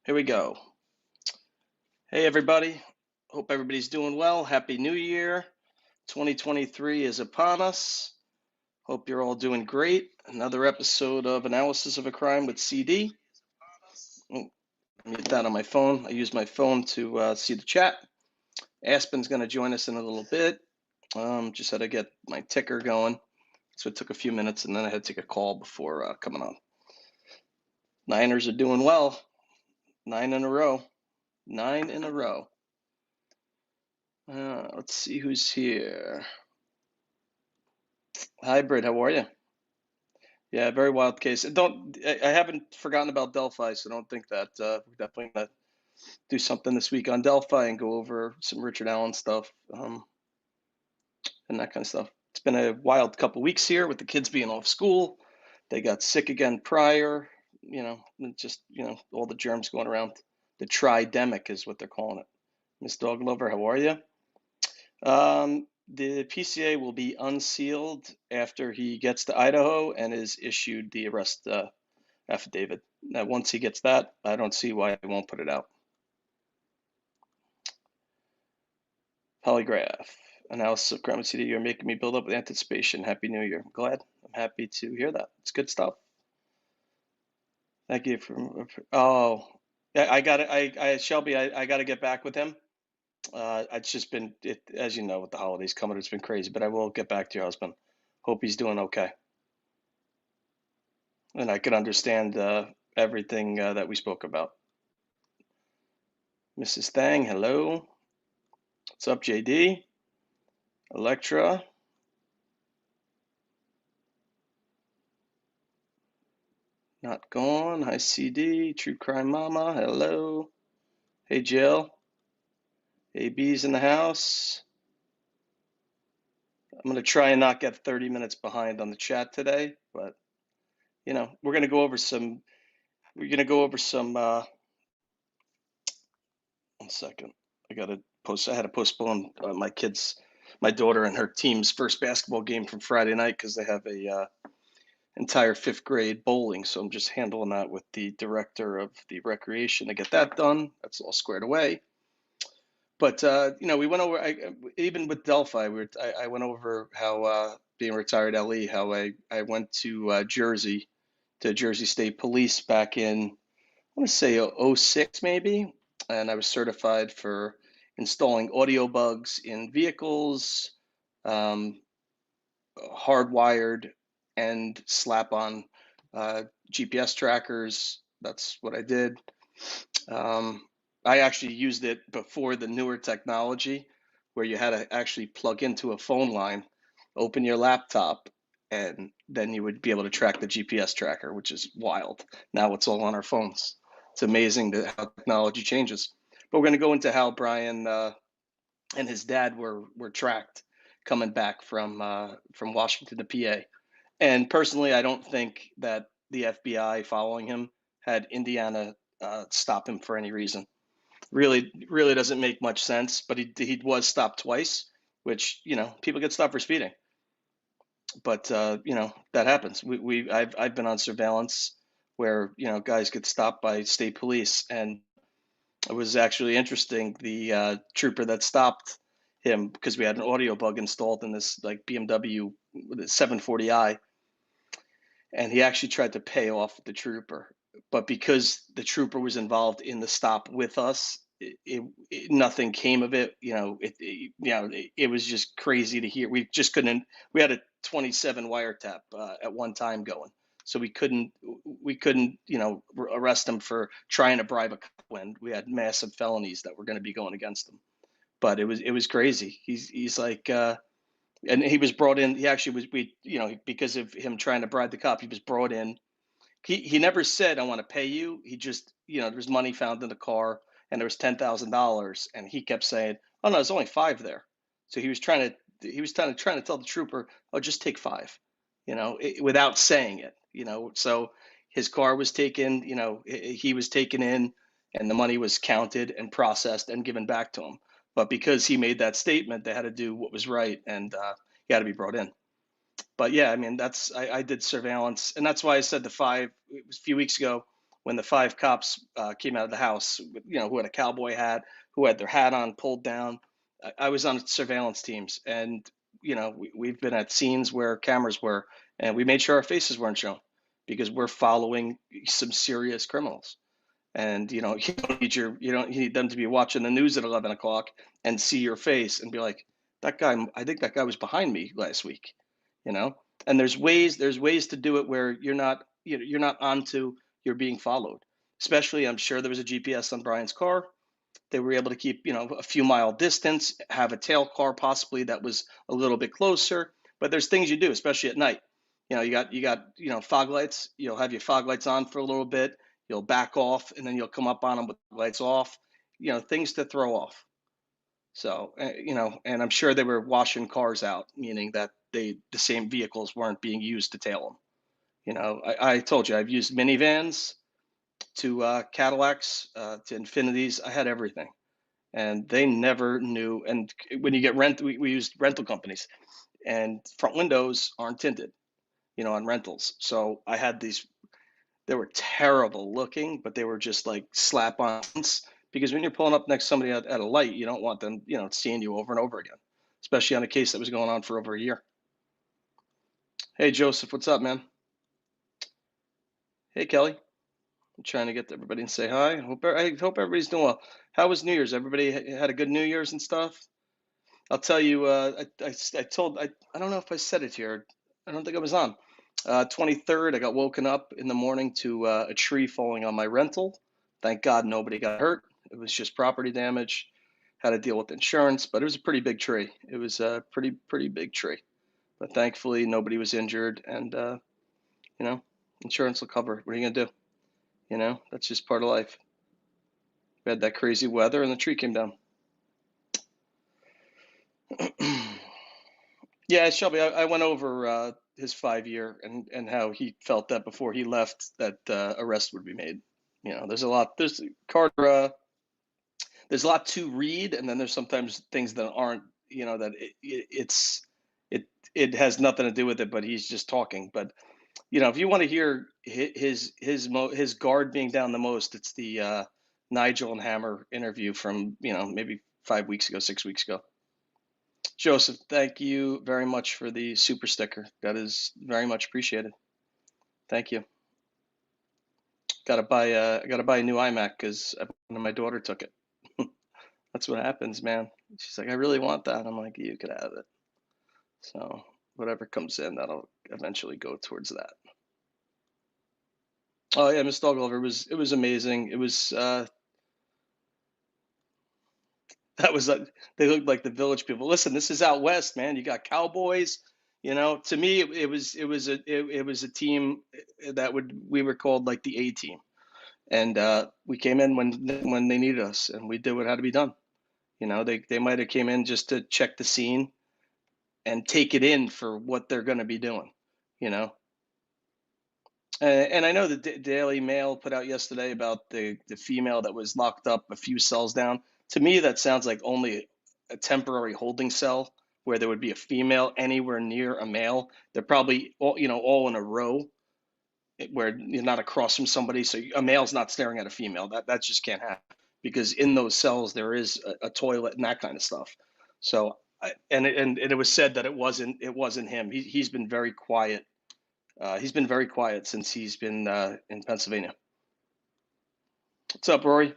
Here we go. Hey, everybody. Hope everybody's doing well. Happy New Year. 2023 is upon us. Hope you're all doing great. Another episode of Analysis of a Crime with CD. Oh, mute that on my phone. I use my phone to see the chat. Aspen's going to join us in a little bit. Just had to get my ticker going. So it took a few minutes, and then I had to take a call before coming on. Niners are doing well. 9 in a row. 9 in a row. Let's see who's here. Hybrid, how are you? Yeah, very wild case. I haven't forgotten about Delphi, so don't think that. We're definitely gonna do something this week on Delphi and go over some Richard Allen stuff, and that kind of stuff. It's been a wild couple weeks here with the kids being off school. They got sick again prior. All the germs going around. The tridemic is what they're calling it. Miss Dog Lover, how are you? The PCA will be unsealed after he gets to Idaho and is issued the arrest affidavit. Now, once he gets that, I don't see why he won't put it out. Polygraph. Analysis of crime CD. You're making me build up with anticipation. Happy New Year. I'm glad. I'm happy to hear that. It's good stuff. Thank you I got it. Shelby, I got to get back with him. It's just been, as you know, with the holidays coming, it's been crazy, but I will get back to your husband. Hope he's doing okay. And I could understand everything that we spoke about. Mrs. Thang, hello. What's up, JD? Electra. Not gone. Hi, CD. True Crime Mama, hello. Hey, Jill. AB's in the house. I'm going to try and not get 30 minutes behind on the chat today, but, we're going to go over some, one second. I had to postpone my daughter and her team's first basketball game from Friday night because they have a entire fifth grade bowling. So I'm just handling that with the director of the recreation to get that done. That's all squared away. But we went over. Even with Delphi, I went over how being retired LE, how I went to Jersey, to Jersey State Police back in, I want to say 06 maybe, and I was certified for installing audio bugs in vehicles, hardwired and slap-on GPS trackers. That's what I did. I actually used it before the newer technology where you had to actually plug into a phone line, open your laptop, and then you would be able to track the GPS tracker, which is wild. Now it's all on our phones. It's amazing how technology changes. But we're going to go into how Bryan and his dad were tracked coming back from Washington to PA. And personally, I don't think that the FBI following him had Indiana stop him for any reason. Really doesn't make much sense. But he was stopped twice, which people get stopped for speeding. But that happens. I've been on surveillance where guys get stopped by state police, and it was actually interesting. The trooper that stopped him, because we had an audio bug installed in this like BMW 740i, and he actually tried to pay off the trooper, but because the trooper was involved in the stop with us, nothing came of it. It was just crazy to hear. We just couldn't. We had a 27 wiretap at one time going, so we couldn't arrest him for trying to bribe a cop when we had massive felonies that were going to be going against him. But it was crazy. He's like. And he was brought in. He actually was, because of him trying to bribe the cop, he was brought in. He never said, "I want to pay you." He just, there was money found in the car, and there was $10,000, and he kept saying, "Oh no, there's only 5 there." So he was trying to tell the trooper, "Oh, just take 5," without saying it. So his car was taken. He was taken in, and the money was counted and processed and given back to him. But because he made that statement, they had to do what was right, and he had to be brought in. But yeah, I mean, I did surveillance, and that's why I said the 5 a few weeks ago when the 5 cops came out of the house, who had a cowboy hat, who had their hat on pulled down. I was on surveillance teams, and we've been at scenes where cameras were, and we made sure our faces weren't shown because we're following some serious criminals. And you don't need them to be watching the news at 11 o'clock and see your face and be like, that guy, I think that guy was behind me last week, you know. And there's ways to do it where you're not onto, you're being followed. Especially, I'm sure there was a GPS on Brian's car. They were able to keep, a few mile distance, have a tail car possibly that was a little bit closer. But there's things you do, especially at night. You got fog lights. You'll have your fog lights on for a little bit. You'll back off, and then you'll come up on them with the lights off. Things to throw off. So, and I'm sure they were washing cars out, meaning that the same vehicles weren't being used to tail them. I told you I've used minivans to Cadillacs to Infinities. I had everything, and they never knew. And when you get rent, we used rental companies, and front windows aren't tinted, on rentals. So I had these. They were terrible looking, but they were just like slap-ons, because when you're pulling up next to somebody at a light, you don't want them, seeing you over and over again, especially on a case that was going on for over a year. Hey, Joseph, what's up, man? Hey, Kelly. I'm trying to get to everybody and say hi. I hope everybody's doing well. How was New Year's? Everybody had a good New Year's and stuff? I'll tell you, I don't know if I said it here. I don't think I was on. 23rd, I got woken up in the morning to a tree falling on my rental. Thank God nobody got hurt. It was just property damage. Had to deal with insurance, but it was a pretty big tree. It was a pretty big tree. But thankfully, nobody was injured, and insurance will cover it. What are you gonna do? That's just part of life. We had that crazy weather, and the tree came down. Yeah, Shelby, I went over his 5 year and how he felt that before he left that arrest would be made. There's a lot. There's Carter. There's a lot to read, and then there's sometimes things that aren't. That it has nothing to do with it, but he's just talking. But if you want to hear his guard being down the most, it's the Nigel and Hammer interview from maybe 5 weeks ago, 6 weeks ago. Joseph, thank you very much for the super sticker. That is very much appreciated. Thank you. I gotta buy a new iMac because my daughter took it. That's what happens, man. She's like, I really want that. I'm like, you could have it. So whatever comes in, that'll eventually go towards that. Oh yeah, Miss Doglover, it was amazing. It was that was they looked like the village people. Listen, this is out west, man. You got cowboys. To me, it was a team that we were called like the A team, and we came in when they needed us, and we did what had to be done. They might have came in just to check the scene and take it in for what they're going to be doing. And I know the Daily Mail put out yesterday about the female that was locked up a few cells down. To me, that sounds like only a temporary holding cell where there would be a female anywhere near a male. They're probably all in a row where you're not across from somebody, so a male's not staring at a female. That just can't happen, because in those cells there is a toilet and that kind of stuff. So and it was said that it wasn't him. He's been very quiet. He's been very quiet since he's been in Pennsylvania. What's up, Rory?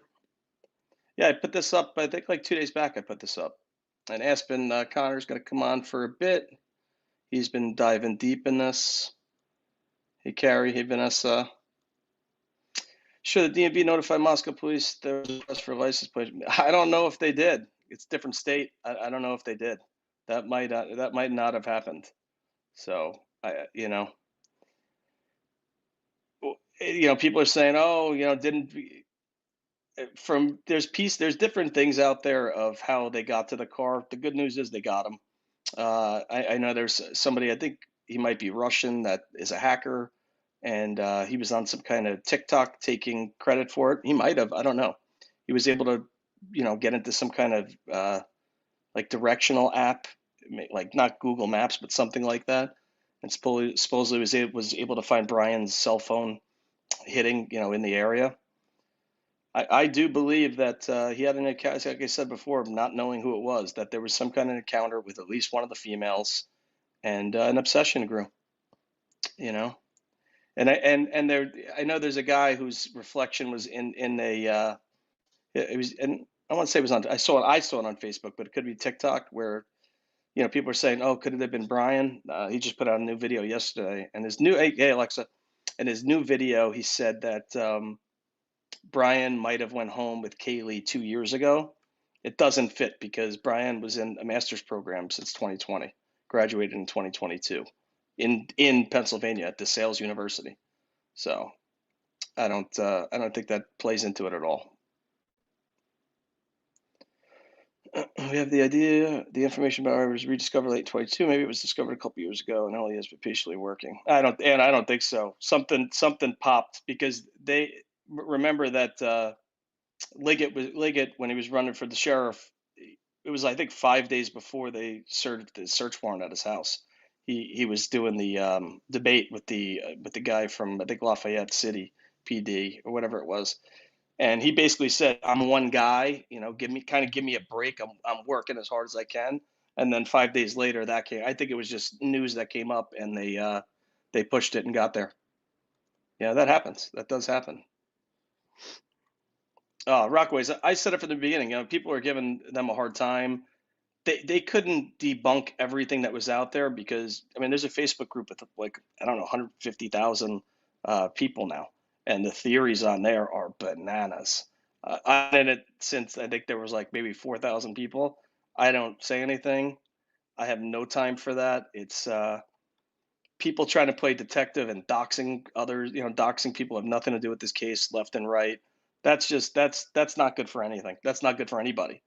Yeah, I put this up, I think like 2 days back I put this up. And Aspen Connor's going to come on for a bit. He's been diving deep in this. Hey, Carrie. Hey, Vanessa. Should the DMV notify Moscow police there was a request for a license plate? I don't know if they did. It's a different state. I don't know if they did. That might not have happened. So, people are saying, oh, didn't there's different things out there of how they got to the car. The good news is they got them. I know there's somebody, I think he might be Russian, that is a hacker, and he was on some kind of TikTok taking credit for it. He might have, I don't know. He was able to, get into some kind of like directional app, like not Google Maps, but something like that, and supposedly was able to find Brian's cell phone hitting, in the area. I do believe that he had an account, like I said before, not knowing who it was, that there was some kind of encounter with at least one of the females, and an obsession grew, you know. And there, I know there's a guy whose reflection was in a it was, and I want to say it was on, I saw it on Facebook, but it could be TikTok, where people are saying, oh, could it have been Brian? He just put out a new video yesterday, and his new, hey Alexa, and his new video, he said that Brian might have went home with Kaylee 2 years ago. It doesn't fit because Brian was in a master's program since 2020, graduated in 2022 in Pennsylvania at DeSales University. So I don't think that plays into it at all. We have the information about it was rediscovered late 22. Maybe it was discovered a couple years ago, and only has been patiently working. I don't think so. Something popped because they remember that Liggett, when he was running for the sheriff. It was, I think, 5 days before they served the search warrant at his house. He was doing the debate with the guy from, I think, Lafayette City PD or whatever it was, and he basically said, "I'm one guy, give me a break. I'm working as hard as I can." And then 5 days later, that came. I think it was just news that came up, and they pushed it and got there. Yeah, that happens. That does happen. Rockaways. I said it from the beginning. People are giving them a hard time. They couldn't debunk everything that was out there because, I mean, there's a Facebook group with, like, I don't know, 150,000 people now, and the theories on there are bananas. I've been in it since, I think, there was like maybe 4,000 people. I don't say anything. I have no time for that. It's people trying to play detective and doxing others. Doxing people have nothing to do with this case, left and right. That's not good for anything. That's not good for anybody.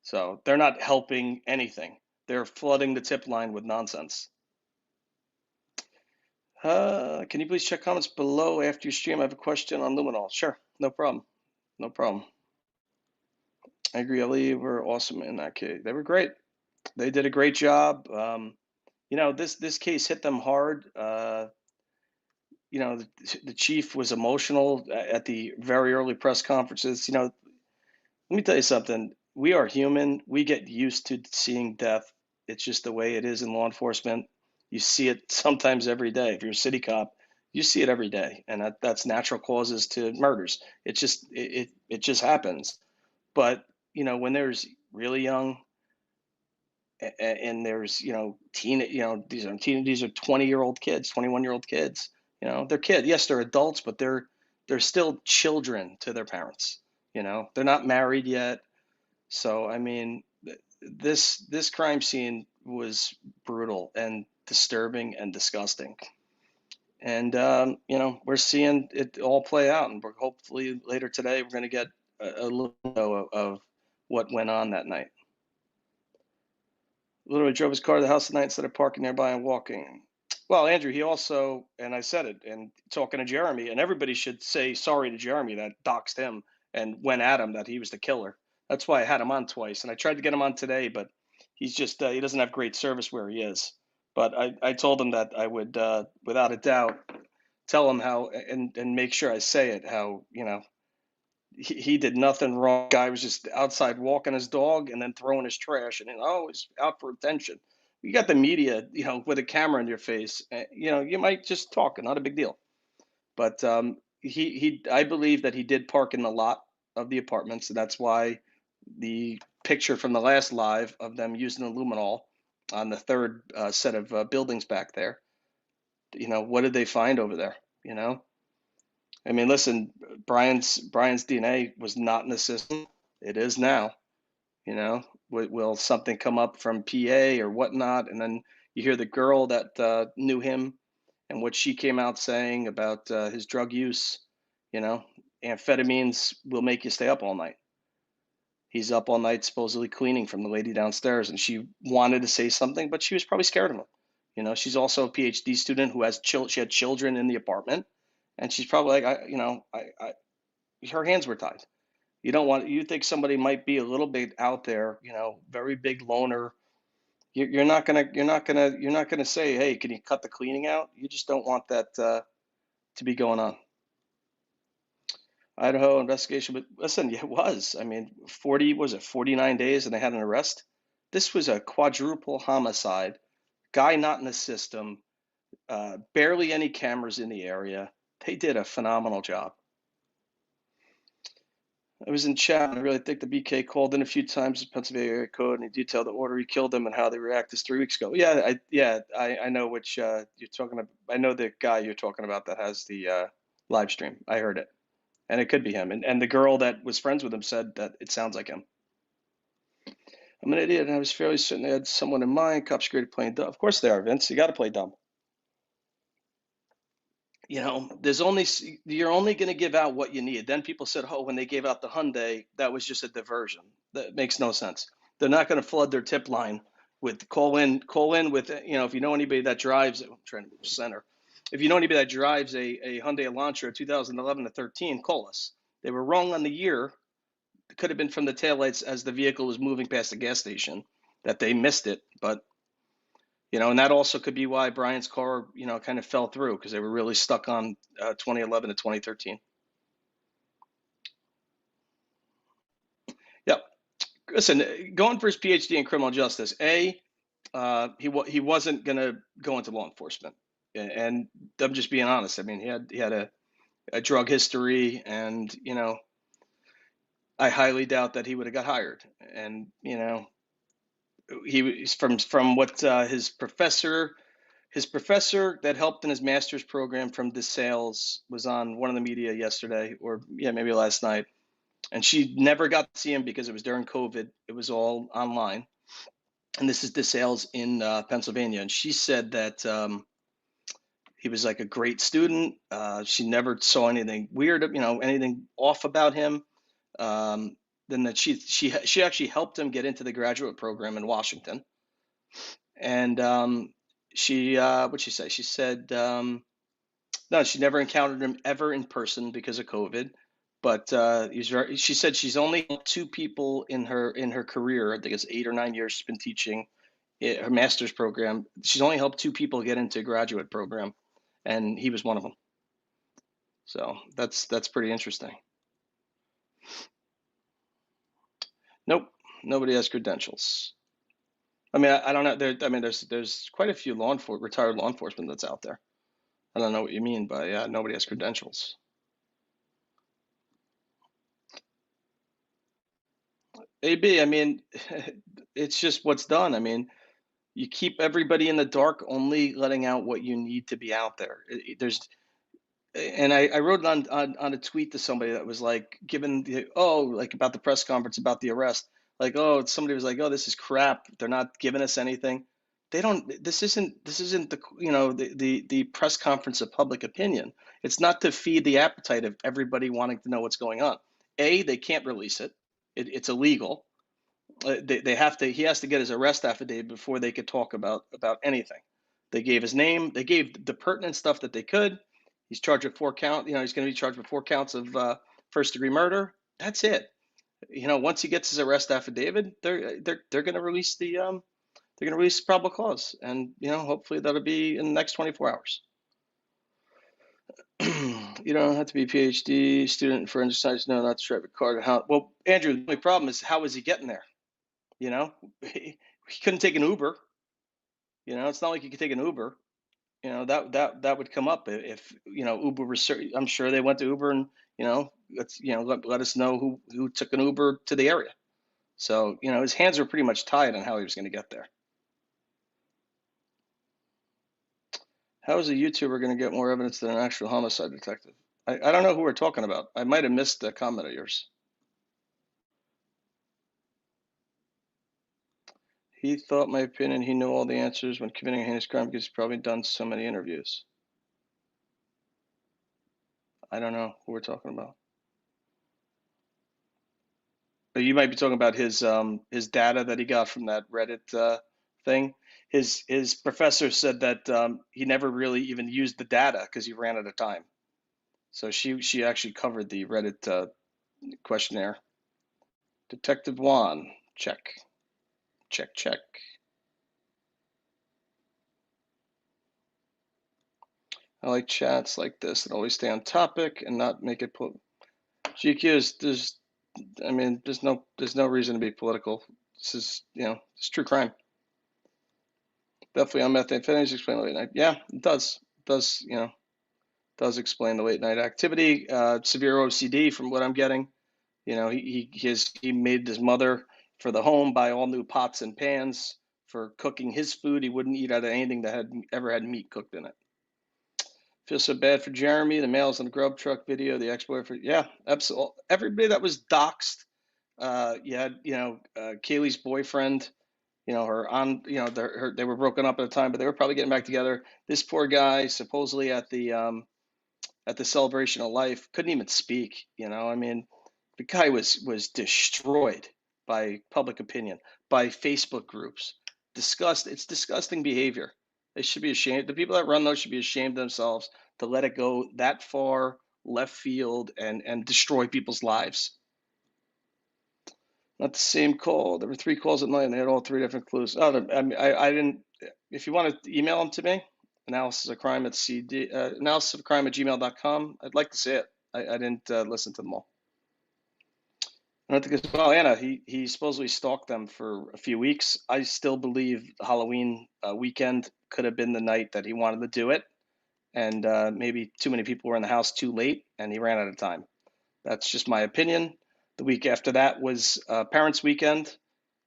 So they're not helping anything. They're flooding the tip line with nonsense. Can you please check comments below after you stream? I have a question on luminol. Sure, no problem. No problem. I agree. Ellie were awesome in that case. They were great. They did a great job. This case hit them hard. The chief was emotional at the very early press conferences. Let me tell you something. We are human. We get used to seeing death. It's just the way it is in law enforcement. You see it sometimes every day. If you're a city cop, you see it every day, and that's natural causes to murders. It just happens. But when there's really young, and there's these are 20-year-old kids, 21-year-old kids. They're kids. Yes, they're adults, but they're still children to their parents. They're not married yet. So, I mean, this crime scene was brutal and disturbing and disgusting. And we're seeing it all play out, and we're hopefully later today we're going to get a little of what went on that night. Literally drove his car to the house at night instead of parking nearby and walking. Well, Andrew, he also, and I said it, and talking to Jeremy, and everybody should say sorry to Jeremy that doxed him and went at him that he was the killer. That's why I had him on twice, and I tried to get him on today, but he's just he doesn't have great service where he is. But I told him that I would, without a doubt, tell him how, and make sure I say it, how he did nothing wrong. Guy was just outside walking his dog and then throwing his trash, and he's out for attention. You got the media, with a camera in your face. You might just talk, not a big deal. But I believe that he did park in the lot of the apartments, and that's why the picture from the last live of them using the luminol on the third set of buildings back there. What did they find over there? I mean, listen, Brian's DNA was not in the system. It is now. Will something come up from PA or whatnot? And then you hear the girl that knew him and what she came out saying about his drug use. Amphetamines will make you stay up all night. He's up all night supposedly cleaning from the lady downstairs, and she wanted to say something, but she was probably scared of him. She's also a PhD student who has she had children in the apartment, and she's probably like, her hands were tied. You think somebody might be a little bit out there, very big loner. You're not gonna say, hey, can you cut the cleaning out? You just don't want that to be going on. Idaho investigation. But listen, yeah, it was. I mean, 40, was it 49 days and they had an arrest? This was a quadruple homicide. Guy not in the system, barely any cameras in the area. They did a phenomenal job. I was in chat. I really think the BK called in a few times in Pennsylvania area code, and he detailed the order he killed them and how they reacted 3 weeks ago. I know which you're talking about. I know the guy you're talking about that has the live stream. I heard it, and it could be him. And the girl that was friends with him said that it sounds like him. I'm an idiot, and I was fairly certain they had someone in mind. Cops created playing dumb. Of course they are, Vince. You got to play dumb. You know, you're only going to give out what you need. Then people said, oh, when they gave out the Hyundai, that was just a diversion. That makes no sense. They're not going to flood their tip line with call in with, if you know anybody that drives, I'm trying to move center. If you know anybody that drives a Hyundai Elantra 2011 to 13, call us. They were wrong on the year. It could have been from the taillights as the vehicle was moving past the gas station that they missed it, but and that also could be why Brian's car, kind of fell through because they were really stuck on 2011 to 2013. Yep. Listen, going for his PhD in criminal justice, he wasn't going to go into law enforcement, and I'm just being honest. I mean, he had a drug history, and I highly doubt that he would have got hired. And he was from what his professor that helped in his master's program from DeSales was on one of the media yesterday, or maybe last night, and she never got to see him because it was during COVID. It was all online, and this is DeSales in Pennsylvania, and she said that he was like a great student. She never saw anything weird, anything off about him. Then that she actually helped him get into the graduate program in Washington, and what'd she say? She said no, she never encountered him ever in person because of COVID. But she said she's only helped 2 people in her career. I think it's 8 or 9 years she's been teaching her master's program. She's only helped 2 people get into a graduate program, and he was one of them. So that's pretty interesting. Nope, nobody has credentials. I mean, I don't know. There's quite a few retired law enforcement that's out there. I don't know what you mean by nobody has credentials. AB, I mean, it's just what's done. I mean, you keep everybody in the dark, only letting out what you need to be out there. And I wrote it on a tweet to somebody that was like, like about the press conference about the arrest, like, oh, somebody was like, oh, this is crap. They're not giving us anything. They don't. This isn't the press conference of public opinion. It's not to feed the appetite of everybody wanting to know what's going on. They can't release it. It's illegal. They have to. He has to get his arrest affidavit before they could talk about anything. They gave his name. They gave the pertinent stuff that they could. He's charged with 4 counts. He's going to be charged with 4 counts of first-degree murder. That's it. Once he gets his arrest affidavit, they're going to release probable cause, and hopefully that'll be in the next 24 hours. You don't have to be a PhD student in forensic science. No, not to drive a car. Well, Andrew, the only problem is how is he getting there? He couldn't take an Uber. It's not like you could take an Uber. That would come up if Uber was. I'm sure they went to Uber and let us know who took an Uber to the area. So his hands were pretty much tied on how he was going to get there. How is a YouTuber going to get more evidence than an actual homicide detective? I don't know who we're talking about. I might have missed a comment of yours. He thought, my opinion, he knew all the answers when committing a heinous crime because he's probably done so many interviews. I don't know who we're talking about. But you might be talking about his data that he got from that Reddit thing. His professor said that he never really even used the data because he ran out of time. So she actually covered the Reddit questionnaire. Detective Juan, check. I like chats like this that always stay on topic and not make it GQ is there's I mean there's no reason to be political. This is it's true crime. Definitely on methamphetamines explain the late night. Yeah, it does. It does does explain the late night activity. Severe OCD from what I'm getting. He made his mother for the home buy all new pots and pans for cooking his food. He wouldn't eat out of anything that had ever had meat cooked in it. Feel so bad for Jeremy. The males in the grub truck video, the ex-boyfriend. Yeah, absolutely. Everybody that was doxxed. You had, Kaylee's boyfriend. Her on, they were broken up at the time, but they were probably getting back together. This poor guy, supposedly at the celebration of life, couldn't even speak. I mean, the guy was destroyed by public opinion, by Facebook groups. It's disgusting behavior. They should be ashamed. The people that run those should be ashamed of themselves to let it go that far left field and destroy people's lives. Not the same call. There were 3 calls at night, and they had all 3 different clues. Oh, I didn't. If you want to email them to me, analysis of crime at gmail.com. I'd like to see it. I didn't listen to them all. I don't think it's well, Anna. He supposedly stalked them for a few weeks. I still believe Halloween weekend could have been the night that he wanted to do it, and maybe too many people were in the house too late, and he ran out of time. That's just my opinion. The week after that was Parents' Weekend.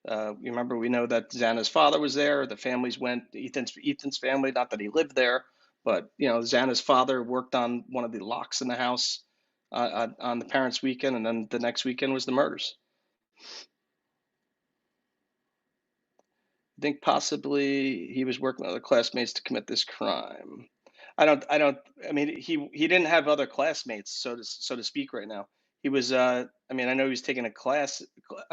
You remember, we know that Xana's father was there. The families went. Ethan's family, not that he lived there, but Xana's father worked on one of the locks in the house on the Parents' Weekend, and then the next weekend was the murders. I think possibly he was working with other classmates to commit this crime. I mean, he didn't have other classmates, so to speak, right now. He was, I mean, I know he was taking a class,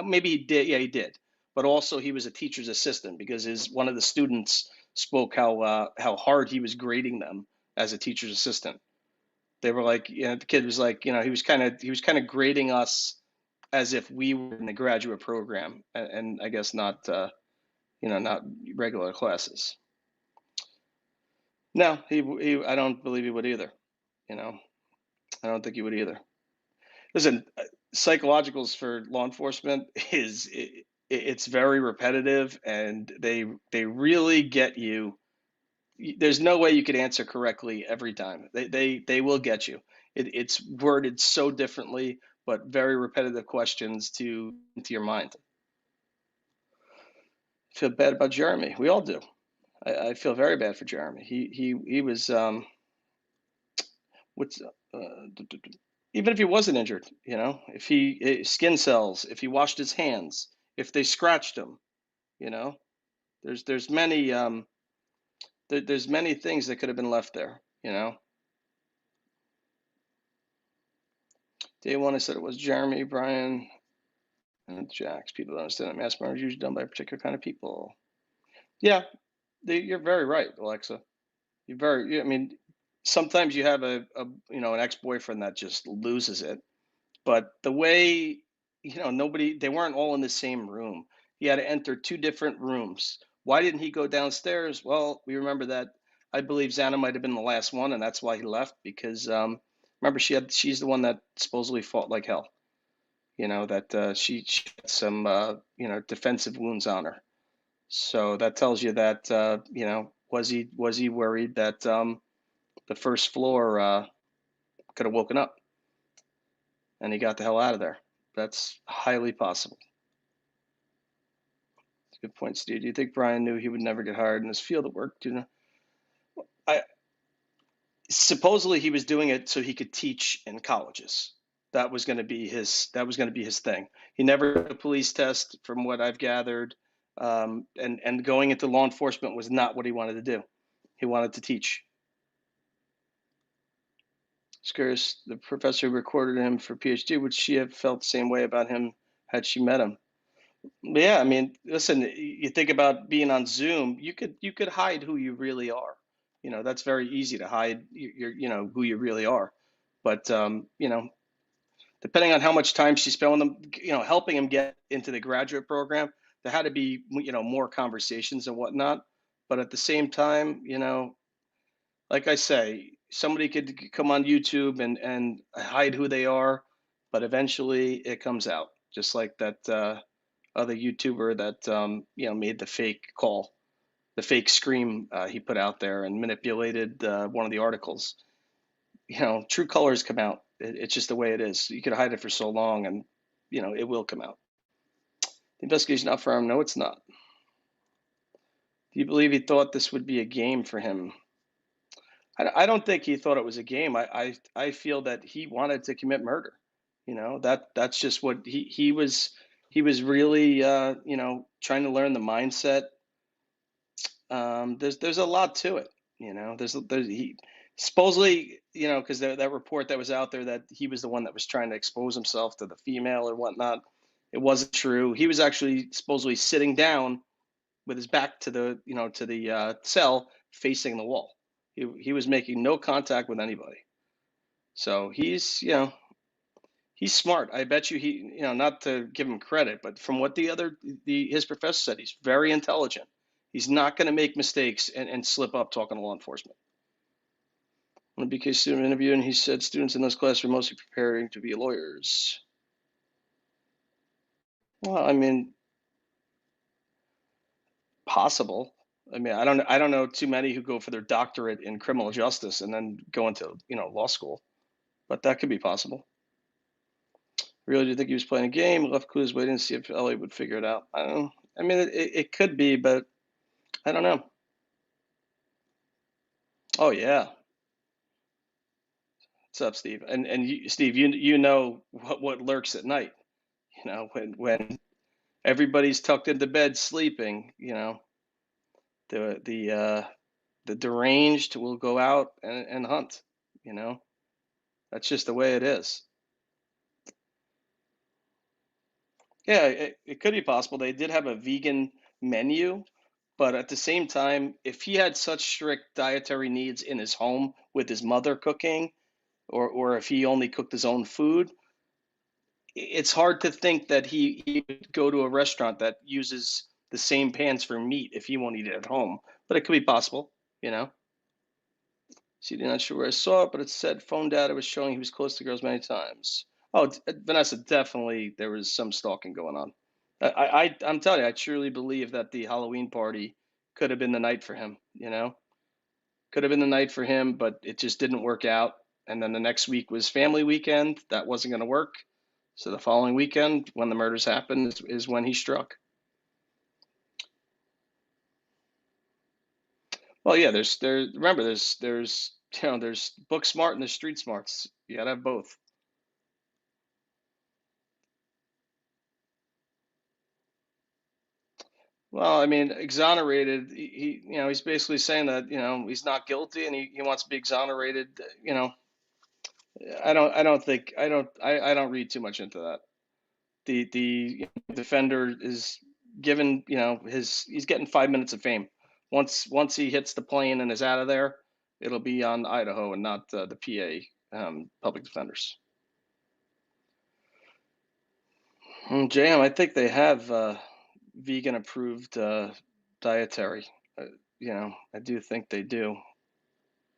maybe he did, yeah, he did. But also he was a teacher's assistant because one of the students spoke how hard he was grading them as a teacher's assistant. They were like, the kid was like, he was kind of grading us as if we were in the graduate program, and I guess not regular classes. No, I don't believe he would either. I don't think he would either. Listen, psychologicals for law enforcement it's very repetitive, and they really get you. There's no way you could answer correctly every time. They will get you. It's worded so differently, but very repetitive questions into your mind. I feel bad about Jeremy. We all do. I feel very bad for Jeremy. He was what's even if he wasn't injured, if skin cells, if he washed his hands, if they scratched him, you know, there's many there's many things that could have been left there. Day one, I said it was Jeremy, Bryan, and Jax. People don't understand that mass murder is usually done by a particular kind of people. Yeah, you're very right, Alexa. I mean, sometimes you have an ex-boyfriend that just loses it. But the way, they weren't all in the same room. He had to enter 2 different rooms. Why didn't he go downstairs? Well, we remember that I believe Xana might have been the last one, and that's why he left because remember she's the one that supposedly fought like hell. That she had some defensive wounds on her. So that tells you that was he worried that the first floor could have woken up and he got the hell out of there. That's highly possible. That's a good point, Steve. Do you think Bryan knew he would never get hired in this field of work? Supposedly he was doing it so he could teach in colleges. That was going to be his thing. He never took a police test, from what I've gathered, and going into law enforcement was not what he wanted to do. He wanted to teach. Scarce, the professor who recorded him for PhD, would she have felt the same way about him had she met him? Yeah, I mean, listen, you think about being on Zoom, you could hide who you really are. That's very easy to hide who you really are. But depending on how much time she spent with them, helping him get into the graduate program, there had to be more conversations and whatnot. But at the same time, like I say, somebody could come on YouTube and hide who they are but eventually it comes out, just like that other YouTuber that made the fake call, the fake scream he put out there and manipulated one of the articles. True colors come out. It's just the way it is. You could hide it for so long, and it will come out. The investigation not firearm. No, it's not. Do you believe he thought this would be a game for him? I don't think he thought it was a game. I feel that he wanted to commit murder. That's just what he was really trying to learn the mindset. There's a lot to it. There's he supposedly, because that report that was out there that he was the one that was trying to expose himself to the female or whatnot. It wasn't true. He was actually supposedly sitting down with his back to the cell, facing the wall. He was making no contact with anybody. So he's smart. I bet you not to give him credit, but from what his professor said, he's very intelligent. He's not going to make mistakes and slip up talking to law enforcement. When a BK student interviewed, and he said students in those classes were mostly preparing to be lawyers. Well, I mean, possible. I mean, I don't know too many who go for their doctorate in criminal justice and then go into law school, but that could be possible. Really, do you think he was playing a game? Left clues waiting to see if Elliot would figure it out. I don't know. I mean, it could be, but I don't know. Oh yeah, what's up, Steve? And Steve, you know what lurks at night. When everybody's tucked into bed sleeping. The the uh, the deranged will go out and hunt. You know, that's just the way it is. Yeah, it could be possible. They did have a vegan menu, but at the same time, if he had such strict dietary needs in his home with his mother cooking, or if he only cooked his own food, it's hard to think that he would go to a restaurant that uses the same pans for meat if he won't eat it at home. But it could be possible, you know. See, not sure where I saw it, but it said phone data was showing he was close to girls many times. Oh, Vanessa, definitely there was some stalking going on. I'm telling you, I truly believe that the Halloween party could have been the night for him. Could have been the night for him, but it just didn't work out. And then the next week was family weekend. That wasn't going to work. So the following weekend, when the murders happened, is when he struck. Well, yeah, remember there's book smart and there's street smarts. You gotta have both. Well, I mean, exonerated. He's basically saying that he's not guilty and he wants to be exonerated. I don't read too much into that. The defender is given he's getting 5 minutes of fame. Once he hits the plane and is out of there, it'll be on Idaho and not the PA public defenders. JM, I think they have vegan approved dietary. I do think they do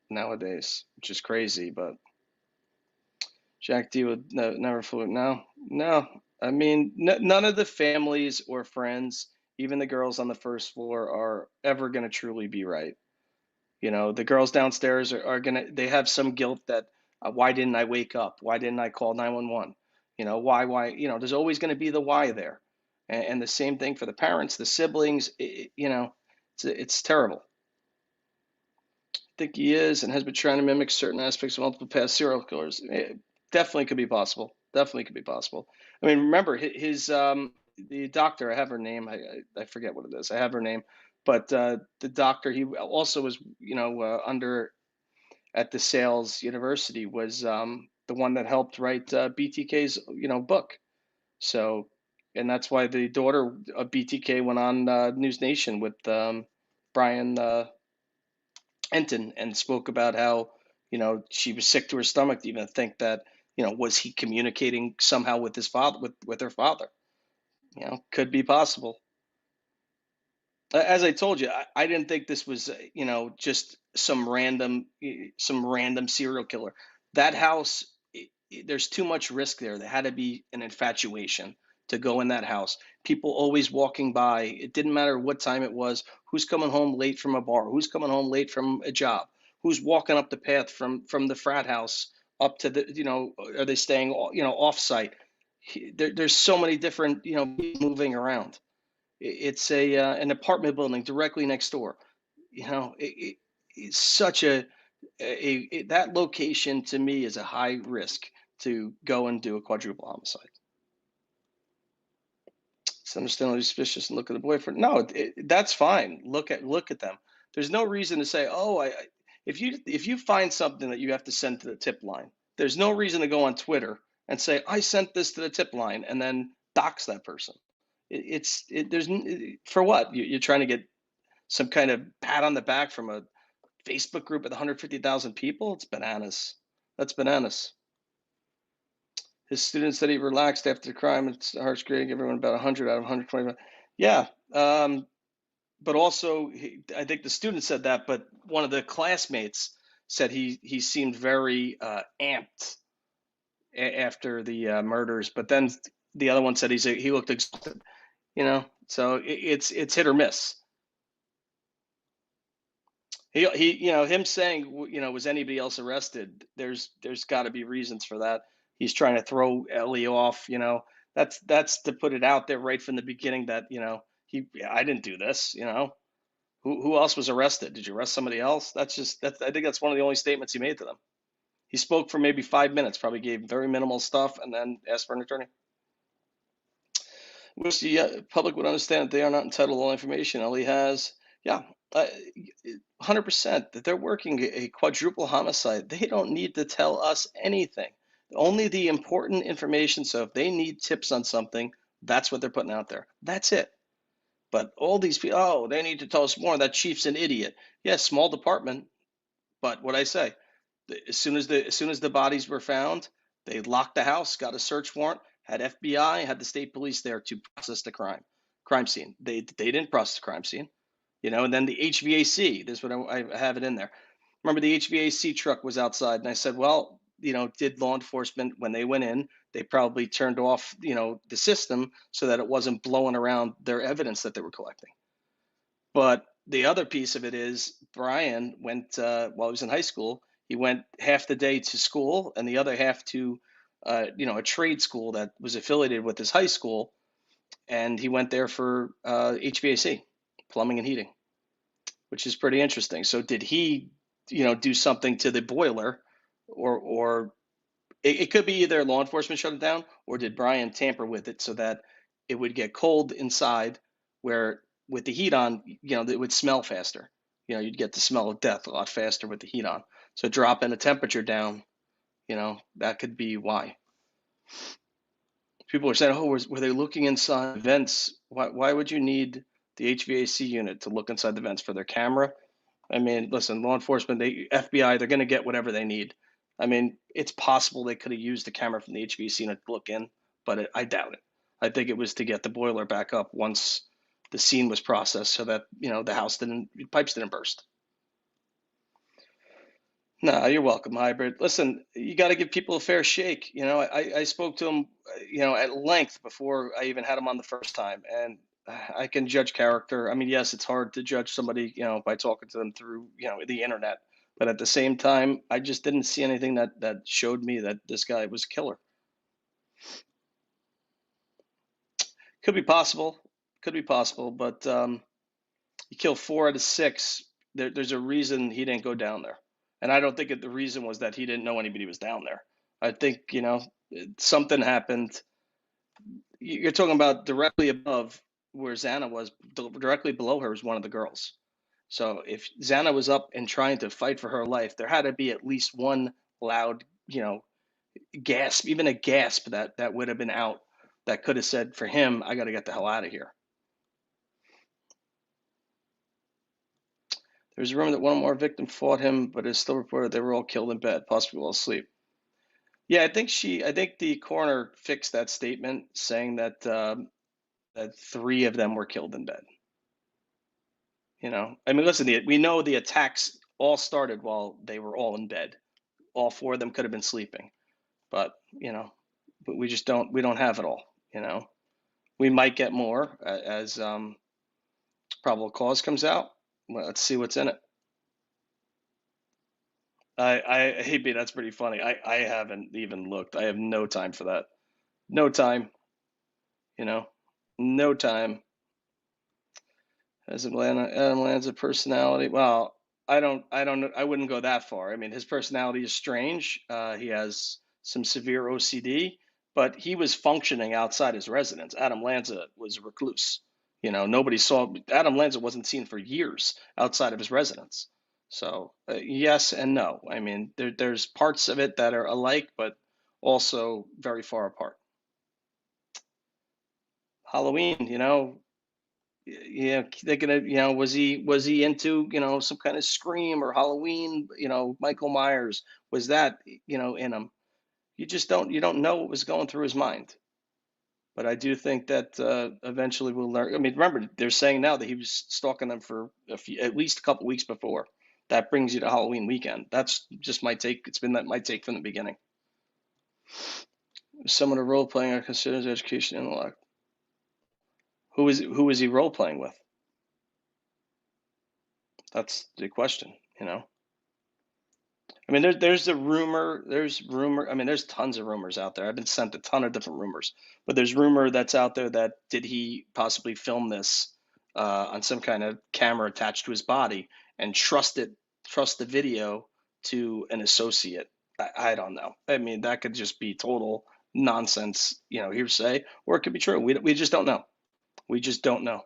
nowadays, which is crazy. But Jack D would never flew. No, no. I mean, none of the families or friends, even the girls on the first floor, are ever going to truly be right. The girls downstairs are they have some guilt that why didn't I wake up? Why didn't I call 911? Why? There's always going to be the why there. And the same thing for the parents, the siblings, it's terrible. I think he is and has been trying to mimic certain aspects of multiple past serial killers. It definitely could be possible. Definitely could be possible. I mean, remember his the doctor. I have her name. I forget what it is. I have her name, but the doctor. He also was under at the Sales University was the one that helped write BTK's book. So, and that's why the daughter of BTK went on News Nation with Brian Enton and spoke about how she was sick to her stomach to even think that was he communicating somehow with his father with her father. Could be possible. As I told you, I didn't think this was just some random serial killer. That house there's too much risk there. There had to be an infatuation to go in that house. People always walking by. It didn't matter what time it was. Who's coming home late from a bar? Who's coming home late from a job? Who's walking up the path from the frat house up to the, are they staying, off site? There's so many different, moving around. It's an apartment building directly next door. It's such that location to me is a high risk to go and do a quadruple homicide. It's understandably suspicious and look at the boyfriend. No, that's fine. Look at them. There's no reason to say, oh, if you find something that you have to send to the tip line, there's no reason to go on Twitter and say I sent this to the tip line and then dox that person. For what? You're trying to get some kind of pat on the back from a Facebook group with 150,000 people? It's bananas. That's bananas. His students said he relaxed after the crime. It's harsh grading everyone about 100 out of 125. Yeah, but also I think the student said that, but one of the classmates said he seemed very amped after the murders. But then the other one said he looked exhausted. So it's hit or miss. He him saying, was anybody else arrested? There's got to be reasons for that. He's trying to throw Ellie off. That's to put it out there right from the beginning that I didn't do this. Who else was arrested? Did you arrest somebody else? I think that's one of the only statements he made to them. He spoke for maybe 5 minutes, probably gave very minimal stuff, and then asked for an attorney. Wish the public would understand that they are not entitled to all information Ellie has. Yeah, 100%. That they're working a quadruple homicide. They don't need to tell us anything. Only the important information. So if they need tips on something, that's what they're putting out there. That's it. But all these people, oh, they need to tell us more. That chief's an idiot. Yes, small department. But what I say, as soon as the bodies were found, they locked the house, got a search warrant, had FBI, had the state police there to process the crime scene. They didn't process the crime scene, and then the HVAC. This is what I have it in there. Remember, the HVAC truck was outside, and I said, well, did law enforcement, when they went in, they probably turned off, the system so that it wasn't blowing around their evidence that they were collecting. But the other piece of it is Bryan went, while he was in high school, he went half the day to school and the other half to, a trade school that was affiliated with his high school. And he went there for HVAC, plumbing and heating, which is pretty interesting. So did he, do something to the boiler, or it could be either law enforcement shut it down, or did Bryan tamper with it so that it would get cold inside, where with the heat on, it would smell faster. You'd get the smell of death a lot faster with the heat on. So dropping the temperature down, that could be why. People are saying, oh, were they looking inside vents? Why would you need the HVAC unit to look inside the vents? For their camera? I mean, listen, law enforcement, FBI, they're going to get whatever they need. I mean, it's possible they could have used the camera from the HVAC unit to look in, but I doubt it. I think it was to get the boiler back up once the scene was processed, so that the pipes didn't burst. No, you're welcome, Hybrid. Listen, you got to give people a fair shake. I spoke to him, at length before I even had him on the first time, and I can judge character. I mean, yes, it's hard to judge somebody, by talking to them through, the internet. But at the same time, I just didn't see anything that showed me that this guy was a killer. Could be possible. But you kill 4 out of 6. There's a reason he didn't go down there. And I don't think the reason was that he didn't know anybody was down there. I think, something happened. You're talking about directly above where Xana was, directly below her was one of the girls. So if Xana was up and trying to fight for her life, there had to be at least one loud, gasp, even a gasp that would have been out, that could have said for him, I got to get the hell out of here. There's a rumor that one more victim fought him, but it's still reported they were all killed in bed, possibly while asleep. Yeah, I think the coroner fixed that statement, saying that 3 of them were killed in bed. I mean, listen, we know the attacks all started while they were all in bed. All 4 of them could have been sleeping. but but we don't have it all. We might get more as probable cause comes out. Well, let's see what's in it. Hey, B, that's pretty funny. I haven't even looked. I have no time for that. No time, no time. As Adam Lanza personality. Well, I wouldn't go that far. I mean, his personality is strange. He has some severe OCD, but he was functioning outside his residence. Adam Lanza was a recluse. Nobody saw Adam Lanza wasn't seen for years outside of his residence. So yes and no. I mean, there's parts of it that are alike, but also very far apart. Halloween, yeah, they're gonna, was he into, some kind of Scream or Halloween, Michael Myers, was that, in him? You don't know what was going through his mind. But I do think that eventually we'll learn. I mean, remember, they're saying now that he was stalking them for at least a couple weeks before. That brings you to Halloween weekend. That's just my take. It's been my take from the beginning. Someone a role playing or considers education intellect. Who is he role playing with? That's the question. I mean, there's a rumor. There's rumor. I mean, there's tons of rumors out there. I've been sent a ton of different rumors, but there's rumor that's out there that did he possibly film this on some kind of camera attached to his body and trust the video to an associate. I don't know. I mean, that could just be total nonsense, hearsay, or it could be true. We just don't know. We just don't know.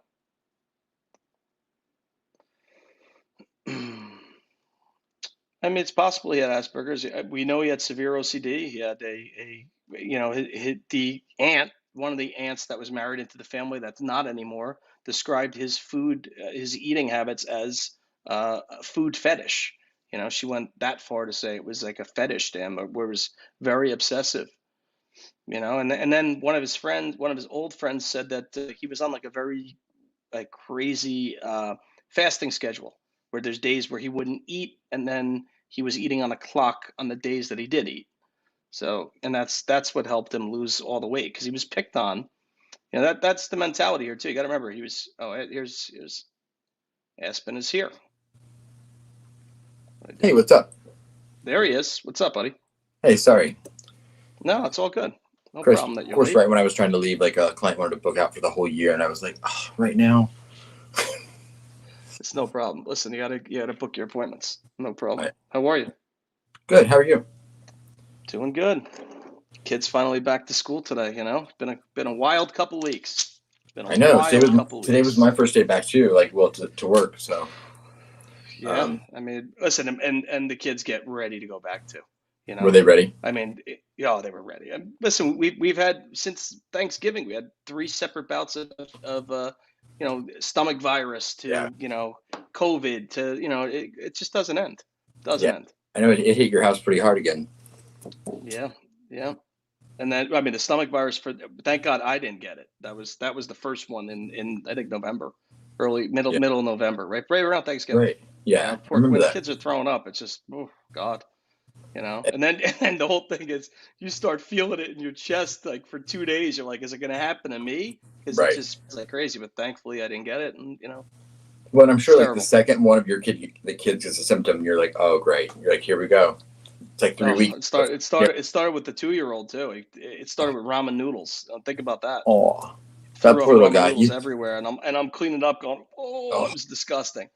I mean, it's possible he had Asperger's. We know he had severe OCD. He had the aunt, one of the aunts that was married into the family that's not anymore, described his eating habits as a food fetish. She went that far to say it was like a fetish to him, where it was very obsessive. And then one of his old friends said that he was on like a very like crazy fasting schedule where there's days where he wouldn't eat and then he was eating on a clock on the days that he did eat. So, and that's what helped him lose all the weight because he was picked on. That's the mentality here too. You got to remember he was. Oh, here's Aspen is here. Hey, what's up? There he is. What's up, buddy? Hey, sorry. No, it's all good. No Chris, problem that of you're course, late. right when I was trying to leave, like a client wanted to book out for the whole year, and I was like, oh, right now. It's no problem. Listen, you gotta book your appointments. No problem. Right. How are you? Good. How are you? Doing good. Kids finally back to school today. It's been a wild couple weeks. Been a I know. wild couple Today was weeks. my first day back too. Like, well, to work. So, Yeah, I mean, listen, and the kids get ready to go back too. were they ready? I mean, yeah, they were ready. And listen, we've had since Thanksgiving, we had 3 separate bouts of stomach virus Yeah. to COVID to it just doesn't end. Doesn't Yeah. end. I know it hit your house pretty hard again. Yeah, yeah. And then I mean the stomach virus thank God I didn't get it. That was the first one in I think November, early Yeah. middle of November, right around Thanksgiving. Right. Yeah. I When remember that. kids are throwing up, it's just oh God. And then and the whole thing is you start feeling it in your chest like for 2 days. You're like, is it going to happen to me? Because it Right. just feels like crazy. But thankfully, I didn't get it, and Well, and I'm it's sure like the terrible. second one of the kids gets a symptom, you're like, oh, great. You're like, here we go. It's like 3 weeks. Yeah. It started with the 2-year-old too. It started with ramen noodles. Think about that. Oh, that Threw up poor little ramen guy. noodles everywhere, and I'm cleaning up, going, oh, it Oh, was disgusting.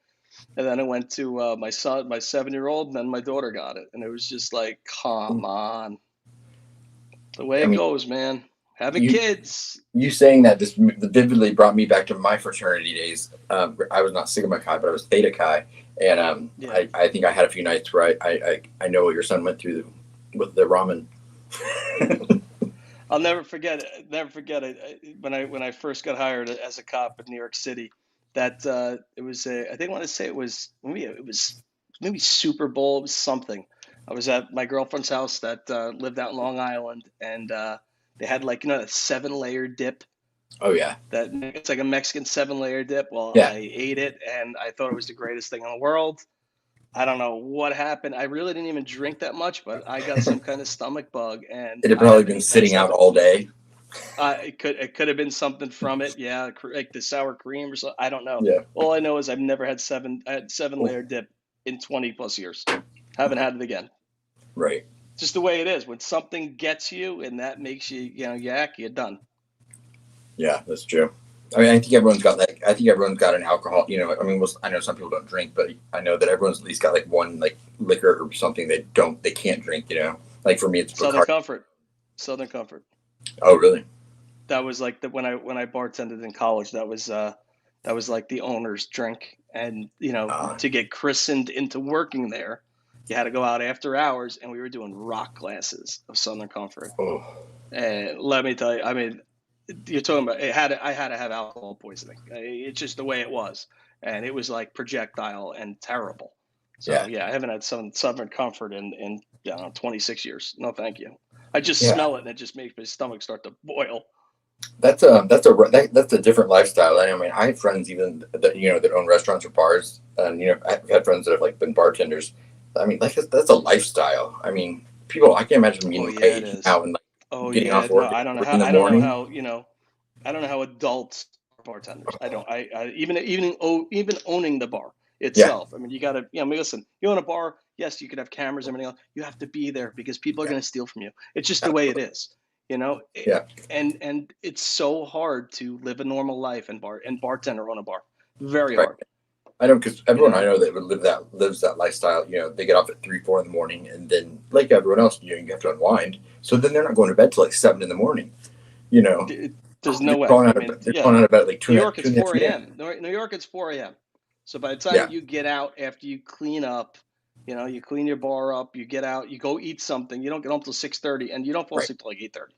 And then I went to my 7-year-old, and then my daughter got it, and it was just like, come on, the way I it mean, goes, man. Having you kids. you saying that just vividly brought me back to my fraternity days. I was not Sigma Chi, but I was Theta Chi, and Yeah. I think I had a few nights where I know what your son went through with the ramen. I'll never forget it. Never forget it. When I first got hired as a cop in New York City, that it was I think I want to say it was maybe Super Bowl. It was something. I was at my girlfriend's house that lived out in Long Island, and they had like that 7-layer dip. Oh yeah, That it's like a Mexican 7-layer dip. Well, yeah. I ate it, and I thought it was the greatest thing in the world. I don't know what happened. I really didn't even drink that much, but I got some kind of stomach bug, and It had I probably haven't been eaten that sitting out seven. all day. It could have been something from it. Yeah, like the sour cream or something. I don't know. Yeah. All I know is I've never had seven. I had seven Oof. layer dip in 20 plus years. Haven't had it again. Right. Just the way it is. When something gets you and that makes you, yak, you're done. Yeah, that's true. I mean, I think everyone's got like, I think everyone's got an alcohol. I mean, I know some people don't drink, but I know that everyone's at least got like one like liquor or something they can't drink. Like for me, it's Southern Bacardi. Comfort. Southern Comfort. Oh, really? That was like when I bartended in college. That was like the owner's drink, and Uh, to get christened into working there, you had to go out after hours, and we were doing rock glasses of Southern Comfort. oh, And let me tell you, I mean, you're talking about I had to have alcohol poisoning. It's just the way it was, and it was like projectile and terrible. So yeah, yeah, I haven't had some Southern Comfort in 26 years. No, thank you. I just yeah. smell it, and it just makes my stomach start to boil. That's a different lifestyle. I mean, I have friends even that own restaurants or bars, and I've had friends that have like been bartenders. I mean, like that's a lifestyle. I mean, people, I can't imagine Oh being yeah, it eating is. out and like Oh getting yeah, off no, work at I don't know 3 how. in the I don't know morning. how. I don't know how adults are bartenders. I don't. Even owning the bar Yeah, itself. I mean, you got to. I mean, listen. You own a bar. Yes, you could have cameras and everything else. You have to be there because people are yeah, going to steal from you. It's just the way it is. You know. yeah. And it's so hard to live a normal life and bartender on a bar. Very Right. hard. I know because You everyone I know. know that would lives that lifestyle. They get off at 3, 4 in the morning, and then like everyone else, you have to unwind. So then they're not going to bed till like 7 in the morning. You know, There's they're no way. calling I out mean, of they're yeah. calling out about like New York, two it's in the 4 afternoon. a.m. New York, it's 4 a.m. So by the time Yeah, you get out, after you clean up, you clean your bar up, you get out, you go eat something. You don't get home till 6:30, and you don't fall right. asleep till like 8:30.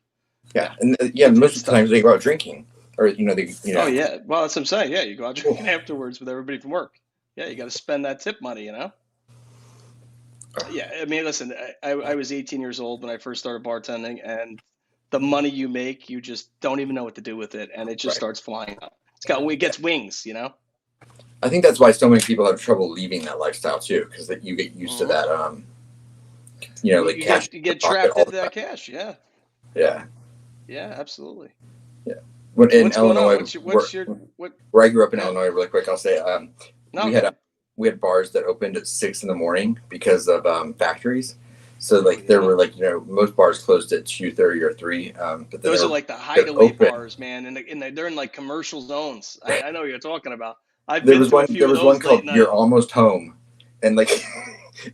Yeah, Yeah, and yeah, most it's of the times tough. they go out drinking, or they Oh yeah, well that's what I'm saying. Yeah, you go out oh, drinking afterwards with everybody from work. Yeah, you got to spend that tip money. Yeah, I mean, listen, I was 18 years old when I first started bartending, and the money you make, you just don't even know what to do with it, and it just right. starts flying up. It Yeah, gets wings. I think that's why so many people have trouble leaving that lifestyle too, because that you get used to Hmm. that You, like you cash get you in get your pocket trapped all into the that time. cash. Yeah, Yeah, yeah, absolutely. yeah. When So in what's going on? Illinois, What's your what? where I grew up in Yeah. Illinois, really quick, I'll say No, we go had ahead. we had bars that opened at 6 in the morning because of factories. So Oh like there yeah. were like most bars closed at 2:30 or 3, but then Those are like the they're hideaway open. bars, man, and they're in like commercial zones. I know what you're talking about. I've There been was to a one. There few of was one those late called "You're night. Almost Home," and like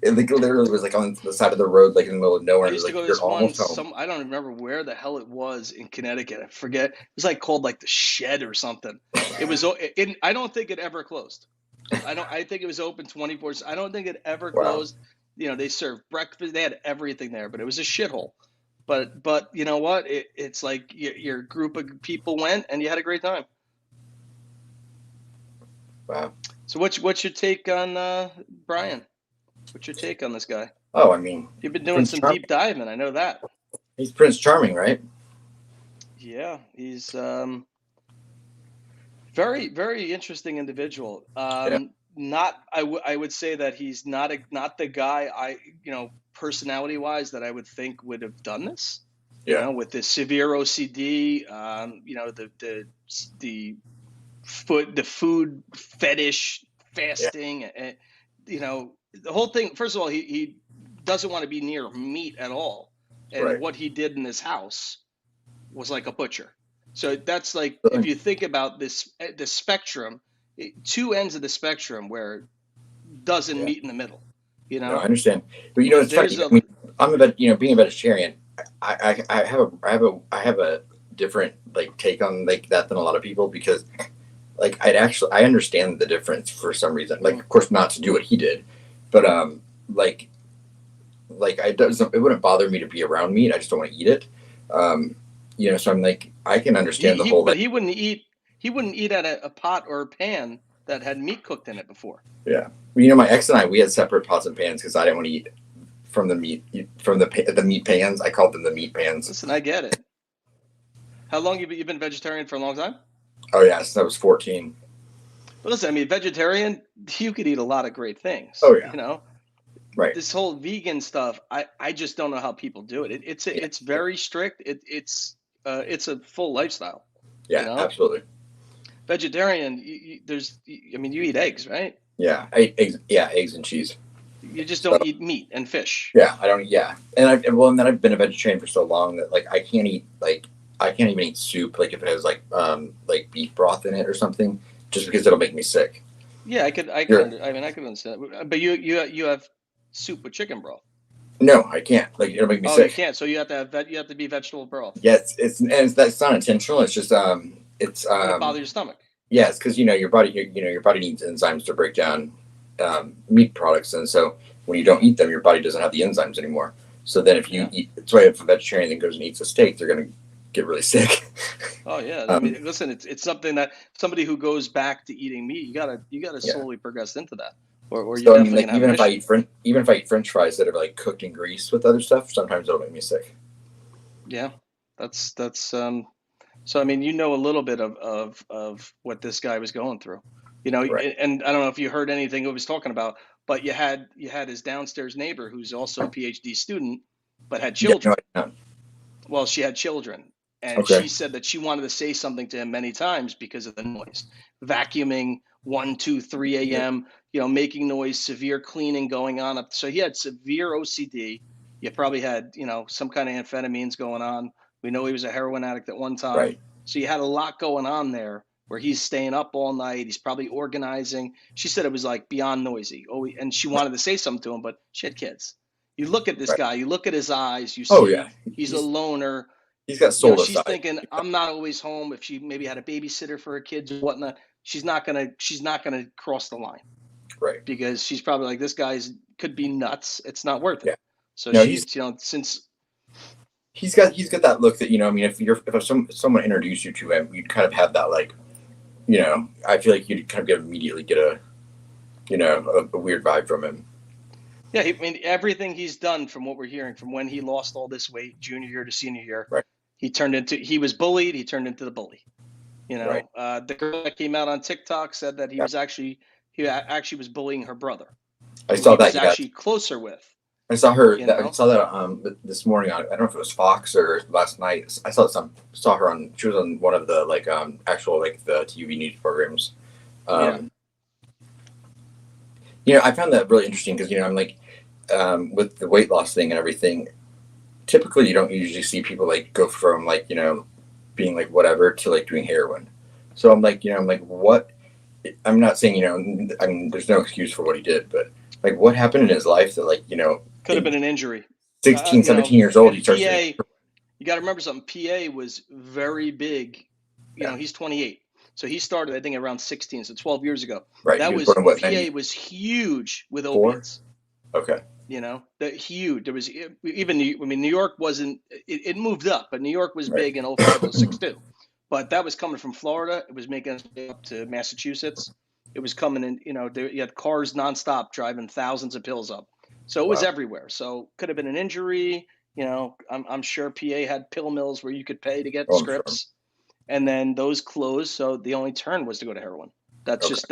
it like literally was like on the side of the road, like in the middle of nowhere. I And it was used to like go to you're this one. almost home. I don't remember where the hell it was in Connecticut. I forget. It was like called like the Shed or something. It was. I don't think it ever closed. I don't. I think it was open 24. I don't think it ever Wow. closed. They served breakfast. They had everything there, but it was a shithole. But you know what? It's like your group of people went and you had a great time. Wow. So what's your take on Bryan? What's your take on this guy? Oh, I mean, You've been doing Prince some Charming. deep diving. I know that. He's Prince Charming, right? Yeah, he's very very interesting individual. Yeah. Not I would say that he's not the guy personality wise that I would think would have done this. Yeah. With the severe OCD, the food fetish, Yeah. fasting, and the whole thing. First of all, he doesn't want to be near meat at all, and Right. what he did in his house was like a butcher. So that's like, if Really? you think about the spectrum, two ends of the spectrum where doesn't Yeah. meet in the middle. You No, I know, understand. But it's there's funny. I a mean, being a vegetarian. I have a different like take on like that than a lot of people because like I understand the difference for some reason. Like, mm, of course, not to do what he did, but like it wouldn't bother me to be around meat. I just don't want to eat it. Um, so I'm like, I can understand the he whole but like, he wouldn't eat at a pot or a pan that had meat cooked in it before. yeah. My ex and I, we had separate pots and pans because I didn't want to eat from the meat from the meat pans. I called them the meat pans. Listen, I get it. How long you been vegetarian for a long time? Oh yeah, since I was 14. Well, listen, I mean, vegetarian, you could eat a lot of great things. Oh yeah, You know, right. this whole vegan stuff, I just don't know how people do it. Yeah, It's very strict. It's a full lifestyle. You yeah, know, absolutely. vegetarian, I mean, you eat eggs, right? Yeah, I, eggs. Yeah, eggs and cheese. You just So don't eat meat and fish. yeah, I don't. Yeah, and and then I've been a vegetarian for so long that like I can't even eat soup like if it has like beef broth in it or something, just because it'll make me sick. Yeah, You're, I mean, I could understand. But you have soup with chicken broth. no, I can't. Like it'll make me Oh, you sick. can't. So you have to have you have to be vegetable broth, Yeah, that's not intentional. It's just it's and it bothers your stomach. yeah, it's because your body your body needs enzymes to break down meat products, and so when you don't eat them, your body doesn't have the enzymes anymore. So then if you Yeah. eat, that's why if a vegetarian then goes and eats a steak, they're gonna get really sick. Oh yeah. I um, mean, listen, it's something that somebody who goes back to eating meat, you gotta yeah. slowly progress into that, or you're So I mean, definitely like gonna have an issue. even if I eat French fries that are like cooked in grease with other stuff, sometimes it'll make me sick. Yeah. That's So I mean, you know a little bit of what this guy was going through, you know, Right. and I don't know if you heard anything he was talking about, but you had his downstairs neighbor who's also a PhD student, but had Yeah. No. children. Well, she had children, and Okay. she said that she wanted to say something to him many times because of the noise, vacuuming 1, 2, 3 a.m. You know, making noise, severe cleaning going on up. So he had severe OCD. You probably had some kind of amphetamines going on. We know he was a heroin addict at one time. Right. So you had a lot going on there where he's staying up all night. He's probably organizing. She said it was like beyond noisy. Oh, and she wanted to say something to him, but she had kids. You look at this Right. guy, you look at his eyes, you Oh yeah. see he's a loner. He's got You know, soul she's aside. thinking, I'm not always home. If she maybe had a babysitter for her kids or whatnot, she's not gonna cross the line Right. because she's probably like, this guy's could be nuts. It's not worth it. Yeah. So No, he's she's, since he's got that look that I mean if someone introduced you to him, you'd kind of have that like I feel like you'd kind of immediately get a a weird vibe from him. yeah, I mean, everything he's done from what we're hearing from when he lost all this weight, junior year to senior year, Right. he was bullied. He turned into the bully. You Right. know, the girl that came out on TikTok said that Yeah. he actually was bullying her brother, I who saw he that. was Yeah. actually closer with. I saw her. You I know, saw that this morning on. I don't know if it was Fox or last night. I saw her on. She was on one of the like actual like the TV news programs. yeah. Um, I found that really interesting because I'm like with the weight loss thing and everything. Typically, you don't usually see people like go from like being like whatever to like doing heroin. So I'm like what? I'm not saying I mean there's no excuse for what he did, but like what happened in his life that like Could have been an injury. 16, You know, 17 years old, he and starts doing. PA, you got to remember something. PA was very big. You know, he's 28, so he started I think around 16, so 12 years ago. Right. That He was was born in what, PA was huge with 94? opiates. Okay. You know, that huge. There was even I mean, New York wasn't. It moved up, but New York was Right. big in 05, 06 too. But that was coming from Florida. It was making its way up to Massachusetts. It was coming in. You know, you had cars nonstop driving thousands of pills up. So it was Wow. everywhere. So could have been an injury. You know, I'm sure PA had pill mills where you could pay to get Oh, I'm sure. scripts, and then those closed. So the only turn was to go to heroin. That's Okay. just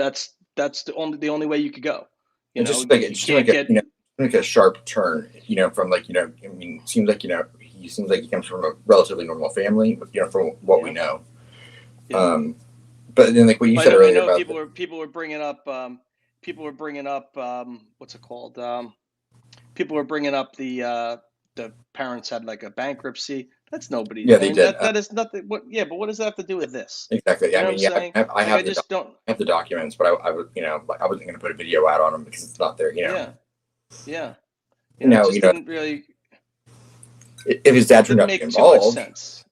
that's the only way you could go. You And know, just like you it just can't like a get. like a sharp turn, from like I mean, it seems like he seems like he comes from a relatively normal family, from what we Yeah. know. Yeah. But then like what you I said know, I earlier know about people were bringing up what's it called? People were bringing up the parents had like a bankruptcy. That's nobody. yeah, I they mean did that is nothing. What? Yeah, but what does that have to do with this? exactly. You Yeah, I know what I'm mean, yeah, saying? I Like I have just don't. I have the documents, but I would like I wasn't going to put a video out on them because it's not there. Yeah, yeah. You know, it Now just didn't really. if his dad It turned didn't out to be make too much involved, sense.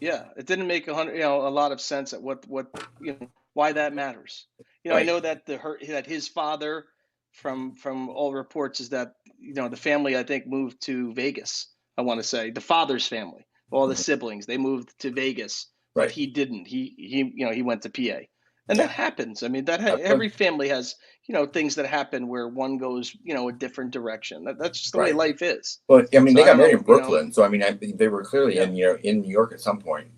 Yeah, it didn't make a lot of sense at what why that matters. You know, I right? know that that his father, from all reports, is that the family I think moved to Vegas. I want to say the father's family, all the Mhm. siblings, they moved to Vegas, but Right. he didn't. He went to PA, and Yeah. that happens. I mean, Absolutely. every family has things that happen where one goes, a different direction. That's just the way Right. life is. Well, I mean, So they I got don't married in know, Brooklyn, so I mean, they were clearly yeah, in New York at some point.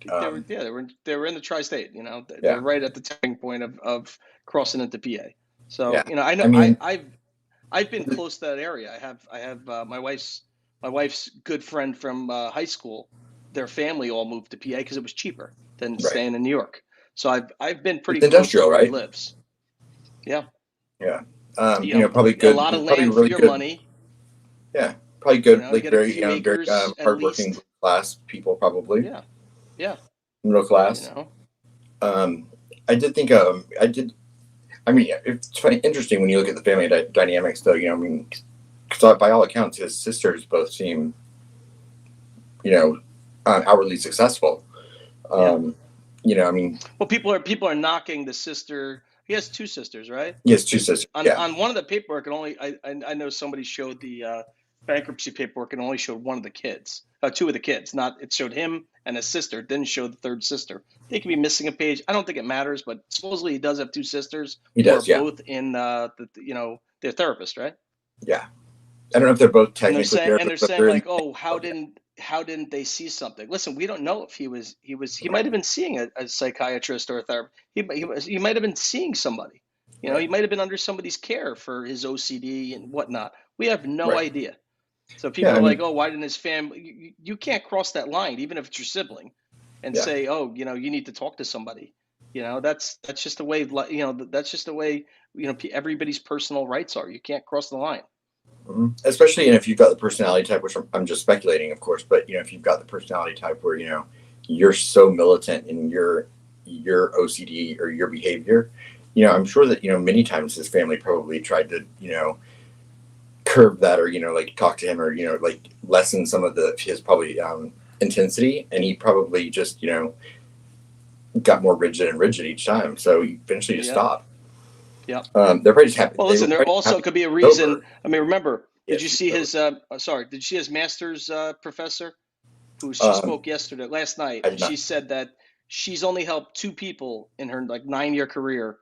they were in the tri-state. They're Yeah, right at the tipping point of crossing into PA. So yeah. I know I mean, I've been close to that area. I have my wife's good friend from high school. Their family all moved to PA because it was cheaper than right. staying in New York. So I've been It's pretty close to industrial, where he right? lives. Yeah, Yeah. but Probably a good. lot of Probably land for really your good. money. Yeah, probably You good. know, you Like get a very, few very acres at hardworking least. class people, probably Yeah, yeah. middle You class. know, Um, I did think. I did. I mean, it's funny, interesting when you look at the family dynamics, though. I mean, because by all accounts, his sisters both seem, you know, outwardly successful. yeah. Um, I mean, Well, people are knocking the sister. He has two sisters, right? he has two His sisters. on Yeah, on one of the paperwork, it only I know somebody showed the bankruptcy paperwork and only showed one of the kids, two of the kids. Not it showed him and his sister. It didn't show the third sister. They could be missing a page. I don't think it matters, but supposedly he does have two sisters he who are does. Yeah, both in they're therapists, right? yeah. I don't know if they're both And they're technically saying therapists, but they're in. like, oh, Oh, yeah, how didn't they see something? Listen, we don't know if he might have been seeing a psychiatrist or a therapist. He might have been seeing somebody. He right, might have been under somebody's care for his OCD and whatnot. We have no right. idea. So Yeah, people I are like, mean, oh, why didn't his family? You can't cross that line, even if it's your sibling, and yeah. say, oh, you need to talk to somebody. That's just the way. That's just the way. Everybody's personal rights are. You can't cross the line. Especially if you've got the personality type, which I'm just speculating, of course, but if you've got the personality type where you're so militant in your OCD or your behavior, I'm sure that many times his family probably tried to curb that, or like talk to him, or like lessen some of his probably intensity, and he probably just got more rigid and rigid each time, so he eventually just Yeah. stopped. Yeah. They're probably just happy. Well, They were listen, there probably also happy could be a he's reason. sober. I mean, remember, did Yes, you he's see sober. his, sorry, did you see his master's professor who she Um, spoke last night, I and did she not. said that she's only helped two people in her like 9-year career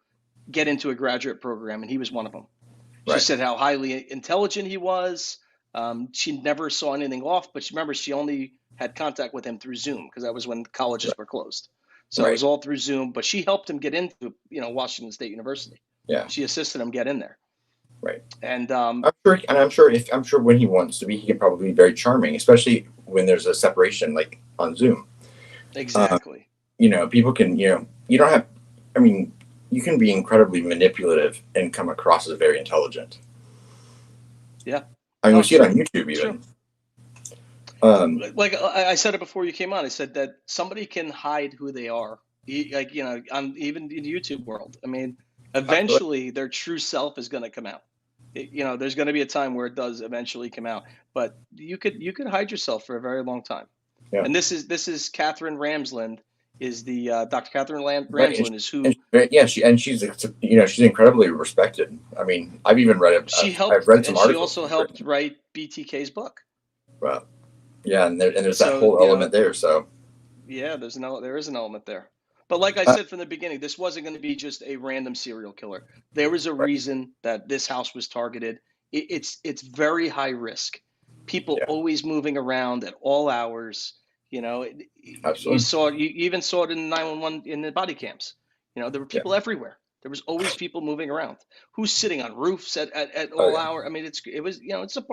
get into a graduate program, and he was one of them. She Right, said how highly intelligent he was. She never saw anything off, but remember, she only had contact with him through Zoom because that was when colleges right, were closed. So it right. was all through Zoom, but she helped him get into, Washington State University. Yeah, She assisted him get in there. right. And I'm sure when he wants to be, he can probably be very charming, especially when there's a separation like on Zoom. Uh, exactly. People can, you don't have. I mean, you can be incredibly manipulative and come across as very intelligent. Yeah. I mean, No, we it's see it on true. YouTube It's true. even. Um, Like I said it before you came on. I said that somebody can hide who they are, like on even in the YouTube world. I mean, Absolutely. eventually their true self is going to come out. There's going to be a time where it does eventually come out, but you could hide yourself for a very long time. Yeah. And this is Catherine Ramsland, is the Dr. Catherine Right. Ramsland is And who yeah, she's incredibly respected. I mean, I've even read it. she I've helped, read some and she articles also she's helped written. write BTK's book. Well, yeah, and there's that So whole element there. So, yeah, there is an element there. But like I uh, said from the beginning, this wasn't going to be just a random serial killer. There was a right. reason that this house was targeted. It's very high risk. People Yeah, always moving around at all hours. You absolutely. saw you even saw it in 911 in the body cams. There were Yeah. people everywhere. There was always people moving around. Who's sitting on roofs at Oh all yeah. hour? I mean,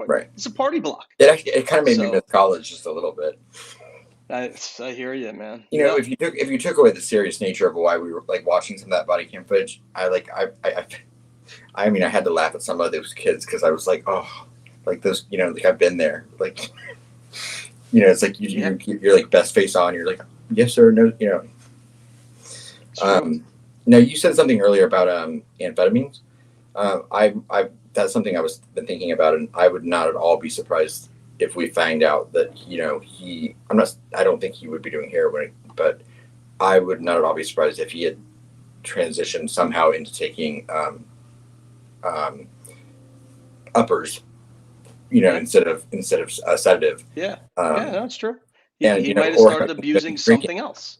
Right. it's a party block. It kind of made me miss So college just a little bit. I hear you, man. Yep. If you took away the serious nature of why we were like watching some of that body cam footage, I mean, I had to laugh at some of those kids because I was like, oh, like those, like I've been there, like, it's like Yeah, you're like best face on, you're like, yes or no. it's true. Now you said something earlier about amphetamines. I that's something I was been thinking about, and I would not at all be surprised if we find out that I don't think he would be doing heroin, but I would not at all be surprised if he had transitioned somehow into taking um, uppers, Yeah. instead of a sedative, Yeah, yeah, um, that's true. He and he might have or started has been abusing drinking. something else.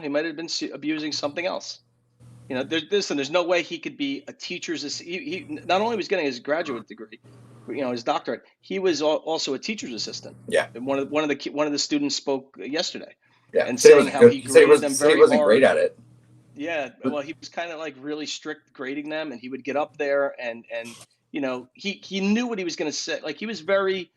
He might have been abusing something else. You know, there's no way he could be a teacher's he not only was getting his graduate degree, you know, his doctorate, he was also a teacher's assistant. Yeah. And one of the students spoke yesterday Yeah. and Said he saying wasn't how good. he He said graded them he very wasn't great hard. at it. Yeah, well, he was kind of like really strict grading them, and he would get up there and you know, he knew what he was going to say. Like he was very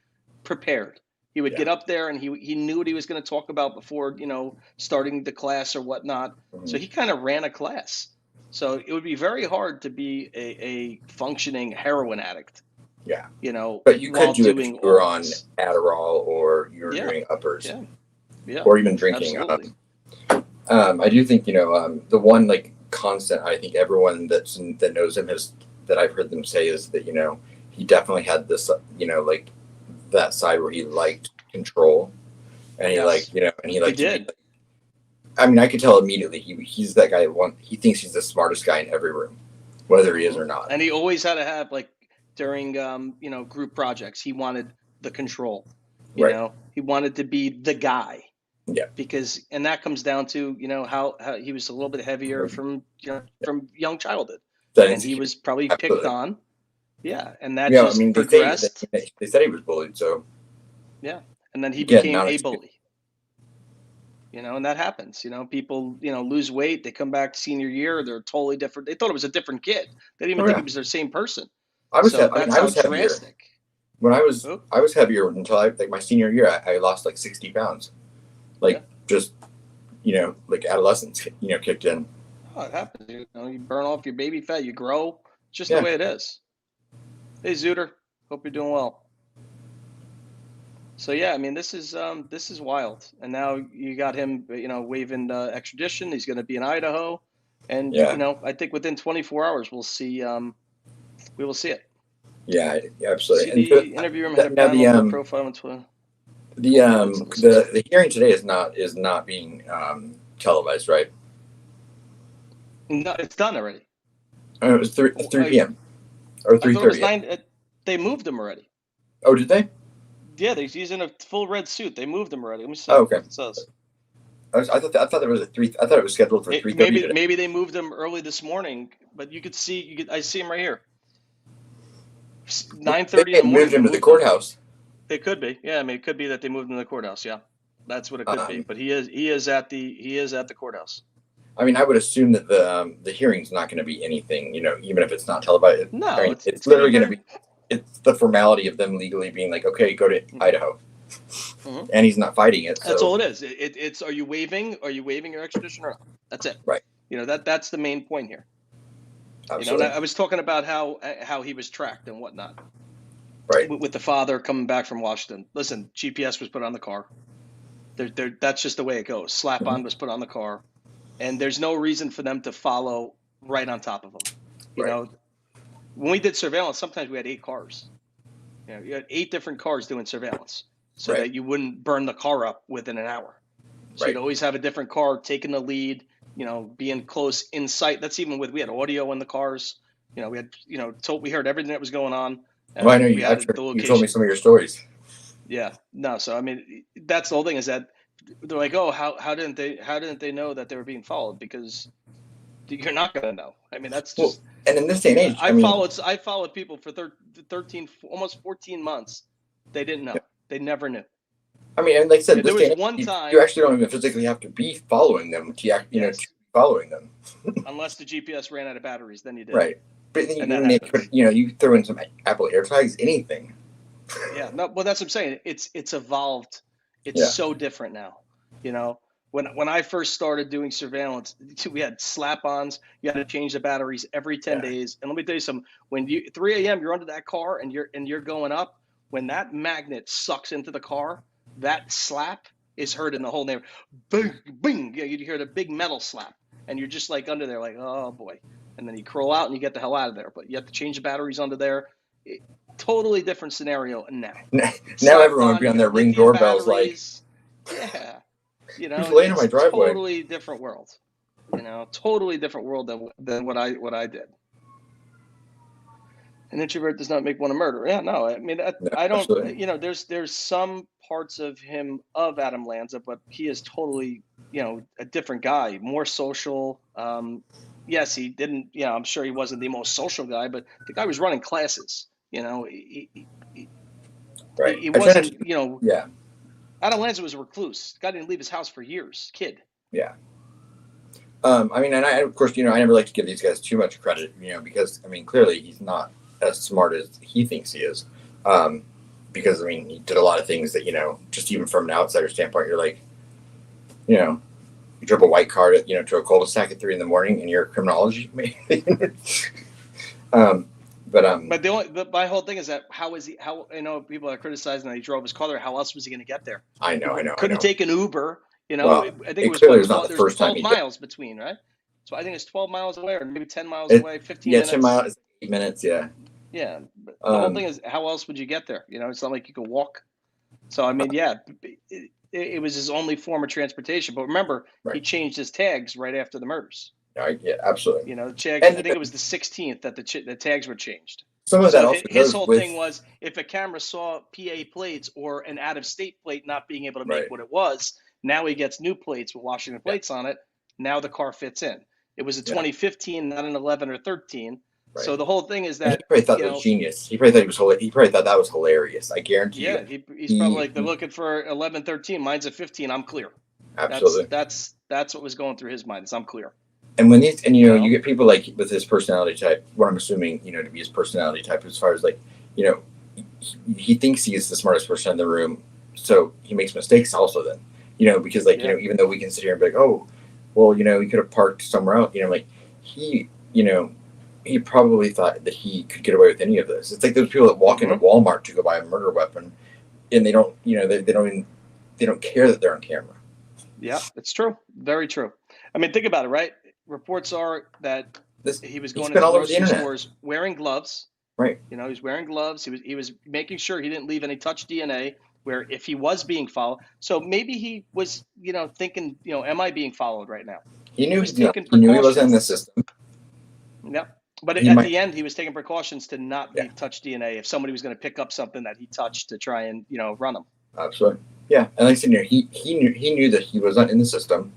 prepared. He would Yeah. get up there and he knew what he was going to talk about before, you know, starting the class or whatnot. So Mhm. he kind of ran a class. So it would be very hard to be a functioning heroin addict, Yeah. you know, But you could while do it if you doing were all on this. Adderall or you were Yeah, doing uppers yeah, yeah, or even drinking. absolutely. I do think, you know, the one like constant I think everyone that knows him has that I've heard them say is that, you know, he definitely had this, you know, like that side where he liked control and he liked, Yes, you know, and he he liked to be did. like, I mean, I could tell immediately he's that guy he thinks he's the smartest guy in every room, whether he is or not. And he always had to have like during you know, group projects, he wanted the control. You Right. know, he wanted to be the guy Yeah. because, and that comes down to, you know, how he was a little bit heavier from, you know, from young childhood, That and he insecurity. was probably picked Absolutely. on. Yeah, and that Yeah. I just mean, they say progressed. they said he was bullied. So Yeah, and then he again, became not a excuse. bully. You know, and that happens. You know, people, you know, lose weight, they come back senior year, they're totally different. They thought it was a different kid. They didn't even Oh think yeah. it was their same person. I was. So I mean, that's I how was heavier drastic. when Oh, I was heavier until like my senior year. I lost like 60 pounds. yeah. Like just you know, like adolescence, you know, kicked in. Oh, it happens. You know, you burn off your baby fat, you grow. It's just the Yeah. way it is. Hey, Zooter, hope you're doing well. So yeah, I mean, this is wild. And now you got him, you know, waiving extradition. He's going to be in Idaho, and you Yeah. know, I think within 24 hours we will see it. Yeah. Absolutely. And CD interview room had a now panel of the profile on Twitter. Okay, let's listen. the hearing today is not being televised, right? No, it's done already. It was 3 p.m. or I three thought it was thirty. 9. They moved him already. Oh, did they? Yeah, he's in a full red suit. They moved him already. Let me see Oh, okay. what it says. I thought there was a 3. I thought it was scheduled for 3:30 today. Maybe they moved him early this morning, but I see him right here. 9:30 in the morning. Moved him to the courthouse. It could be. Yeah, I mean, it could be that they moved him to the courthouse. Yeah, that's what it could be. But he is at the courthouse. I mean, I would assume that the hearing's not going to be anything, you know, even if it's not televised. No, I mean, it's gonna literally going to be. It's the formality of them legally being like, okay, go to Idaho, and he's not fighting it. So. That's all it is. It's are you waiving your extradition or not? That's it. Right. You know, that's the main point here. Absolutely. You know, and I was talking about how he was tracked and whatnot. Right. With the father coming back from Washington. Listen, GPS was put on the car. That's just the way it goes. Slap on was put on the car, and there's no reason for them to follow right on top of them. You know, when we did surveillance, sometimes we had 8 cars. You know, you had 8 different cars doing surveillance, so that you wouldn't burn the car up within an hour. So you'd always have a different car taking the lead. You know, being close in sight. That's even we had audio in the cars. You know, we had we heard everything that was going on. Well, I know you told me some of your stories. Yeah, no. So I mean, that's the whole thing is that they're like, oh, how didn't they know that they were being followed? Because you're not going to know. I mean, that's just. Well, and in this day and age, I followed people for 13, almost 14 months. They didn't know. Yeah. They never knew. I mean, and like I said, there was one time you actually don't even physically have to be following them to to be following them. Unless the GPS ran out of batteries, then you did. Right. But then you throw in some Apple AirTags, anything. Yeah, no, well, that's what I'm saying. It's evolved. It's so different now. You know, when I first started doing surveillance, we had slap-ons. You had to change the batteries every 10 days. And let me tell you something. When 3 a.m. you're under that car and you're going up, when that magnet sucks into the car, that slap is heard in the whole neighborhood. Bing, bing. You hear the big metal slap, and you're just like under there, like, oh boy. And then you crawl out and you get the hell out of there. But you have to change the batteries under there. Totally different scenario now. Now everyone would be on their Ring doorbells batteries, yeah, you know, it's laying in my driveway. Totally different world. You know, totally different world than what I did. An introvert does not make one a murderer. Yeah, no, I mean, I don't. Absolutely. You know, there's some parts of him of Adam Lanza, but he is totally, you know, a different guy, more social. You yes, he didn't. I'm sure he wasn't the most social guy, but the guy was running classes. Right. He I try wasn't. to. Yeah. Adam Lanza was a recluse. The guy didn't leave his house for years. Kid. Yeah. I mean, and of course, I never like to give these guys too much credit, because I mean, clearly he's not as smart as he thinks he is. Um, because I mean, he did a lot of things that just even from an outsider standpoint, you're like, you drove a white car to a cul-de-sac at 3 a.m. and you're a criminology major. um, But my whole thing is that how I know people are criticizing that he drove his car there. How else was he going to get there? I He know, I know, I couldn't know. take an Uber. Well, I think it it was clearly what was not 12. the There's first time 12 he did. miles between, right? So I think it's 12 miles away, or maybe 10 miles It, away, 15 yeah, minutes. 10 miles, 8 minutes, yeah. Yeah, but the whole thing is, how else would you get there? It's not like you could walk. So I mean, yeah, it was his only form of transportation. But remember, right. he changed his tags right after the murders. Yeah, absolutely. The tags. I think it was the 16th that the tags were changed. Some of that So also his goes whole with, thing was, if a camera saw PA plates or an out-of-state plate not being able to make right. what it was, now he gets new plates with Washington plates on it. Now the car fits in. It was a 2015, not an 11 or 13. Right. So the whole thing is And that he probably thought that was genius. He probably thought he probably thought that was hilarious. I guarantee you. Yeah, he's probably like, they're looking for 11, 13. Mine's a 15. I'm clear. Absolutely. That's what was going through his mind. Is I'm clear. And when these, and you get people like with his personality type, what I'm assuming, to be his personality type, as far as like, he thinks he is the smartest person in the room, so he makes mistakes also. Then, because like even though we can sit here and be like, oh, well, he could have parked somewhere else, like he probably thought that he could get away with any of this. It's like those people that walk into Walmart to go buy a murder weapon, and they don't, they don't care that they're on camera. Yeah, it's true. Very true. I mean, think about it, right? Reports are that he was going into grocery stores wearing gloves. Right. He's wearing gloves. He was making sure he didn't leave any touch DNA. Where if he was being followed, so maybe he was, thinking, am I being followed right now? He knew he knew he wasn't in the system. Yeah. But at the end, he was taking precautions to not leave touch DNA if somebody was going to pick up something that he touched to try and run him. Absolutely. Yeah, and like I said, he knew that he was not in the system.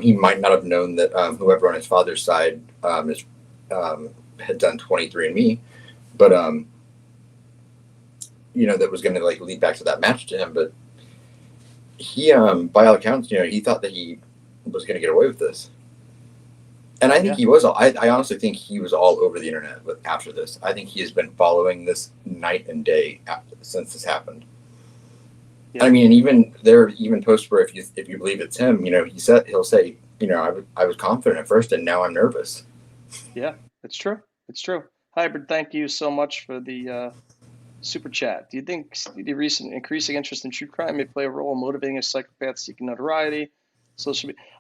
He might not have known that whoever on his father's side had done 23andMe, but that was going to like lead back to that match to him. But he, by all accounts, he thought that he was going to get away with this, and I think he was. I honestly think he was all over the internet after this. I think he has been following this night and day since this happened. Yeah. I mean, even posts where if you believe it's him, he'll say, I was confident at first and now I'm nervous. Yeah, it's true. It's true. Hybrid, thank you so much for the super chat. Do you think the recent increasing interest in true crime may play a role in motivating a psychopath seeking notoriety?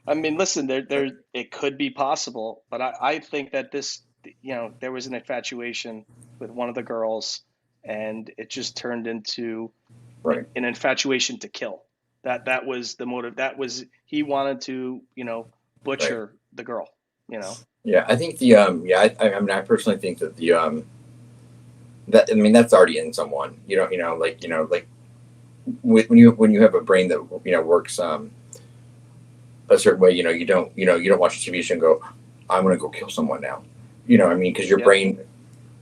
I mean, listen, it could be possible, but I think that this, there was an infatuation with one of the girls, and it just turned into an infatuation to kill. That was the motive. That was, he wanted to, butcher the girl. Yeah, I think I mean, I personally think that that's already in someone. Like when you have a brain that works a certain way, you don't watch a TV show and go, I'm going to go kill someone now. I mean, because your brain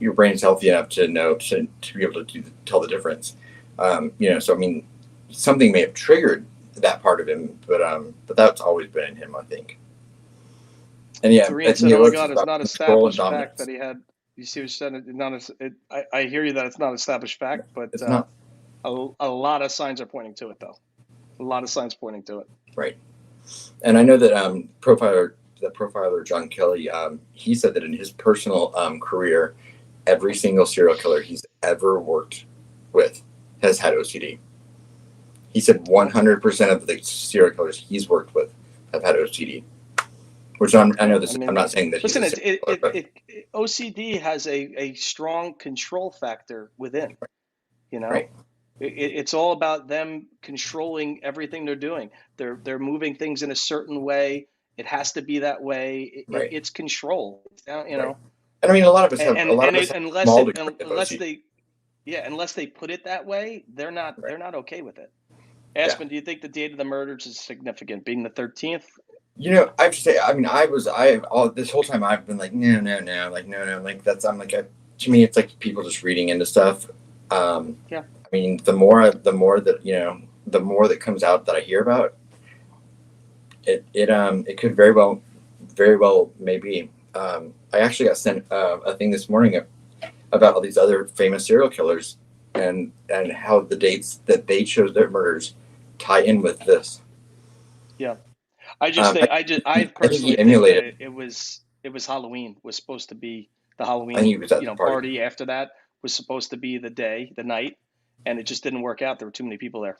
is healthy enough to know to be able to tell the difference. So I mean, something may have triggered that part of him, but that's always been in him, I think. And yeah, said, "Oh my God, it's not established fact that he had." You see what you said? I hear you that it's not established fact, but it's not. A lot of signs are pointing to it, though. A lot of signs pointing to it. Right. And I know that profiler John Kelly, he said that in his personal career, every single serial killer he's ever worked with has had OCD. He said 100% of the serial killers he's worked with have had OCD. Which I know this. I mean, I'm not saying that. Listen, OCD has a strong control factor within. Right. It's all about them controlling everything they're doing. They're moving things in a certain way. It has to be that way. It's control. And I mean, a lot of us have. Unless they put it that way, they're not. They're not okay with it. Aspen, do you think the date of the murders is significant, being the 13th? I have to say, I mean, all this whole time I've been like, no, like, no, like that's, I'm like, to me, it's like people just reading into stuff. Yeah. I mean, the more that comes out that I hear about it could very well, maybe. I actually got sent a thing this morning about all these other famous serial killers and how the dates that they chose their murders tie in with this. Yeah. I I think he personally think that emulated. it was Halloween was supposed to be the I think Halloween, he was at the party. party after that was supposed to be the night, and it just didn't work out. There were too many people there.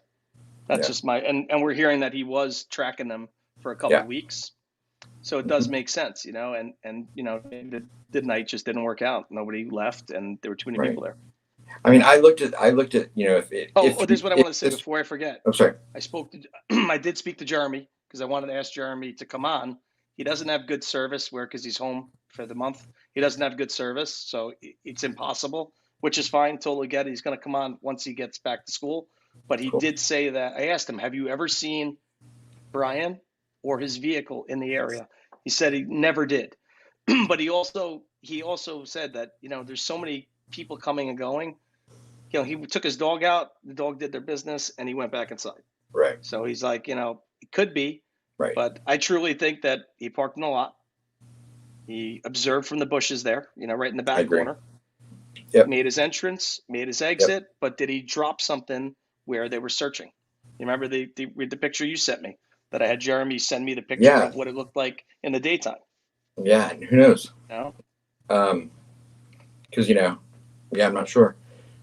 That's Yeah, just and we're hearing that he was tracking them for a couple yeah. weeks. So it does Mhm. make sense, and the night just didn't work out. Nobody left and there were too many Right. people there. I mean, I looked at Oh, this is what I want to say if before I forget. I'm sorry. I spoke to, I did speak to Jeremy because I wanted to ask Jeremy to come on. He doesn't have good service because he's home for the month. He doesn't have good service, so it's impossible, which is fine. Totally get it. He's going to come on once he gets back to school. But he Cool. did say that I asked him, "Have you ever seen Bryan or his vehicle in the area?" He said he never did. But he also said that there's so many people coming and going. He took his dog out. The dog did their business, and he went back inside. Right. So he's like, it could be, Right. but I truly think that he parked in the lot. He observed from the bushes there, right in the I back agree. corner. Yep. Made his entrance, made his Yep. exit, but did he drop something where they were searching? You remember the picture you sent me that I had Jeremy send me the picture Yeah. of what it looked like in the daytime? Yeah. And who knows? No, Because yeah, I'm not sure.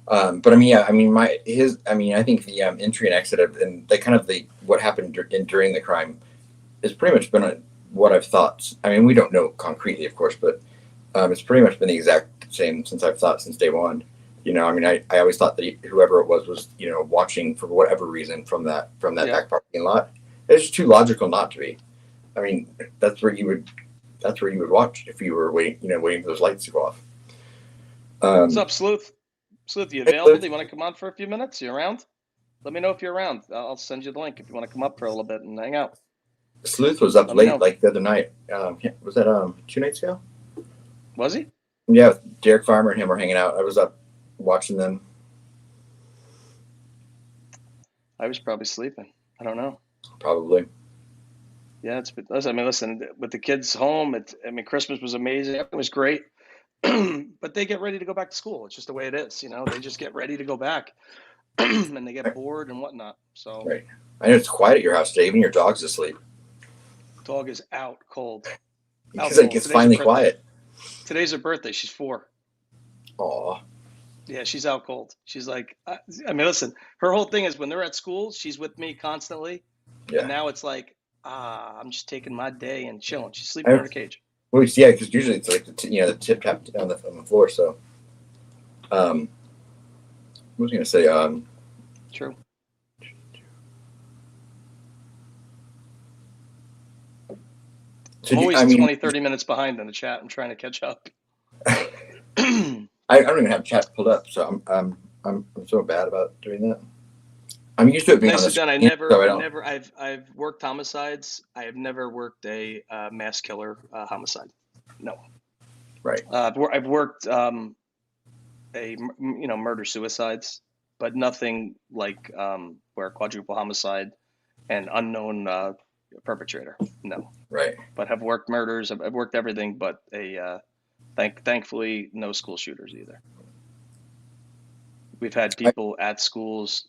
But I mean, yeah, I mean, I think the entry and exit and the kind of the what happened during the crime has pretty much been what I've thought. I mean, we don't know concretely, of course, but it's pretty much been the exact same since I've thought since day one. I mean, I always thought that whoever it was watching for whatever reason from that yeah, back parking lot. It's just too logical not to be. I mean, that's where you would watch if you were waiting for those lights to go off. what's Um, up, Sleuth? Sleuth, you hey, available? Cliff. Do you want to come on for a few minutes? You around? Let me know if you're around. I'll send you the link if you want to come up for a little bit and hang out. Sleuth was up Let me late know. like the other night. Was that 2 nights ago? Was he? Yeah, Derek Farmer and him were hanging out. I was up watching them. I was probably sleeping. I don't know. Probably. Yeah, I mean, listen, with the kids home, Christmas was amazing. It was great. But they get ready to go back to school. It's just the way it is. They just get ready to go back and they get Right. bored and whatnot. So, Right. I know it's quiet at your house today. Even your dog's asleep. dog is out cold. Out He's like, cold. it's finally quiet. Today's her birthday. She's 4. Aw. Yeah, she's out cold. She's like, I mean, listen, her whole thing is when they're at school, she's with me constantly. And Yeah. now it's like, I'm just taking my day and chilling. She's sleeping in I, her cage. well, yeah, because usually it's like the tip tap on the floor. So, what was I gonna say? True. I'm always 20, 30 minutes behind in the chat. I'm trying to catch up. I don't even have chat pulled up, so I'm so bad about doing that. I'm used to it being on the Nicely done. I've worked homicides. I have never worked a mass killer homicide. No. Right. I've worked murder suicides, but nothing like where quadruple homicide and unknown perpetrator. No. Right. But have worked murders. I've worked everything, but thankfully no school shooters either. We've had people at schools,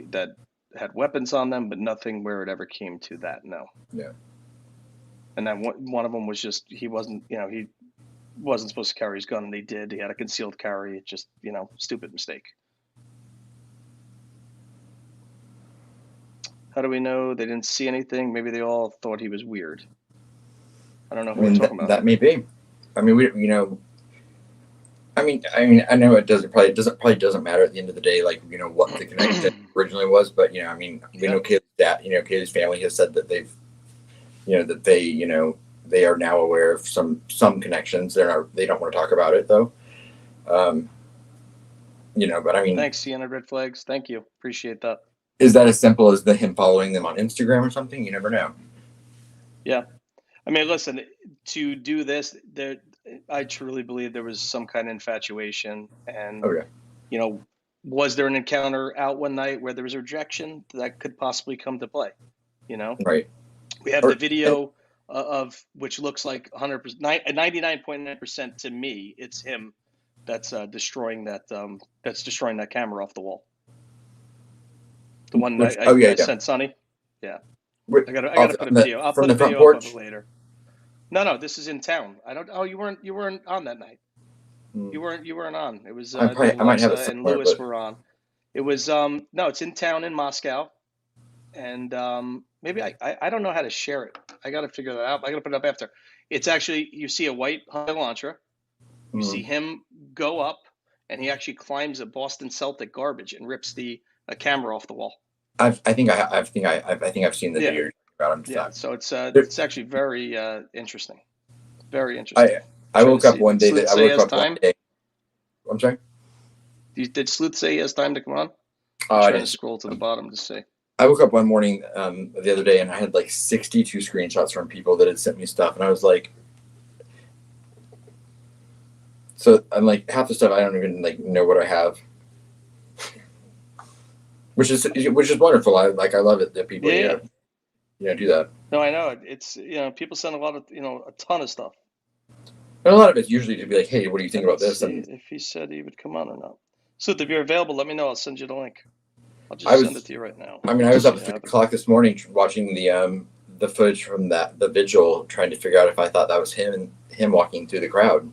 that had weapons on them, but nothing where it ever came to that. No. Yeah. And then one of them was just he wasn't supposed to carry his gun, and they did. He had a concealed carry. It's just stupid mistake. How do we know they didn't see anything? Maybe they all thought he was weird. I don't know who we're talking about. That may be. I mean, I know it doesn't matter at the end of the day, like what the connection originally was, but we know Kaylee's dad, Kaylee's family has said that they are now aware of some connections. They don't want to talk about it though. But I mean, thanks, Sienna Red Flags. Thank you, appreciate that. Is that as simple as him following them on Instagram or something? You never know. Yeah. I mean, listen, to do this, there, I truly believe there was some kind of infatuation, and Okay. you know, was there an encounter out one night where there was a rejection that could possibly come to play? You know, Right. we have the Or video of which looks like 100%, 99.9% to me, it's him that's destroying that camera off the wall. The one which? I, Oh yeah, I yeah. sent Sonny. Yeah, Wait, I gotta put a video. I'll from put a the front video up of it porch. later. No, this is in town. I don't. Oh, you weren't on that night. Hmm. You weren't on. It was I might have Alexa it and somewhere, Lewis but were on. It was no, it's in town in Moscow, and maybe I don't know how to share it. I got to figure that out. I got to put it up after. It's actually, you see a white Hyundai Elantra. You hmm. see him go up, and he actually climbs a Boston Celtic garbage and rips the a camera off the wall. I think I've seen the Yeah, video about him. yeah. Stuff. So it's There- actually very interesting. Very I interesting. I Trying to woke up see. one Did day Sleuth that I say he woke has up one time? day. I'm sorry. Did Sleuth say he has time to come on? I'm I trying to didn't see scroll to the them. bottom to see. I woke up one morning the other day and I had like 62 screenshots from people that had sent me stuff, and I was like, so I'm like half the stuff I don't even like know what I have, which is wonderful. I love it that people Yeah, yeah. do that. No, I know. It's people send a lot of a ton of stuff. And a lot of it's usually to be like, hey, what do you think Let me about this? see And if he said he would come on or not. So if you're available, let me know. I'll send you the link. I'll I just send it was to you right now, I was just so up you at 3 have it. o'clock this morning watching the footage from the vigil, trying to figure out if I thought that was him walking through the crowd,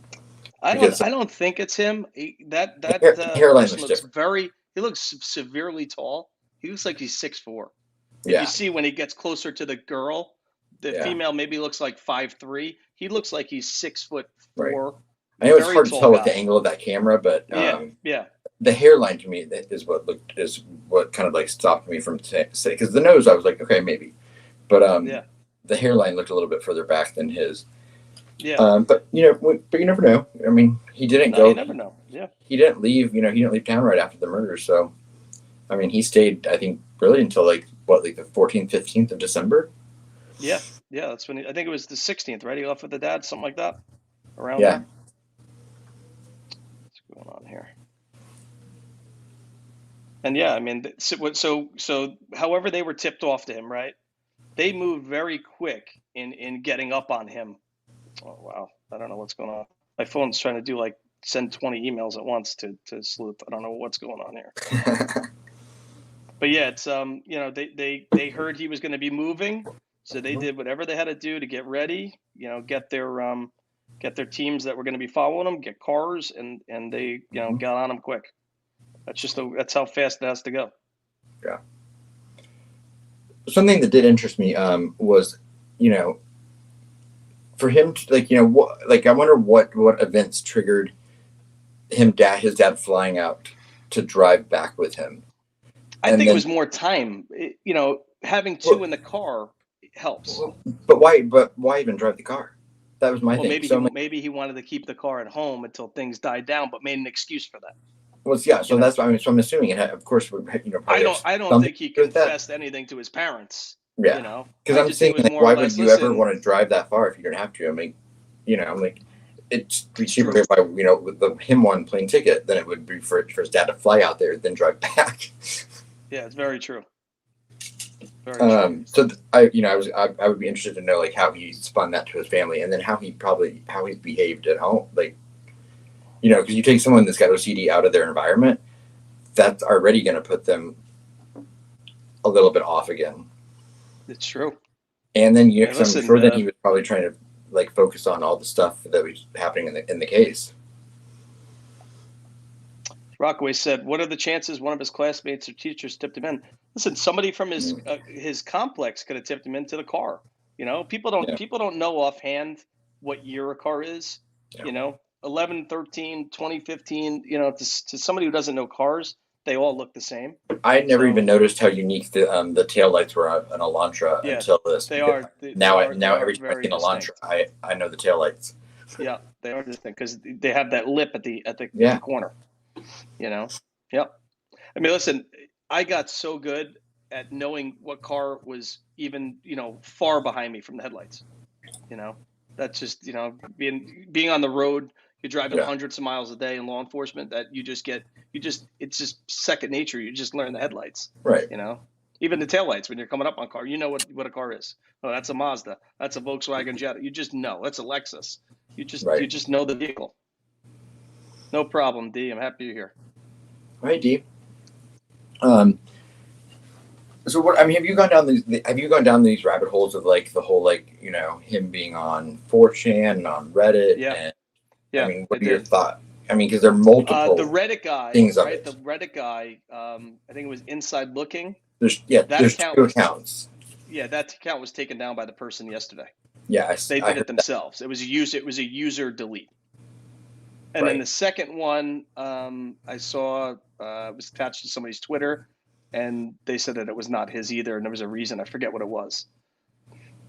I don't. because I don't think it's him. That the hairline person was looks different. He looks severely tall. He looks like he's 6'4". If you Yeah, see when he gets closer to the girl, the yeah, female maybe looks like 5'3". He looks like he's 6 foot right. four. I know it's Very hard to tall tell with the guy. angle of that camera, but Yeah, yeah, the hairline to me is what kind of like stopped me from saying, because the nose I was like, okay, maybe, but yeah, the hairline looked a little bit further back than his. yeah. But you never know. I mean, No, you never know. Yeah, he didn't leave. He didn't leave town right after the murder. So I mean, he stayed. I think really until like what, like the 14th, 15th of December. yeah, yeah. That's when I think it was the 16th, right? He left with the dad, something like that, around Yeah, there. What's going on here? And yeah, I mean, so however they were tipped off to him, right? They moved very quick in getting up on him. Oh wow, I don't know what's going on. My phone's trying to do like send 20 emails at once to Sleuth. I don't know what's going on here. But yeah, it's they heard he was going to be moving, so they did whatever they had to do to get ready. Get their teams that were going to be following them, get cars, and they got on him quick. That's how fast it has to go. yeah. Something that did interest me was, you know, for him to, like, what, like, I wonder what events triggered his dad flying out to drive back with him, I and think it then was more time. Having two well, in the car helps. but why even drive the car? That was my Well, thing. maybe he wanted to keep the car at home until things died down, but made an excuse for that. Well, yeah. You So know, that's, I mean, so I'm assuming it of course would, probably have I don't something think he to do with that. confessed anything to his parents. Yeah, because I I'm just think thinking, it was like, more or why would less, you ever listen, want to drive that far if you're gonna have to? I mean, I'm like, it's be it's cheaper true. if I, with him one plane ticket than it would be for his dad to fly out there then drive back. Yeah, it's very true. Very true. So I would be interested to know like how he spun that to his family, and then how he's behaved at home, like, because you take someone that's got OCD out of their environment, that's already going to put them a little bit off again. It's true. And then Hey, because I'm listen, sure then he was probably trying to like focus on all the stuff that was happening in the case. Rockaway said, "What are the chances one of his classmates or teachers tipped him in?" Listen, somebody from his complex could have tipped him into the car. Yeah, People don't know offhand what year a car is. yeah. 11, 13, 2015. To somebody who doesn't know cars, they all look the same. I had never So even noticed how unique the tail lights were on an Elantra yeah, until this. they Because are. now They are every time I see very an Elantra, distinct. I know the tail lights. Yeah, they are distinct because they have that lip at the Yeah. corner. Yep. I mean, listen, I got so good at knowing what car was even, far behind me from the headlights. That's just, being on the road, you're driving Yeah. hundreds of miles a day in law enforcement, that it's just second nature. You just learn the headlights, Right. even the taillights when you're coming up on a car, what a car is. Oh, that's a Mazda. That's a Volkswagen Jetta. You just know. That's a Lexus. You Right. just know the vehicle. No problem, D. I'm happy you're here. All right, D. So what? I mean, have you gone down these rabbit holes of like the whole him being on 4chan and on Reddit? Yeah. And Yeah. I mean, what are your thoughts? I mean, because there are multiple the Reddit guy, things of right? it. The Reddit guy. I think it was Inside Looking. There's account two accounts. Yeah, that account was taken down by the person yesterday. Yeah, they did it themselves. That. It was a user delete. And then the second one, I saw was attached to somebody's Twitter, and they said that it was not his either, and there was a reason. I forget what it was.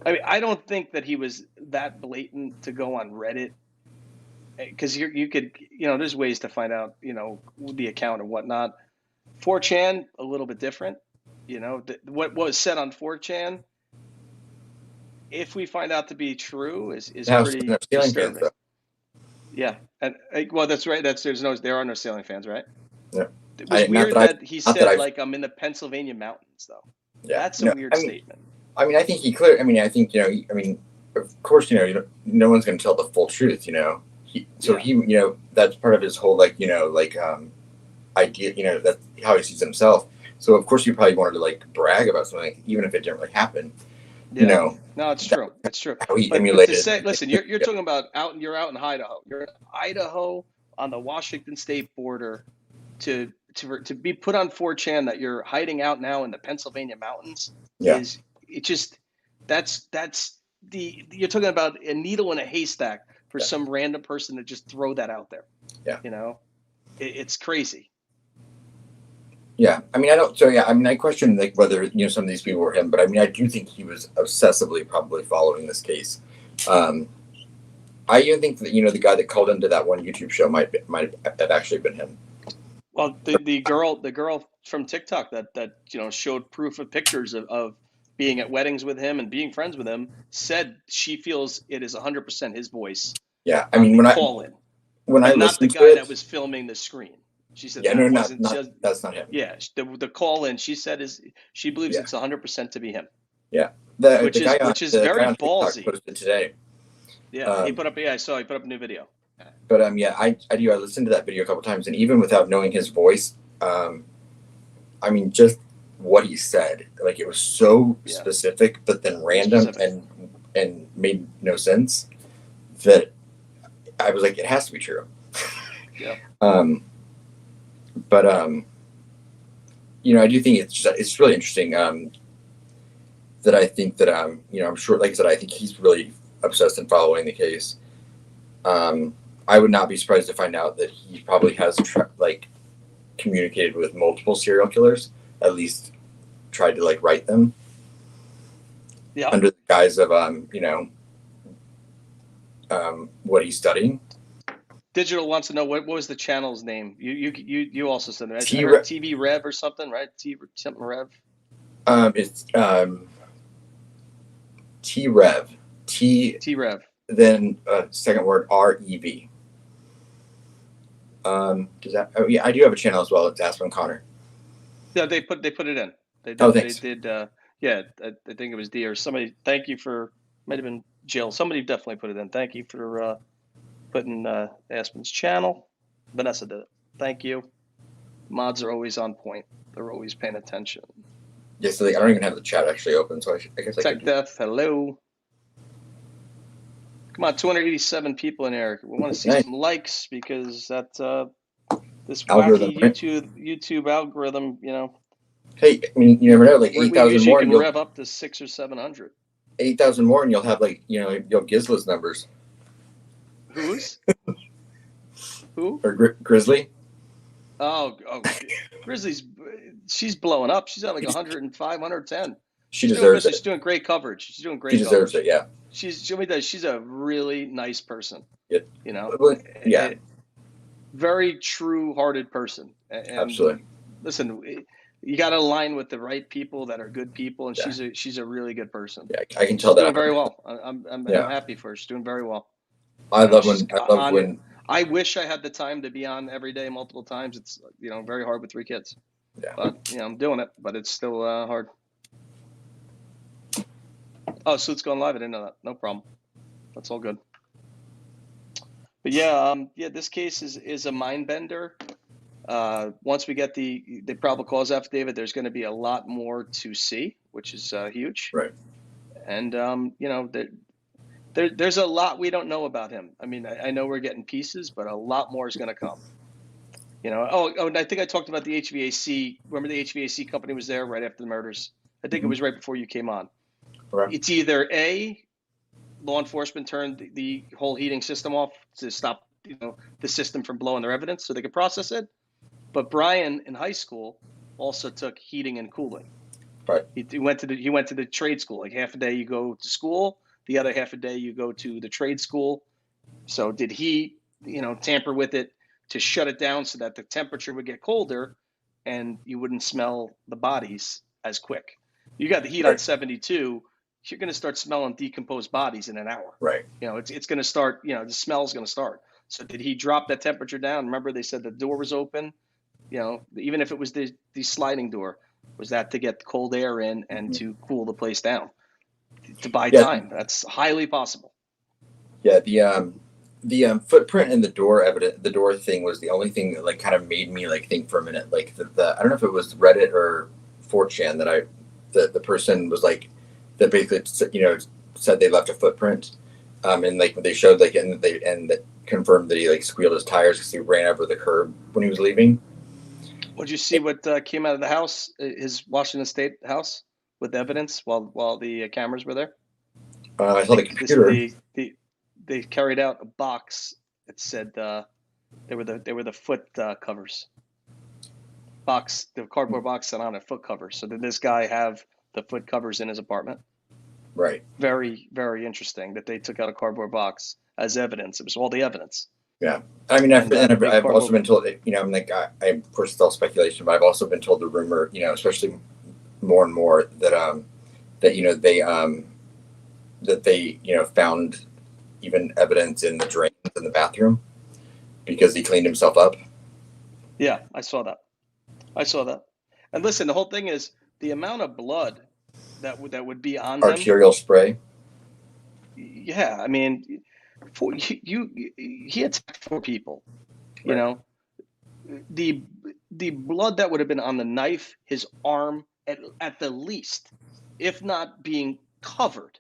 I mean, I don't think that he was that blatant to go on Reddit, because you could, there's ways to find out, the account and whatnot. 4chan, a little bit different. What was said on 4chan, if we find out to be true, is pretty disturbing. Fans, yeah, and well, that's right. There are no sailing fans, right? Yeah. It was weird that he said like I'm in the Pennsylvania mountains, though. Yeah. That's a weird statement. I mean, I think I think of course, no one's going to tell the full truth, He, that's part of his whole idea, that's how he sees himself. So of course, you probably wanted to brag about something, even if it didn't really happen. Yeah. No, it's true. It's true. How he emulated. Listen, you're talking about you're out in Idaho. You're in Idaho on the Washington State border, to be put on 4chan that you're hiding out now in the Pennsylvania mountains. Yeah. You're talking about a needle in a haystack for some random person to just throw that out there. Yeah. It's crazy. Yeah, I mean, I question whether some of these people were him, but I mean, I do think he was obsessively probably following this case. I even think that the guy that called into that one YouTube show might have actually been him. Well, the girl from TikTok that showed proof of pictures of being at weddings with him and being friends with him said she feels it is 100% his voice. Yeah, I mean, not the guy that was filming the screen. She said, that's not him. Yeah, the call in, she said, she believes it's 100% to be him. Yeah, which is very ballsy. Posted today. Yeah, he put up a new video. But I listened to that video a couple times, and even without knowing his voice, I mean, just what he said, it was so specific, but then random and made no sense, that I was like, it has to be true. Yeah. But I do think it's really interesting that I think that I'm sure, like I said, I think he's really obsessed in following the case. I would not be surprised to find out that he probably has communicated with multiple serial killers, at least tried to write them. Yeah. Under the guise of what he's studying. Digital wants to know what was the channel's name. You also said that. TV Rev or something, right? Something Rev. It's T Rev. T Rev. Then second word REV. Does that? Oh yeah, I do have a channel as well. It's Aspen Connor. Yeah, they put it in. They did. Thanks. They did. I think it was D or somebody. Thank you might have been Jill. Somebody definitely put it in. Thank you for putting Aspen's channel. Vanessa did it. Thank you. Mods are always on point. They're always paying attention. Yeah, so I don't even have the chat actually open, so I guess Tech Death, hello. Come on, 287 people in there. We want to see some likes, because that's this wacky YouTube algorithm, Hey, I mean, you never know, 8,000 more. You can rev up to 600 or 700. 8,000 more, and you'll have you'll have Gizla's numbers. Whose? Who? Or Grizzly? Oh, Grizzly's. She's blowing up. She's at 105, 110. She deserves it. She's doing great coverage. She's doing great. She deserves it. Yeah. She's a really nice person. Yeah. Very true-hearted person. And absolutely. Listen, you got to align with the right people that are good people, and Yeah. she's a really good person. Yeah, I can tell She's doing that. very well. I'm Yeah, happy for her. She's doing very well. I love She's when I love on. when I wish I had the time to be on every day, multiple times. It's very hard with 3 kids, yeah. but I'm doing it. But it's still hard. Oh, Suit's going live. I didn't know that. No problem. That's all good. But yeah, this case is a mind bender. Once we get the probable cause affidavit, there's going to be a lot more to see, which is huge. Right. And there's a lot we don't know about him. I mean, I know we're getting pieces, but a lot more is going to come. And I think I talked about the HVAC. Remember the HVAC company was there right after the murders? I think it was right before you came on. Okay. It's either A, law enforcement turned the whole heating system off to stop, the system from blowing their evidence so they could process it. But Bryan in high school also took heating and cooling. Right. He went to the trade school. Like half a day you go to school, the other half a day you go to the trade school. So did he, tamper with it to shut it down so that the temperature would get colder and you wouldn't smell the bodies as quick? You got the heat on 72, you're going to start smelling decomposed bodies in an hour. Right. It's going to start, the smell is going to start. So did he drop that temperature down? Remember they said the door was open, even if it was the sliding door, was that to get cold air in and to cool the place down, to buy time? That's highly possible. Yeah, the footprint in the door thing was the only thing that like kind of made me like think for a minute. Like the I don't know if it was Reddit or 4chan that the person was like that basically said they left a footprint, and like when they showed like and that confirmed that he like squealed his tires because he ran over the curb when he was leaving. Would you see what came out of the house, his Washington State house, with evidence while the cameras were there? I saw the computer. They carried out a box that said they were the foot covers. The cardboard box set on it, foot covers. So did this guy have the foot covers in his apartment? Right. Very, very interesting that they took out a cardboard box as evidence. It was all the evidence. Yeah. I mean, I've also been told, I'm like, I of course it's all speculation, but I've also been told the rumor, especially more and more that they found even evidence in the drains in the bathroom because he cleaned himself up. Yeah, I saw that. And listen, the whole thing is the amount of blood that would be on him. Arterial spray. Yeah, I mean, he attacked 4 people. Right. The blood that would have been on the knife, his arm, at the least, if not being covered.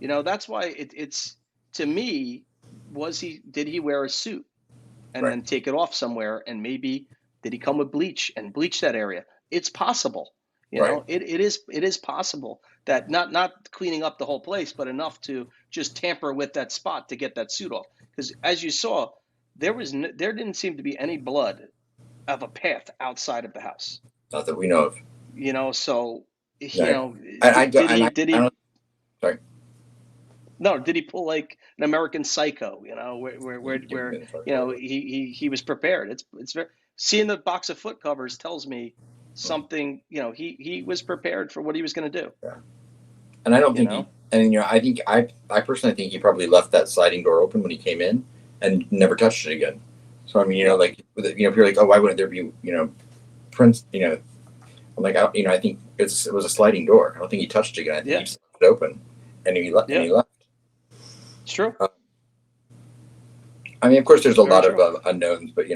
That's why it's to me. Did he wear a suit and then take it off somewhere? And maybe did he come with bleach and bleach that area? It's possible. It is possible that not cleaning up the whole place, but enough to just tamper with that spot to get that suit off. Because as you saw, there didn't seem to be any blood of a path outside of the house. Not that we know of. So did he? Sorry. No, did he pull like an American Psycho? Where he was prepared. It's very, seeing the box of foot covers tells me something. He was prepared for what he was going to do. Yeah. And I don't think I personally think he probably left that sliding door open when he came in and never touched it again. So I mean, if you're like, oh, why wouldn't there be prints? I'm like, I think it was a sliding door. I don't think he touched it again. I think he just left it open, and he left. It's true. I mean, of course, there's a lot of unknowns, but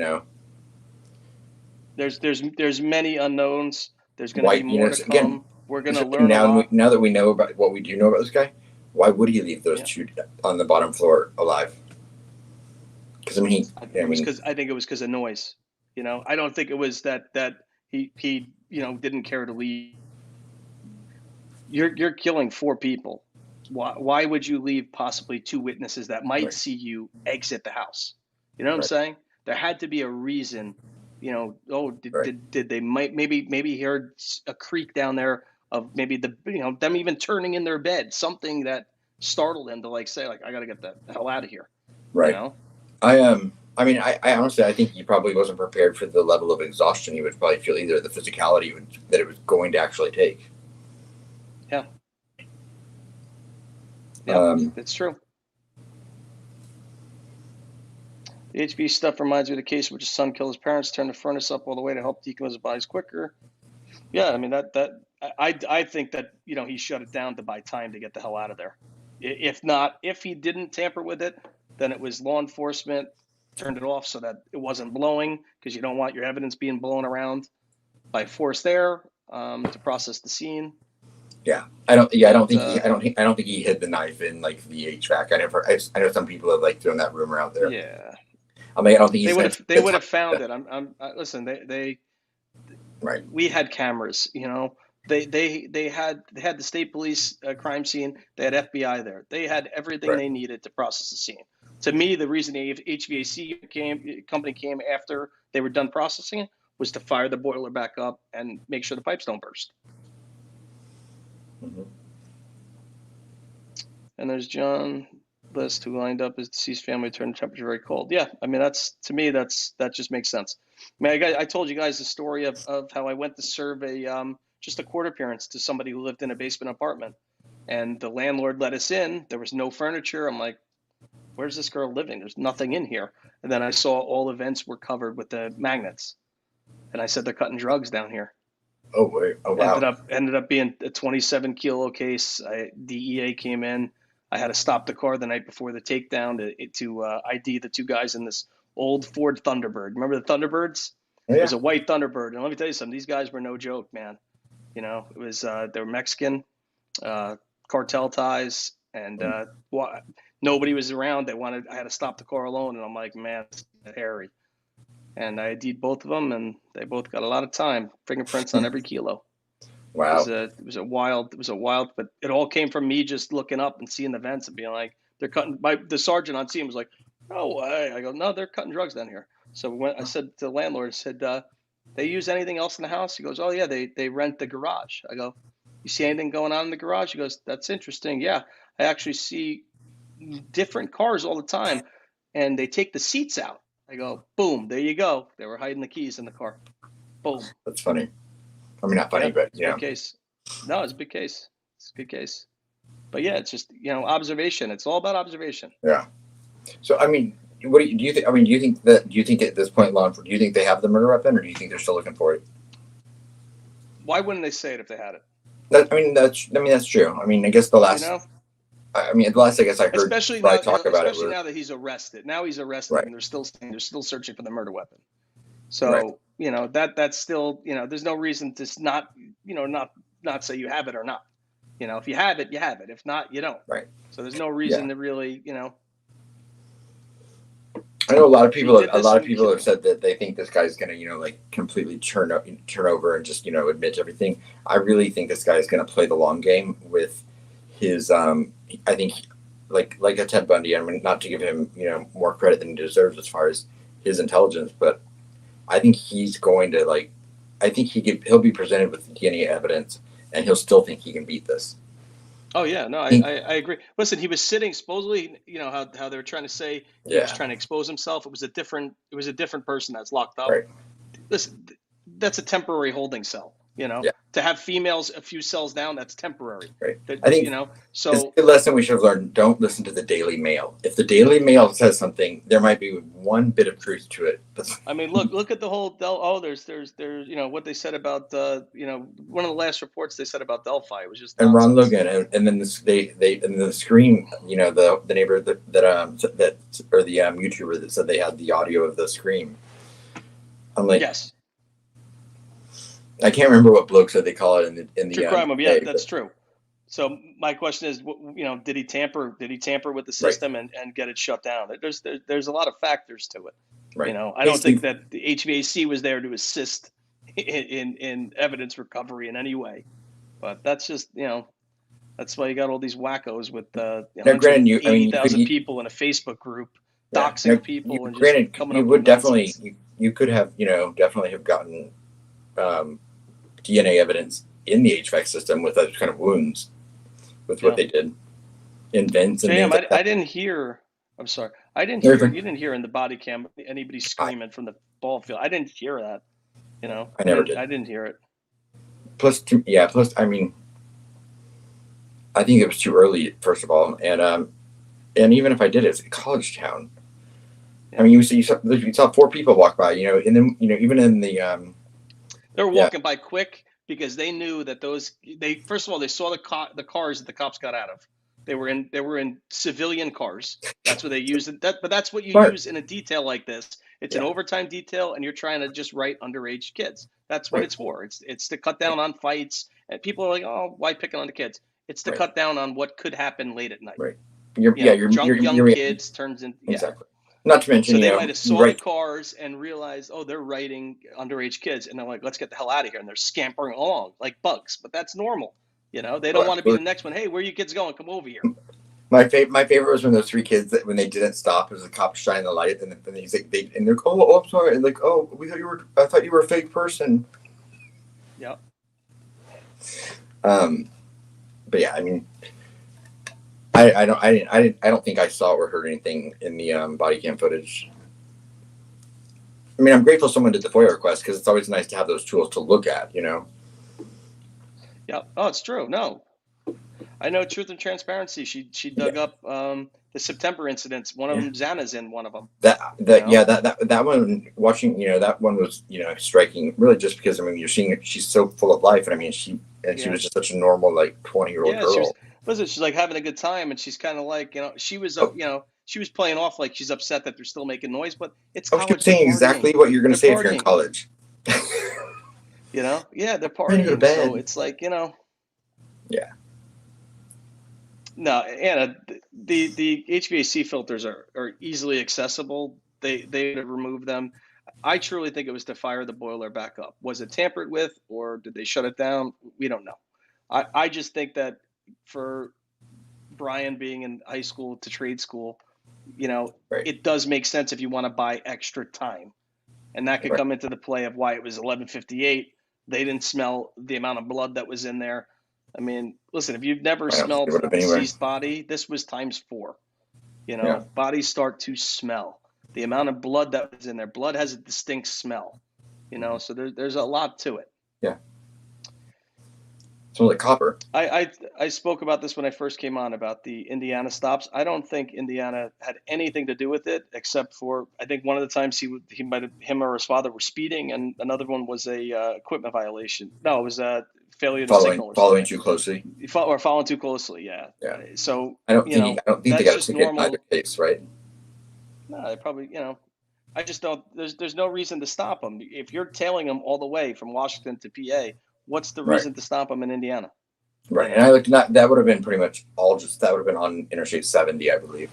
there's many unknowns. There's going to be more to come. Again, we're going to learn now that we know about what we do know about this guy. Why would he leave those 2 on the bottom floor alive? Because I think it was because of noise. I don't think it was that he didn't care to leave. You're killing 4 people. Why would you leave possibly 2 witnesses that might see you exit the house? You know what I'm saying? There had to be a reason. Did they maybe he heard a creak down there of maybe them even turning in their bed, something that startled him to say I got to get the hell out of here. Right. I mean, I honestly, I think he probably wasn't prepared for the level of exhaustion he would probably feel, either the physicality that it was going to actually take. Yeah. Yep, Um, it's true. The HB stuff reminds me of the case in which his son killed his parents, turned the furnace up all the way to help decompose his bodies quicker. Yeah, I mean I think that he shut it down to buy time to get the hell out of there. If not, if he didn't tamper with it, then it was law enforcement turned it off so that it wasn't blowing, because you don't want your evidence being blown around by forced air to process the scene. Yeah, I don't think I don't think he hid the knife in like the HVAC. I know some people have like thrown that rumor out there. Yeah, I mean, I don't think they would have found it. Listen, right. we had cameras. They had the state police crime scene. They had FBI there. They had everything they needed to process the scene. To me, the reason the HVAC company came after they were done processing it was to fire the boiler back up and make sure the pipes don't burst. Mm-hmm. And there's John List, who lined up his deceased family, turned the temperature very cold. Yeah, I mean, that just makes sense. I mean, I told you guys the story of how I went to serve just a court appearance to somebody who lived in a basement apartment, and the landlord let us in. There was no furniture. I'm like, where's this girl living? There's nothing in here. And then I saw all the vents were covered with the magnets, and I said, they're cutting drugs down here. Oh wait! Oh wow! Ended up being a 27 kilo case. DEA came in. I had to stop the car the night before the takedown to ID the two guys in this old Ford Thunderbird. Remember the Thunderbirds? Oh, yeah. It was a white Thunderbird, and let me tell you something. These guys were no joke, man. It was they were Mexican, cartel ties, and nobody was around. I had to stop the car alone, and I'm like, man, it's hairy. And I ID'd both of them, and they both got a lot of time. Fingerprints on every kilo. Wow. It was a wild, but it all came from me just looking up and seeing the vents and being like, they're cutting. The sergeant on scene was like, no way. I go, no, they're cutting drugs down here. So when I said to the landlord, I said, they use anything else in the house? He goes, oh yeah, they rent the garage. I go, you see anything going on in the garage? He goes, that's interesting. Yeah, I actually see different cars all the time, and they take the seats out. I go, boom, there you go. They were hiding the keys in the car. Boom. That's funny. I mean, not funny, but yeah. Big case. No, it's a big case. It's a good case. But yeah, it's just observation. It's all about observation. Yeah. So I mean, what do you think? I mean, do you think at this point, do you think they have the murder weapon, or do you think they're still looking for it? Why wouldn't they say it if they had it? That's true. I mean, I guess the last. I mean, the last I guess I heard. Especially now that he's arrested. Now he's arrested, right. And they're still searching for the murder weapon. So right. That's still there's no reason to not say you have it or not. If you have it, you have it. If not, you don't. Right. So there's no reason to really I know a lot of people have said that they think this guy's going to like completely turn over and just admit to everything. I really think this guy's going to play the long game with his I think like a Ted Bundy. I mean, not to give him more credit than he deserves as far as his intelligence, but I think he's going to he'll be presented with DNA evidence and he'll still think he can beat this. Oh yeah, no, I agree. Listen, he was sitting supposedly, how they were trying to say he was trying to expose himself. It was a different person that's locked up. Right. Listen, that's a temporary holding cell. To have females a few cells down, that's temporary. Right. I think so. The lesson we should have learned: don't listen to the Daily Mail. If the Daily Mail says something, there might be one bit of truth to it. I mean, look at the whole there's what they said about one of the last reports they said about Delphi. It was just and Ron Logan and then the Scream, the neighbor that or the YouTuber that said they had the audio of the Scream. I'm like, yes. I can't remember what bloke said they call it in the true crime. Yeah, that's true. So my question is, did he tamper? Did he tamper with the system and get it shut down? There's a lot of factors to it. Right. I don't think that the HVAC was there to assist in evidence recovery in any way. But that's just that's why you got all these wackos with 80,000 people in a Facebook group doxing people and just coming up with nonsense. You could have definitely have gotten DNA evidence in the HVAC system with those kind of wounds with what they did in vents. Jam, I didn't hear I didn't There's hear, a, you didn't hear in the body cam anybody screaming from the ball field. I didn't hear that. I never did. I didn't hear it. Plus, I mean, I think it was too early, first of all, and even if I did, it's a college town. Yeah. I mean, you saw 4 people walk by, and then even in the They were yeah, walking by quick because they knew that they first of all, they saw the cars that the cops got out of. They were in civilian cars. That's what they used. But that's what you right, use in a detail like this. It's an yeah, overtime detail, and you're trying to just write underage kids. That's what right, it's for. It's to cut down right, on fights. And people are like, oh, why picking on the kids? It's to right, cut down on what could happen late at night. right. You're Drunk young kids turns in, yeah. exactly. Not to mention, So they might have you're saw the right, cars and realized, oh, they're riding underage kids, and they're like, let's get the hell out of here, and they're scampering along like bugs. But that's normal, They oh, don't want to be the absolutely. next one. Hey, where are you kids going? Come over here. My favorite was when those 3 kids when they didn't stop, it was the cop shining the light, and then he's like, and they're like, oh, I'm sorry, and like, oh, I thought you were a fake person. Yeah. But yeah, I mean, I don't think I saw or heard anything in the body cam footage. I mean, I'm grateful someone did the FOIA request because it's always nice to have those tools to look at, Yeah. Oh, it's true. No, I know Truth and Transparency. She dug up the September incidents. One of them, Xana's in one of them. That one watching, that one was, striking really just because, I mean, you're seeing it, she's so full of life. And I mean, she was just such a normal, like 20-year-old girl. She's like having a good time, and she's kind of like, she was, she was playing off like she's upset that they're still making noise, but it's college. I kept saying exactly what you're going to say if you're in college. Yeah, they're Ready to go to partying. bed. So it's like, Yeah. No, Anna, the HVAC filters are easily accessible. They remove them. I truly think it was to fire the boiler back up. Was it tampered with, or did they shut it down? We don't know. I just think that for Bryan being in high school to trade school, Right. it does make sense if you want to buy extra time, and that could come into the play of why it was 11:58. They didn't smell the amount of blood that was in there. I mean, listen, if you've never smelled a deceased body, this was times 4. Bodies start to smell. The amount of blood that was in there, blood has a distinct smell, so there's a lot to it. Yeah. Smells like copper. I spoke about this when I first came on about the Indiana stops. I don't think Indiana had anything to do with it, except for I think one of the times him or his father were speeding, and another one was a equipment violation. No, it was a failure to signal or following too closely. Or following too closely. Yeah. Yeah. So I don't think they got a ticket in either case, right? No, they probably I just don't. There's no reason to stop them if you're tailing them all the way from Washington to PA. What's the reason to stop them in Indiana? Right, and I looked at that would have been pretty much that would have been on Interstate 70, I believe.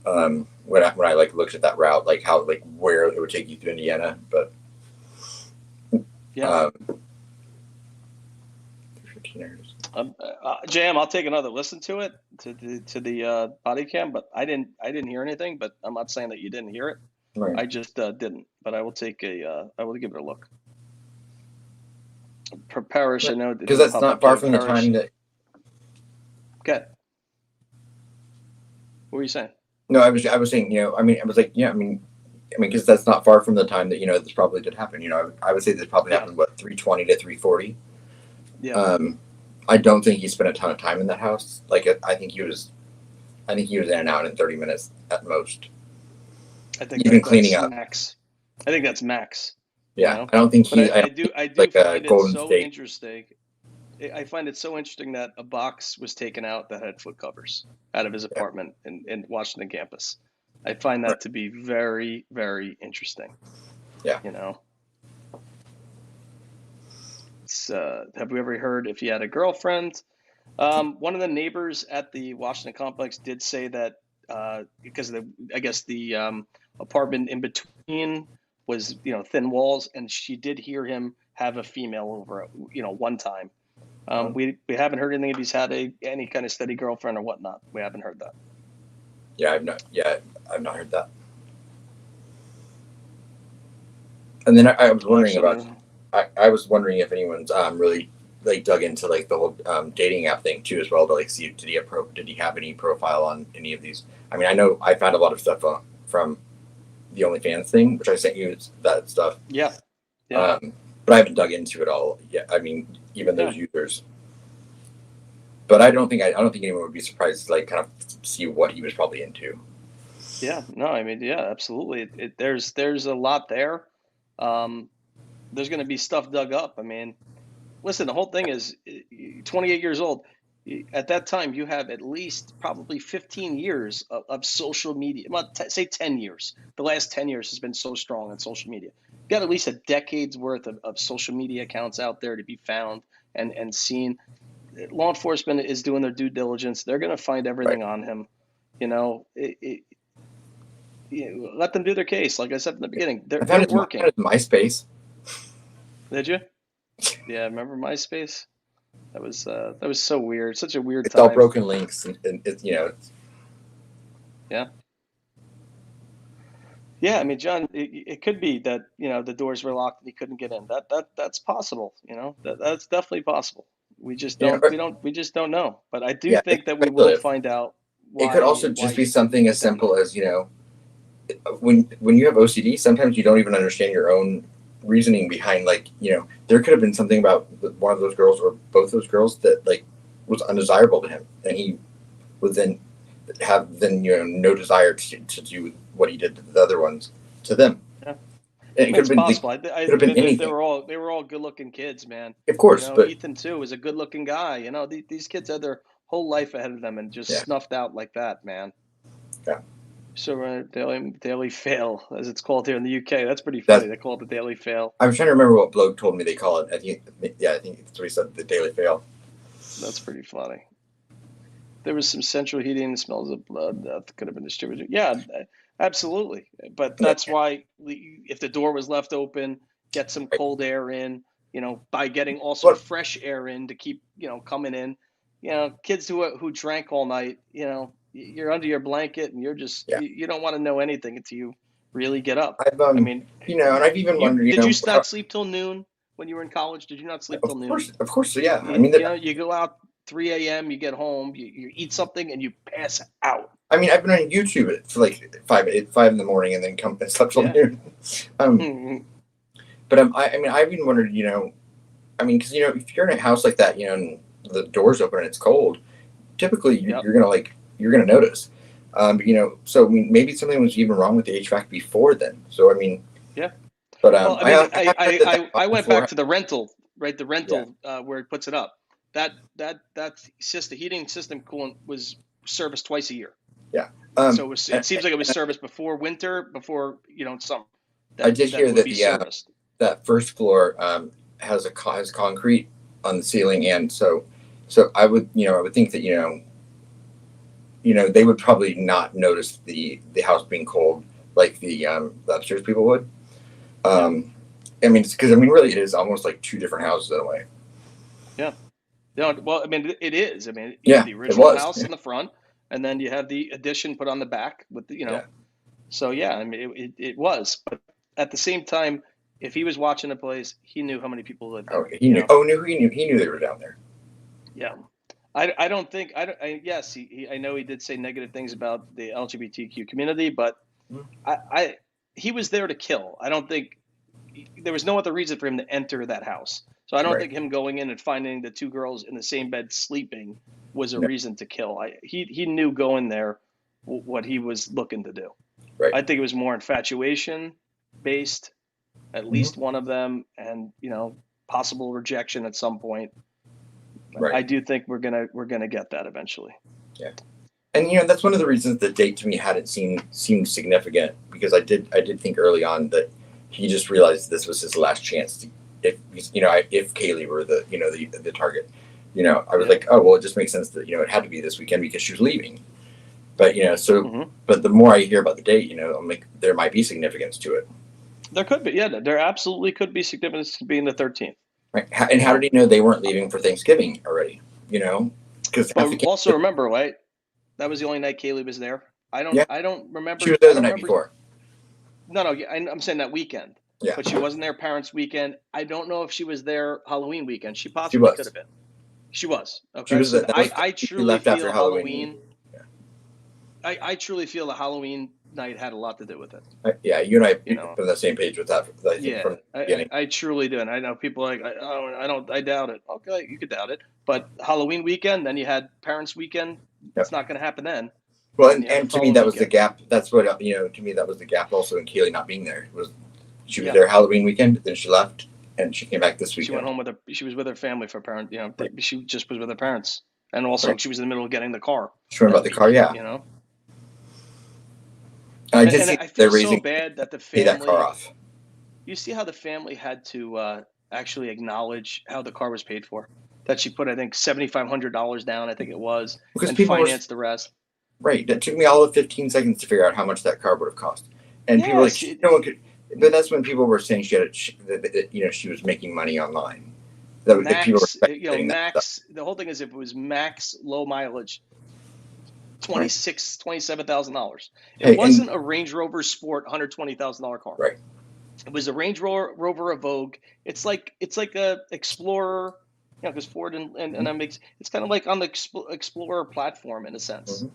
When I looked at that route, like how where it would take you to Indiana, but yeah. 15 hours. Jam, I'll take another listen to it to the body cam, but I didn't hear anything. But I'm not saying that you didn't hear it. Right. I just didn't. But I will give it a look. Parish, I know because that's not far from the time that. Okay. What were you saying? No, I was saying, because that's not far from the time that this probably did happen. I would say this probably happened 3:20 to 3:40. Yeah. I don't think he spent a ton of time in that house. Like I think he was in and out in 30 minutes at most. I think even cleaning up. Max. I think that's max. Yeah, I don't think he. I do find it so interesting. I find it so interesting that a box was taken out that had foot covers out of his apartment in Washington campus. I find that to be very, very interesting. Yeah. Have we ever heard if he had a girlfriend? One of the neighbors at the Washington complex did say that because I guess the apartment in between was thin walls, and she did hear him have a female over one time. We haven't heard anything if he's had any kind of steady girlfriend or whatnot. We haven't heard that. Yeah, I've not heard that. And then I was wondering I was wondering if anyone's really like dug into like the whole dating app thing too as well to like see did he have any profile on any of these. I mean, I know I found a lot of stuff from the OnlyFans thing, which I sent you that stuff. Yeah. Yeah. But I haven't dug into it all yet. I mean, even those Yeah. users. But I don't think anyone would be surprised to like kind of see what he was probably into. Yeah. No, I mean, yeah, absolutely. There's a lot there. Um, there's going to be stuff dug up. I mean, listen, the whole thing is 28 years old. At that time, you have at least probably 15 years of social media. Well, say 10 years. The last 10 years has been so strong on social media. You got at least a decade's worth of social media accounts out there to be found and seen. Law enforcement is doing their due diligence. They're going to find Right. everything on him. Let them do their case. Like I said in the beginning, I they're found his working. MySpace. Did you? Yeah, remember MySpace? That was so weird. Such a weird It's all time. broken links, and it's Yeah. Yeah, I mean, John, it could be that, the doors were locked and he couldn't get in. That's possible, that's definitely possible. We just you know, don't know. But I do yeah, it's think that we will speculative. find out It could also why just be he something as went down simple there. as when you have OCD, sometimes you don't even understand your own reasoning behind like there could have been something about one of those girls or both those girls that like was undesirable to him, and he would then have no desire to do what he did to the other ones to them. Yeah, And I it mean, could it's have been possible. could have been They anything, were all good-looking kids, man. of course, but Ethan too was a good-looking guy. These kids had their whole life ahead of them and just yeah, snuffed out like that, man. yeah. So daily fail, as it's called here in the UK. That's pretty funny. That They call it the daily fail. I was trying to remember what Bloke told me they call it. I think that's what he said. The Daily Fail. That's pretty funny. There was some central heating, smells of blood that could have been distributed. Yeah, absolutely. But Yeah, that's why if the door was left open, get some right. cold air in, by getting also What? fresh air in to keep, coming in. Kids who drank all night, you're under your blanket and you're just Yeah, you don't want to know anything until you really get up. I've I mean, and I've even you wondered, did you how, not sleep till noon when you were in college? Did you not sleep till noon? of course, yeah. I You, mean, you go out 3 a.m., you get home, you eat something, and you pass out. I've been on YouTube for like five in the morning, and then come and slept till Yeah. noon. Mhm. But I've even wondered, because if you're in a house like that, and the door's open and it's cold, typically Yep. you're gonna notice. So I mean, maybe something was even wrong with the HVAC before then. So I mean, Yeah. but Well, I mean, I have heard that I went before. back to the rental, right? The Yeah, rental where it puts it up. That system, heating system coolant was serviced twice a year. yeah. So it seems like it was serviced before winter, before summer. I did That hear would that be the serviced. that first floor has concrete on the ceiling, and so I would think that they would probably not notice the house being cold like the upstairs people would. I mean, because really, it is almost like two different houses in a way. Yeah. No, well, I mean, it is. I mean, you have Yeah, the it original was. house in the front, and then you have the addition put on the back with Yeah. So yeah, I mean, it was. But at the same time, if he was watching a place, he knew how many people lived Oh, there. he knew. Oh, knew he knew they were down there. Yeah. I don't think yes, I know he did say negative things about the LGBTQ community, but Mhm. he was there to kill. I don't think there was no other reason for him to enter that house. So I don't Right. think him going in and finding the two girls in the same bed sleeping was a No. reason to kill. He knew going there what he was looking to do. Right. I think it was more infatuation based, at least Mhm. one of them, and possible rejection at some point. Right. I do think we're gonna get that eventually. Yeah. And that's one of the reasons the date to me hadn't seemed significant, because I did think early on that he just realized this was his last chance to, if Kaylee were the target. I was Yeah. like, oh well, it just makes sense that it had to be this weekend because she was leaving. But Mhm. but the more I hear about the date, I'm like, there might be significance to it. There could be, yeah, there absolutely could be significance to being the 13th. Right? And how did he know they weren't leaving for Thanksgiving already? Because But also remember, right? That was the only night Kaylee was there. Yeah, I don't remember. she was there I the don't night remember. before. No, I'm saying that weekend. Yeah, but she wasn't there parents' weekend. I don't know if she was there Halloween weekend. She she possibly could was. have been. She was. She Okay. was. So That was. I She truly left after feel Halloween. Halloween. I truly feel the Halloween night had a lot to do with it. Yeah, you and I You are know. on the same page with that. I think from Yeah, the beginning. I truly do, and I know people are like I doubt it. Okay, you could doubt it, but Halloween weekend, then you had parents' weekend. It's Yep. not going to happen then, Well, and then you had the and to me following that was the weekend. gap. That's what to me that was the gap. Also, in Kaylee not being there was she was Yeah, there Halloween weekend, then she left, and she came back this she went weekend. home with her. She was with her family for parent. Right. She just was with her parents, and also Right. she was in the middle of getting the car She went that about the car. week. Yeah, You know, and I did and see I they're feel so raising bad that the pay that car family. off You see how the family had to actually acknowledge how the car was paid for. That she put, I think, $7,500 down. I think it was, because and people were financed the rest. right. It took me all of 15 seconds to figure out how much that car would have cost, and people were Yes, like no one could. But that's when people were saying that she was making money online. That people were max, speculating that stuff. max. The whole thing is if it was max low mileage, Right. $27,000. It Hey, and wasn't a Range Rover Sport $120,000 car. right. It was a Range Rover Evoque. It's like a Explorer, because Ford and that makes it's kind of like on the Explorer platform in a sense. Mm-hmm.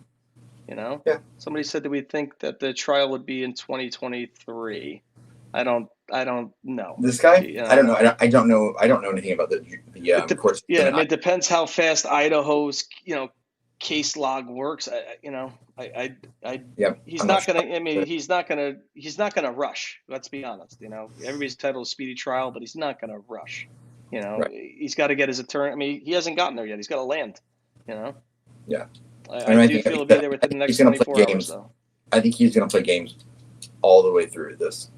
You know, Yeah. somebody said that we think that the trial would be in 2023. I don't know. This guy, You I don't know, know. I don't know. I don't know anything about the court system. yeah, I And mean, it depends how fast Idaho's case log works. yeah, He's I'm not not sure. gonna. I mean, he's not gonna rush. Let's be honest. Everybody's entitled to speedy trial, but he's not gonna rush. Right. He's got to get his attorney. I mean, he hasn't gotten there yet. He's got to land. You know, Yeah. I And do feel he'll be there within the he's next going to play 24 hours, games. though. I think he's going to play games all the way through this.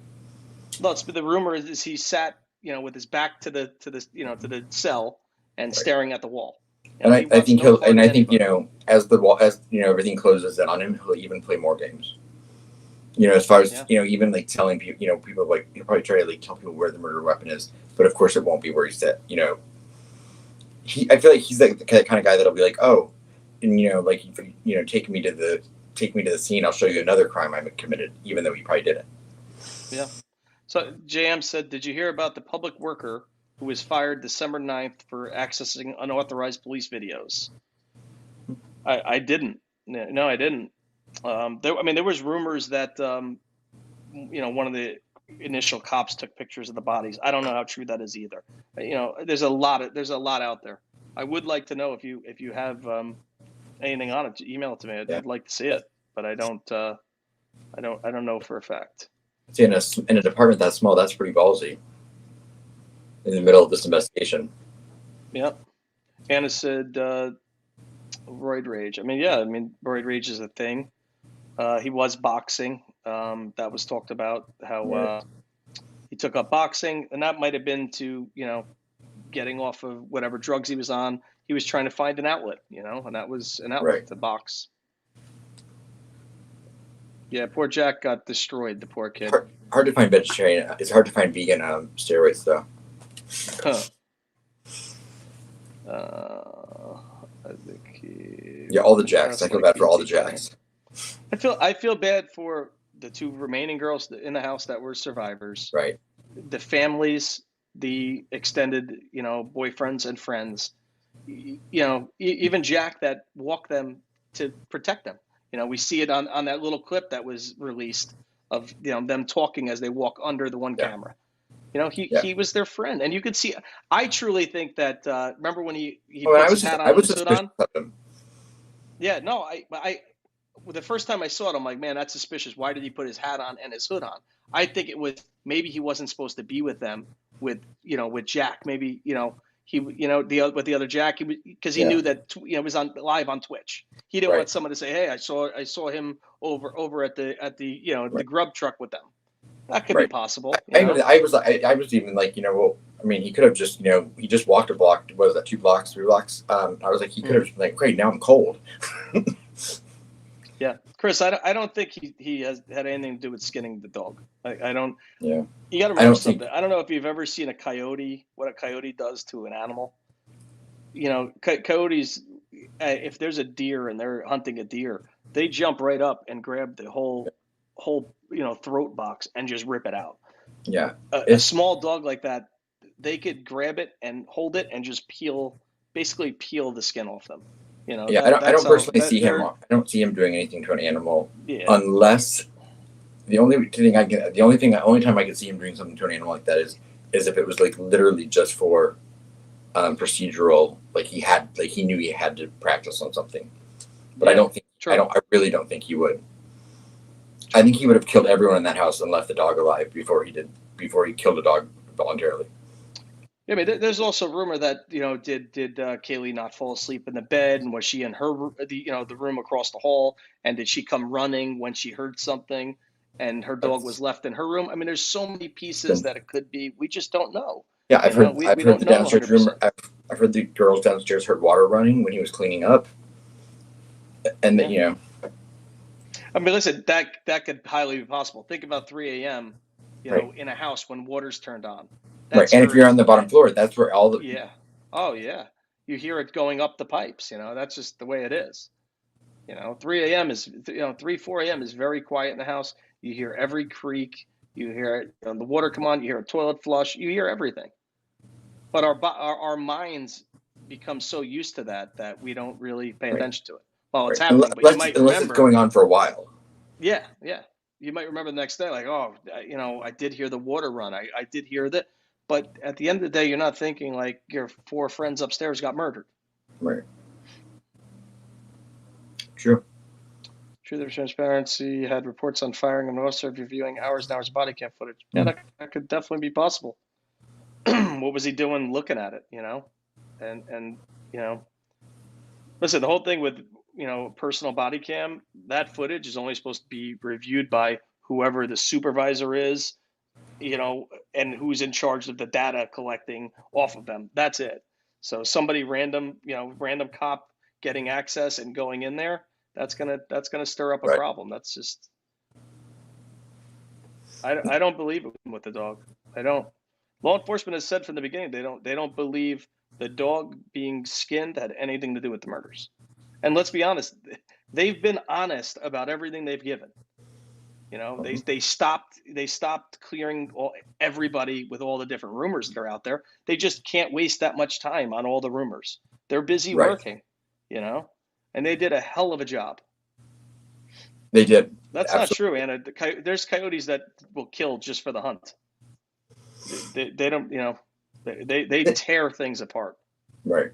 No, the rumor is he sat, with his back to the cell and Right. staring at the wall. And He I wants think no he'll. part And of I think anybody. as everything closes in on him, he'll even play more games. As far as Yeah. even like telling people, people like he'll probably try to like tell people where the murder weapon is, but of course it won't be where he's at. I feel like he's like the kind of guy that'll be like, oh, and like take me to the scene. I'll show you another crime I committed, even though he probably didn't. Yeah. So JM said, did you hear about the public worker who was fired December 9th for accessing unauthorized police videos? I didn't. No, I didn't. There was rumors that one of the initial cops took pictures of the bodies. I don't know how true that is either. There's a lot out there. I would like to know if you have anything on it. Email it to me. Yeah. I'd like to see it, but I don't know for a fact. See, in a department that small, that's pretty ballsy. In the middle of this investigation. Yeah. Anna said, roid rage. Roid rage is a thing. He was boxing. That was talked about how he took up boxing, and that might have been to, getting off of whatever drugs he was on. He was trying to find an outlet, and that was an outlet Right. to box. Yeah, poor Jack got destroyed. The poor kid. Hard to find vegetarian. It's hard to find vegan steroids though. Yeah, all the Jacks. I feel bad for all the Jacks. I feel bad for the two remaining girls in the house that were survivors. Right. The families, the extended, boyfriends and friends. Even Jack that walked them to protect them. We see it on that little clip that was released of them talking as they walk under the one camera. He was their friend, and you could see. I truly think that. Remember when he puts his hat on and his hood on? Yeah, no, I the first time I saw it, I'm like, man, that's suspicious. Why did he put his hat on and his hood on? I think it was maybe he wasn't supposed to be with them with Jack. Maybe with the other Jack, because he knew that it was on live on Twitch. He didn't want someone to say, hey, I saw him over at the grub truck with them. That could be possible. I was even like, he could have just, he just walked a block. What was that, 2 blocks, 3 blocks? I was like, he could have just been like, great, now I'm cold. Yeah, Chris, I don't think he has had anything to do with skinning the dog. I don't. Yeah. You got to remember something. I don't know if you've ever seen a coyote. What a coyote does to an animal. Coyotes, if there's a deer and they're hunting a deer, they jump right up and grab the whole throat box and just rip it out. Yeah, A it's small dog like that, they could grab it and hold it and just basically peel the skin off them. You know, yeah. I that's don't how personally see him. they're, I don't see him doing anything to an animal yeah, unless the only time I can see him doing something to an animal like that is if it was like literally just for procedural, like he knew he had to practice on something. But yeah, I true, don't, I really don't think he would. I true. think he would have killed everyone in that house and left the dog alive before he killed a dog voluntarily. Yeah, I mean, there's also rumor that did Kaylee not fall asleep in the bed, and was she in the room across the hall, and did she come running when she heard something, and her dog was That's left in her room? I mean, there's so many it's pieces been that it could be. We just don't know. Yeah. We I've heard don't the know downstairs room. 100%. I've heard the girls downstairs heard water running when he was cleaning up, and that Yeah. I mean, listen, that could highly be possible. Think about 3 a.m., right, in a house when water's turned on. right. That's And if you're on very, the bottom floor, that's where all the yeah. Oh, yeah. You hear it going up the pipes, that's just the way it is. 3 a.m. is, 3, 4 a.m. is very quiet in the house. You hear every creak. You hear it, the water come on. You hear a toilet flush. You hear everything. But our minds become so used to that we don't really pay right, attention to it while it's right. happening. But you might Unless it's remember, going on for a while. yeah, yeah. You might remember the next day, like, oh, I did hear the water run. I did hear that. But at the end of the day, you're not thinking like your 4 friends upstairs got murdered. Right. True. True, there's transparency. Had reports on firing and also reviewing hours and hours of body cam footage. Yeah, Mm. that could definitely be possible. What was he doing looking at it? And listen, the whole thing with personal body cam, that footage is only supposed to be reviewed by whoever the supervisor is, and who's in charge of the data collecting off of them. That's it. So somebody random cop getting access and going in there, that's gonna stir up a Right. problem. That's just I don't believe it with the dog. I don't. Law enforcement has said from the beginning they don't believe the dog being skinned had anything to do with the murders. And let's be honest, they've been honest about everything they've given. Mhm. They stopped clearing everybody with all the different rumors that are out there. They just can't waste that much time on all the rumors. They're busy Right. working, you know, and they did a hell of a job. They did. That's not Absolutely. true, Anna. There's coyotes that will kill just for the hunt. They don't, they tear things apart. Right.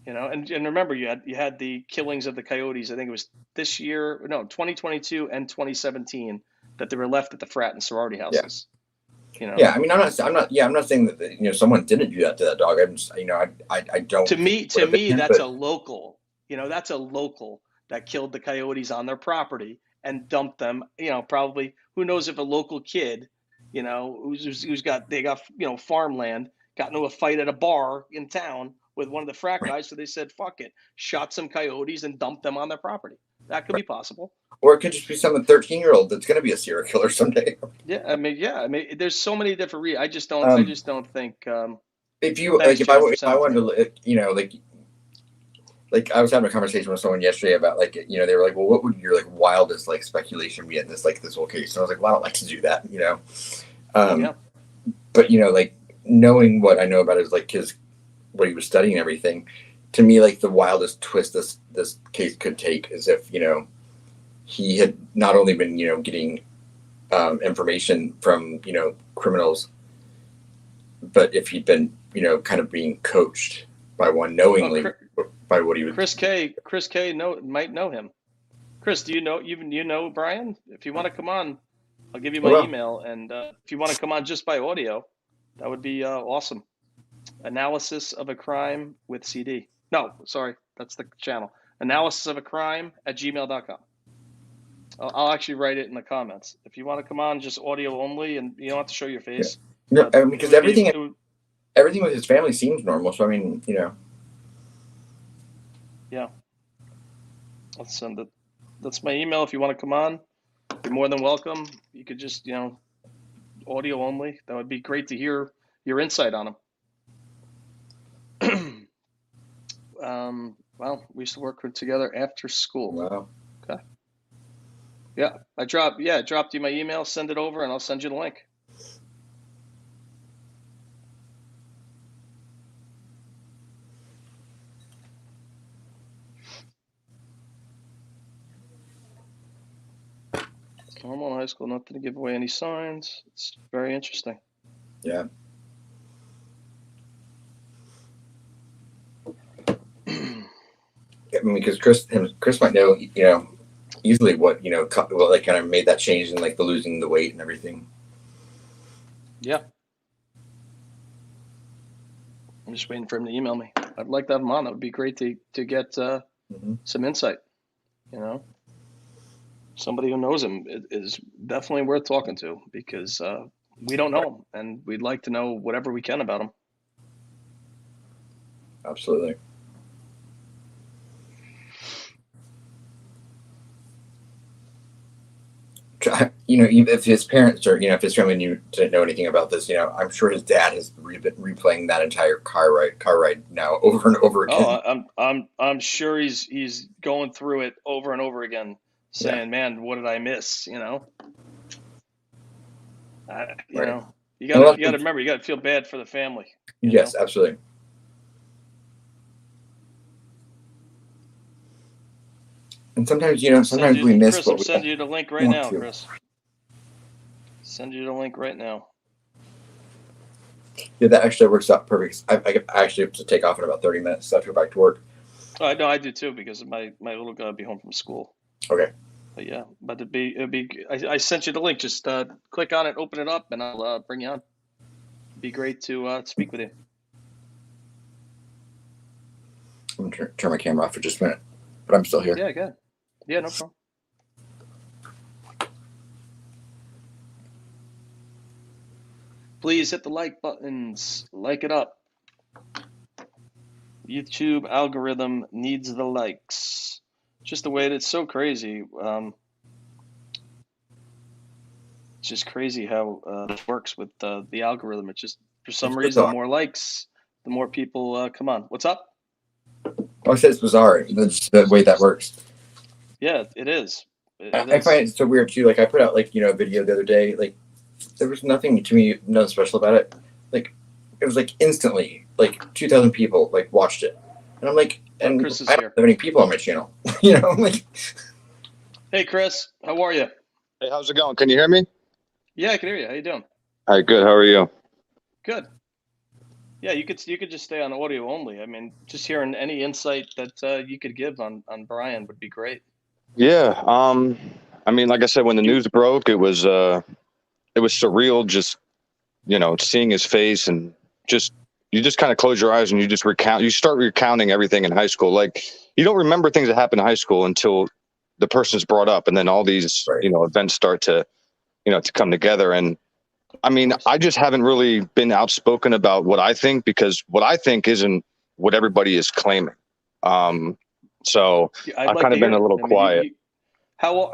And remember, you had the killings of the coyotes. I think it was this year, no, 2022 and 2017, that they were left at the frat and sorority Yeah. houses. You know, Yeah. I mean, I'm not saying that someone didn't do that to that dog. I'm just, I don't to think it me, would to have been me, him, that's but a local. That's a local that killed the coyotes on their property and dumped them. Probably who knows if a local kid, who's got they got farmland, got into a fight at a bar in town with one of the frat right, guys, so they said fuck it, shot some coyotes and dumped them on their property. That could right. be possible. Or it could just be some 13-year-old that's going to be a serial killer someday. Yeah, I mean, there's so many different reasons. I Um, just don't think. if you Thanks, if Jennifer, I sending it to wanted me. to, like I was having a conversation with someone yesterday about they were like, well, what would your wildest speculation be in this whole case? And I was like, well, I don't like to do that. Yeah. Um, but knowing what I know about his what he was studying and everything, to me, the wildest twist this case could take is if he had not only been getting information from criminals, but if he'd been kind of being coached by one Oh, knowingly by what he would. Chris K might know him. Chris, do you know Brian? If you want to come on, I'll give you Oh my well, email, and if you want to come on just by audio, that would be awesome. Analysis of a crime with CD. No, sorry, that's the channel. Analysis of a crime at gmail.com. I'll actually write it in the comments. If you want to come on, just audio only, and you don't have to show your yeah. face, No, but I mean, it because would be it would, everything with his family seems normal. So I mean, yeah. I'll send it. That's my email. If you want to come on, you're more than welcome. You could just audio only. That would be great to hear your insight on them. Well, we used to work together after school. wow. Okay. Yeah, I dropped you my email. Send it over, and I'll send you the link. Normal in high school, nothing to give away any signs. It's very interesting. Yeah. I mean, because Chris might know, easily what like kind of made that change in like the losing the weight and everything. Yeah. I'm just waiting for him to email me. I'd like to have him on. That would be great to get some insight. Somebody who knows him is definitely worth talking to, because we don't know him, and we'd like to know whatever we can about him. Absolutely. If his parents or if his family didn't know anything about this, I'm sure his dad has been replaying that entire car ride now over and over again. Oh, I'm sure he's going through it over and over again, saying, "Man, what did I miss?" You got to remember, you got to feel bad for the family. Yes, absolutely. And sometimes, sometimes we miss Chris, what I'm we sending you the link right now, Chris. Send you the link right now. Yeah, that actually works out perfect. I actually have to take off in about 30 minutes, so I have to go back to work. Oh, no, I do too, because my little guy will be home from school. Okay. But yeah, but it'd be. I sent you the link. Just click on it, open it up, and I'll bring you on. It'd be great to speak with you. I'm gonna turn my camera off for just a minute, but I'm still here. Yeah, good. Yeah, no problem. Please hit the like buttons. Like it up. YouTube algorithm needs the likes. Just the way it's so crazy. It's just crazy how it works with the algorithm. It's just, for some reason, the more likes, the more people come on. What's up? I said it's bizarre. That's the way that works. Yeah, it is. I find it so weird too. Like I put out a video the other day. Like there was nothing to me, nothing special about it. Like it was like instantly, like 2,000 people like watched it, and I'm like, and Chris is I don't have any people on my channel. I'm like, hey Chris, how are you? Hey, how's it going? Can you hear me? Yeah, I can hear you. How you doing? Hi, good. How are you? Good. Yeah, you could just stay on audio only. I mean, just hearing any insight that you could give on Bryan would be great. Yeah. I mean, like I said, when the news broke, it was surreal. Just seeing his face, and you just kind of close your eyes and you just recount. You start recounting everything in high school. Like you don't remember things that happened in high school until the person's brought up, and then all these events start to to come together. And I mean, I just haven't really been outspoken about what I think, because what I think isn't what everybody is claiming. So I've kind of been a little quiet. How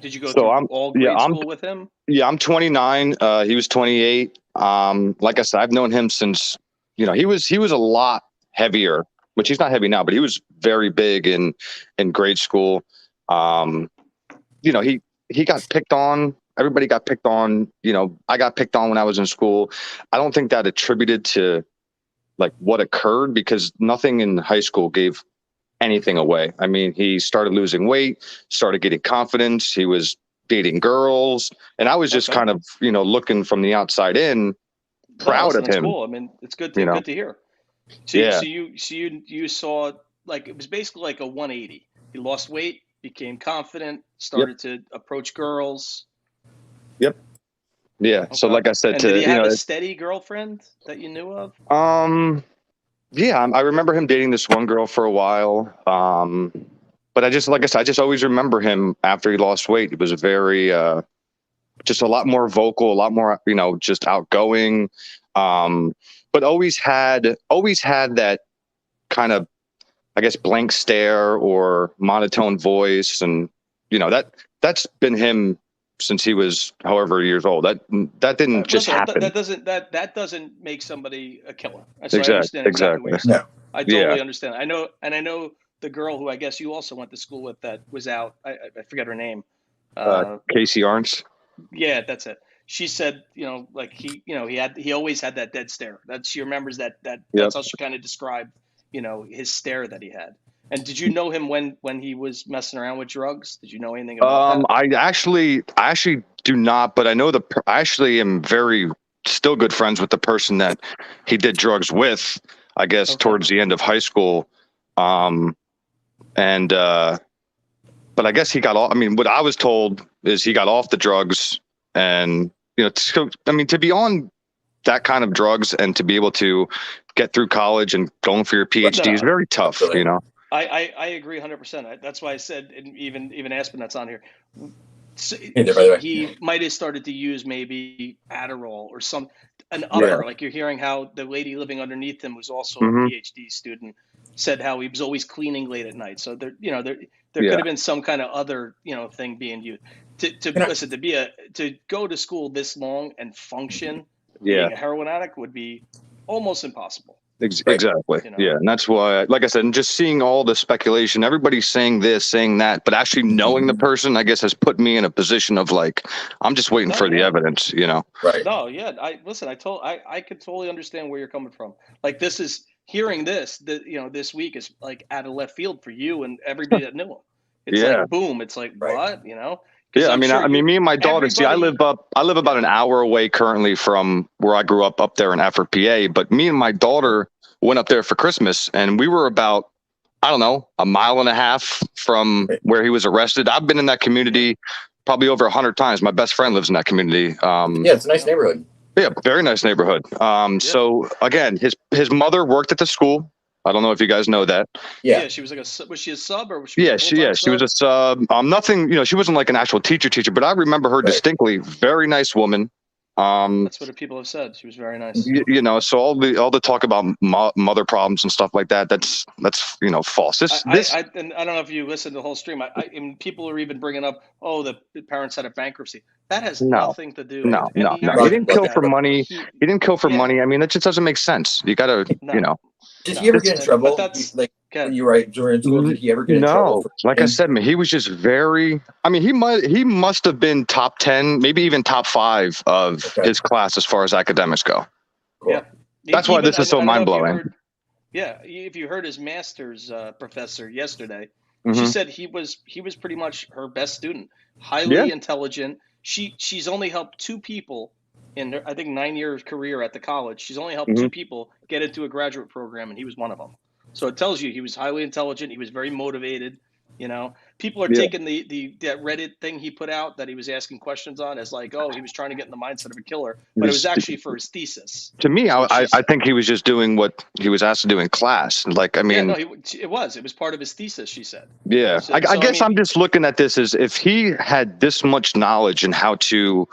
did you go through all grade school with him? Yeah, I'm 29. He was 28. Like I said, I've known him since, he was a lot heavier, which he's not heavy now, but he was very big in grade school. He got picked on. Everybody got picked on. I got picked on when I was in school. I don't think that attributed to like what occurred, because nothing in high school gave anything away. I mean, he started losing weight, started getting confidence. He was dating girls, and I was just kind of, looking from the outside in, proud of him. That's cool. I mean, it's good to hear. So, yeah. So you saw, like, it was basically like a 180. He lost weight, became confident, started to approach girls. Yep. Yeah. Okay. So like I said, did he have a steady girlfriend that you knew of? Yeah, I remember him dating this one girl for a while. But I just always remember him after he lost weight. He was very, just a lot more vocal, a lot more, just outgoing. But always had that kind of, I guess, blank stare or monotone voice. And, that's been him since he was however years old. That didn't just happen. That doesn't make somebody a killer. So exactly. I understand exactly what you're saying. No. I totally understand. I know the girl who I guess you also went to school with that was out. I forget her name. Casey Arntz. Yeah, that's it. She said, like he always had that dead stare. That she remembers that. That's how she kind of described, his stare that he had. And did you know him when he was messing around with drugs? Did you know anything about that? I actually do not, but I know I actually am still good friends with the person that he did drugs with, I guess, Okay. towards the end of high school. And but I guess he got off. I mean, what I was told is he got off the drugs, and to be on that kind of drugs and to be able to get through college and going for your PhD is very tough. Absolutely. I agree 100%. That's why I said, and even Aspen that's on here, so Hey there, by the way. he might have started to use maybe Adderall or an upper, like you're hearing how the lady living underneath him, who's also a PhD student, said how he was always cleaning late at night. So there could have been some kind of other thing being used. To go to school this long and function being a heroin addict would be almost impossible. Exactly. Yeah. And that's why, like I said, and just seeing all the speculation, everybody's saying this, saying that, but actually knowing the person, I guess, has put me in a position of like, I'm just waiting for the evidence, Right. No, yeah. I could totally understand where you're coming from. Like hearing this week is like out of left field for you and everybody that knew him. It's like, boom. It's like, what, Yeah, I mean, me and my daughter. See, I live about an hour away currently from where I grew up there in Effort, PA. But me and my daughter went up there for Christmas, and we were about, I don't know, a mile and a half from where he was arrested. I've been in that community probably over 100 times. My best friend lives in that community. Yeah, it's a nice neighborhood. Yeah, very nice neighborhood. So again, his mother worked at the school. I don't know if you guys know that. Yeah, she was was she a sub or was she? She was a sub. Nothing, she wasn't like an actual teacher, but I remember her distinctly. Very nice woman. That's what the people have said. She was very nice. So all the talk about mother problems and stuff like that's false. I don't know if you listened to the whole stream. And people are even bringing up, the parents had a bankruptcy. That has nothing to do. No. He didn't kill for money. He didn't kill for money. I mean, that just doesn't make sense. You got to, Did he ever get in trouble? When you were in school, did he ever get in trouble? Like I said, man, he was just very. I mean, he must have been top 10, maybe even top 5 of his class as far as academics go. Cool. Yeah, that's why this is so mind blowing. If you heard his master's professor yesterday, she said he was pretty much her best student, highly intelligent. She's only helped 2 people in her, I think, 9-year career at the college. She's only helped 2 people get into a graduate program, and he was one of them. So it tells you he was highly intelligent. He was very motivated. People are taking that Reddit thing he put out that he was asking questions on as like, he was trying to get in the mindset of a killer, but it was actually for his thesis. To me, I think he was just doing what he was asked to do in class. Like, I mean, it was part of his thesis. She said. Yeah, I guess I'm just looking at this as if he had this much knowledge in how to,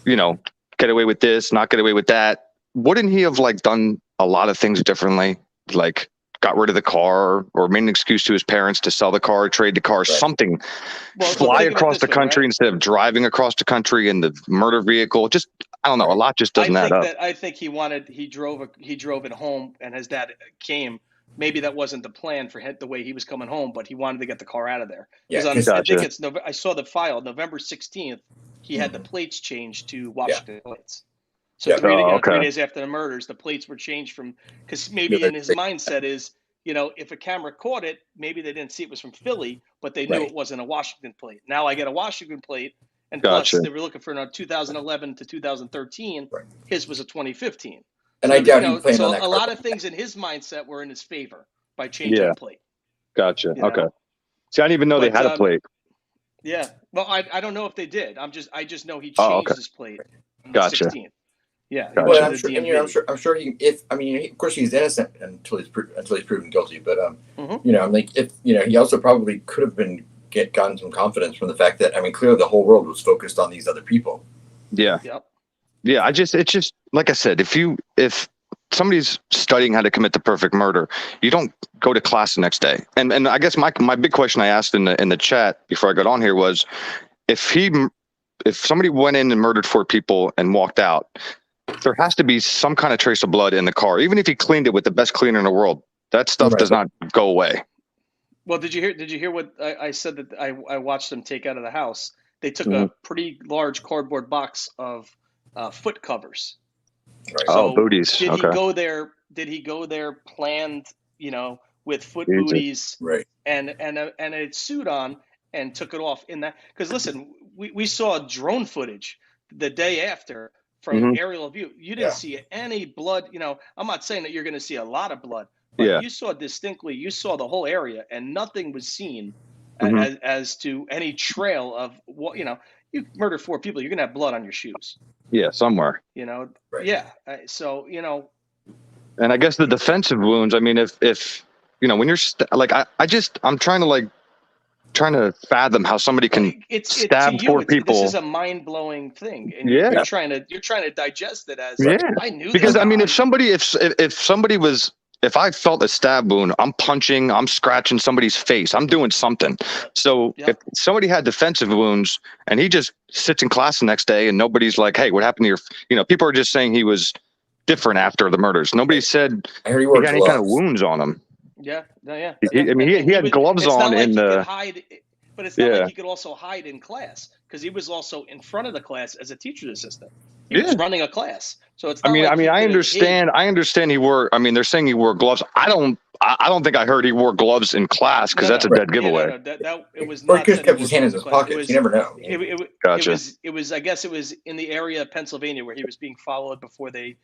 get away with this, not get away with that. Wouldn't he have done a lot of things differently? Like got rid of the car or made an excuse to his parents to sell the car, trade the car, something, fly across the country instead of driving across the country in the murder vehicle. Just, I don't know. A lot just doesn't add up. I think he drove it home, and his dad came. Maybe that wasn't the plan for him, the way he was coming home, but he wanted to get the car out of there. Yeah, I think I saw the file, November 16th, he had the plates changed to Washington plates. So 3 days after the murders, the plates were changed because maybe in his mindset is, if a camera caught it, maybe they didn't see it was from Philly, but they knew it wasn't a Washington plate. Now I get a Washington plate, and plus they were looking for 2011 to 2013. His was a 2015. And I doubt he planned on that. A lot of things in his mindset were in his favor by changing the plate. Gotcha. Okay. See, I didn't even know they had a plate. Yeah. Well, I don't know if they did. I just know he changed his plate on the 16th. Yeah. Gotcha. Well, I'm sure he. Of course, he's innocent until he's proven guilty. But he also probably could have gotten some confidence from the fact that clearly the whole world was focused on these other people. Yeah. Yep. Yeah. It's just like I said, if somebody's studying how to commit the perfect murder, you don't go to class the next day. And I guess my big question I asked in the chat before I got on here was, if somebody went in and murdered 4 people and walked out, there has to be some kind of trace of blood in the car. Even if he cleaned it with the best cleaner in the world, that stuff does not go away. Well, did you hear what I said that I watched them take out of the house? They took a pretty large cardboard box of foot covers. Right. So booties. Did he go there planned, with foot Jesus. booties Right. and a suit on, and took it off in that. Because listen, we saw drone footage the day after from Mhm. aerial view. You didn't Yeah. see any blood. I'm not saying that you're going to see a lot of blood, but Yeah. you saw distinctly. You saw the whole area, and nothing was seen Mhm. as to any trail of what. You murder 4 people, you're going to have blood on your shoes. Yeah, somewhere. Right. Yeah. So And I guess the defensive wounds. I mean, if when you're like, I'm trying to fathom how somebody can it's to stab you. 4 This people. is a mind blowing thing, and Yeah. you're trying to digest it as Yeah. I knew Because this. I mean, if I felt a stab wound, I'm punching, I'm scratching somebody's face, I'm doing something. So Yep. if somebody had defensive wounds and he just sits in class the next day and nobody's like, hey, what happened to your, people are just saying he was different after the murders. Nobody said I heard he he wore got any kind of gloves. wounds on him. Yeah, no, yeah. I mean, And he had was, gloves it's on not like in he could the, hide, but it's not yeah. like he could also hide in class, because he was also in front of the class as a teacher's assistant. He Yeah. was running a class, so it's I not mean, like he I could have hid. understand he wore, I mean, they're saying he wore gloves. I don't think I heard he wore gloves in class, because that's a dead giveaway. No, that it was Or he not could said have he kept wore his hand in gloves in his class. It pockets. was You never know. Gotcha. it was I guess it was in the area of Pennsylvania where he was being followed before they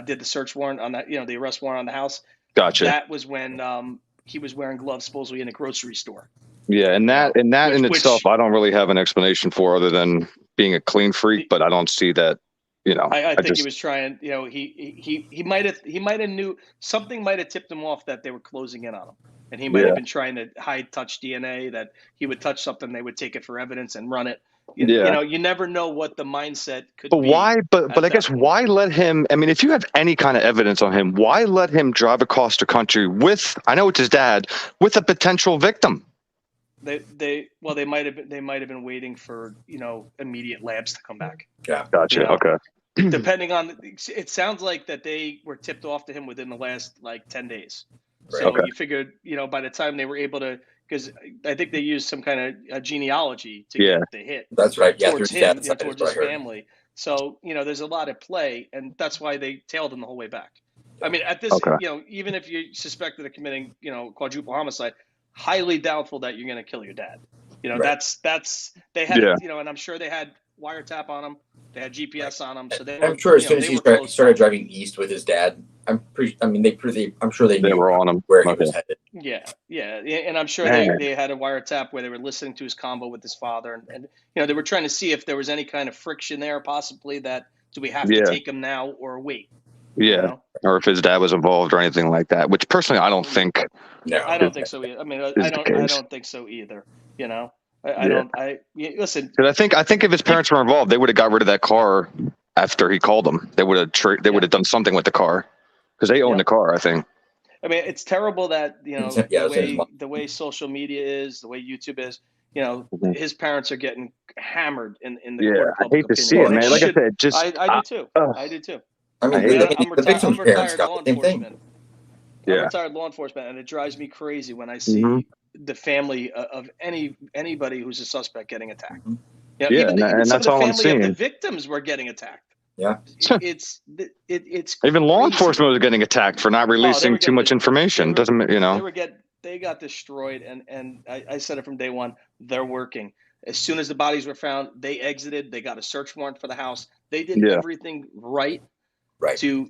did the search warrant on that, the arrest warrant on the house. Gotcha. That was when he was wearing gloves supposedly in a grocery store. Yeah, and that in itself, Which I don't really have an explanation for, other than being a clean freak. But I don't see that. I think he was trying. He might have knew something might have tipped him off that they were closing in on him, and he might have been trying to hide touch DNA, that he would touch something, they would take it for evidence and run it. You never know what the mindset could But be. why? But I guess point. why let him? I mean, if you have any kind of evidence on him, why let him drive across the country with? I know it's his dad, with a potential victim. They might have been waiting for immediate labs to come back. Yeah. Gotcha. Okay. Depending on, it sounds like that they were tipped off to him within the last 10 days. Right. So you figured, by the time they were able to, because I think they used some kind of genealogy to get the hit. That's right. Yeah, towards through him, his dad, towards his family. So there's a lot at play, and that's why they tailed him the whole way back. I mean, at this, even if you suspected of committing, quadruple homicide, highly doubtful that you're going to kill your dad. Right. That's they had, and I'm sure they had wiretap on him. They had GPS on him, so they were. I'm sure as soon as he started driving east with his dad, I'm sure they knew were on him where he was headed. Yeah, and I'm sure they had a wiretap where they were listening to his convo with his father, and they were trying to see if there was any kind of friction there, possibly that do we have to take him now or wait? Yeah, or if his dad was involved or anything like that. Which personally, I don't think. No, I don't think so either. I mean, I don't think so either. Listen. Because I think if his parents were involved, they would have got rid of that car after he called them. They would have done something with the car, because they own the car, I think. I mean, it's terrible that the way social media is, the way YouTube is. His parents are getting hammered in the court of public I hate to see it, man. Like I said, I do too. I do too. I mean, the victim's parents got the same thing. I'm retired law enforcement, and it drives me crazy when I see the family of anybody who's a suspect getting attacked. Even some of the family of the victims were getting attacked. Yeah, it's even law enforcement was getting attacked for not releasing too much information. They got destroyed, and I said it from day one. They're working. As soon as the bodies were found, they exited. They got a search warrant for the house. They did everything right. To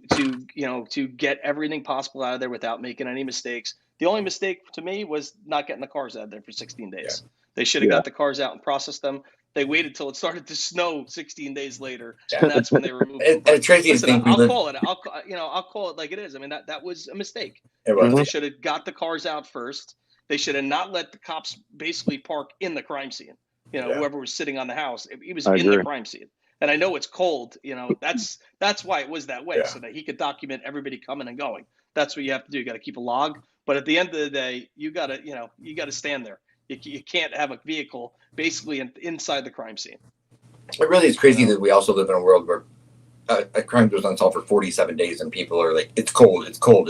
get everything possible out of there without making any mistakes. The only mistake to me was not getting the cars out of there for 16 days. They should have got the cars out and processed them. They waited till it started to snow 16 days later, and that's when they removed them. And Tracy, I'll call it like it is. I mean, that was a mistake. They should have got the cars out first. They should have not let the cops basically park in the crime scene. Whoever was sitting on the house, he was in the crime scene. And I know it's cold, that's why it was that way, so that he could document everybody coming and going. That's what you have to do. You got to keep a log. But at the end of the day, you got to stand there. You can't have a vehicle basically inside the crime scene. It really is crazy that we also live in a world where a crime goes unsolved for 47 days and people are like, it's cold. It's cold.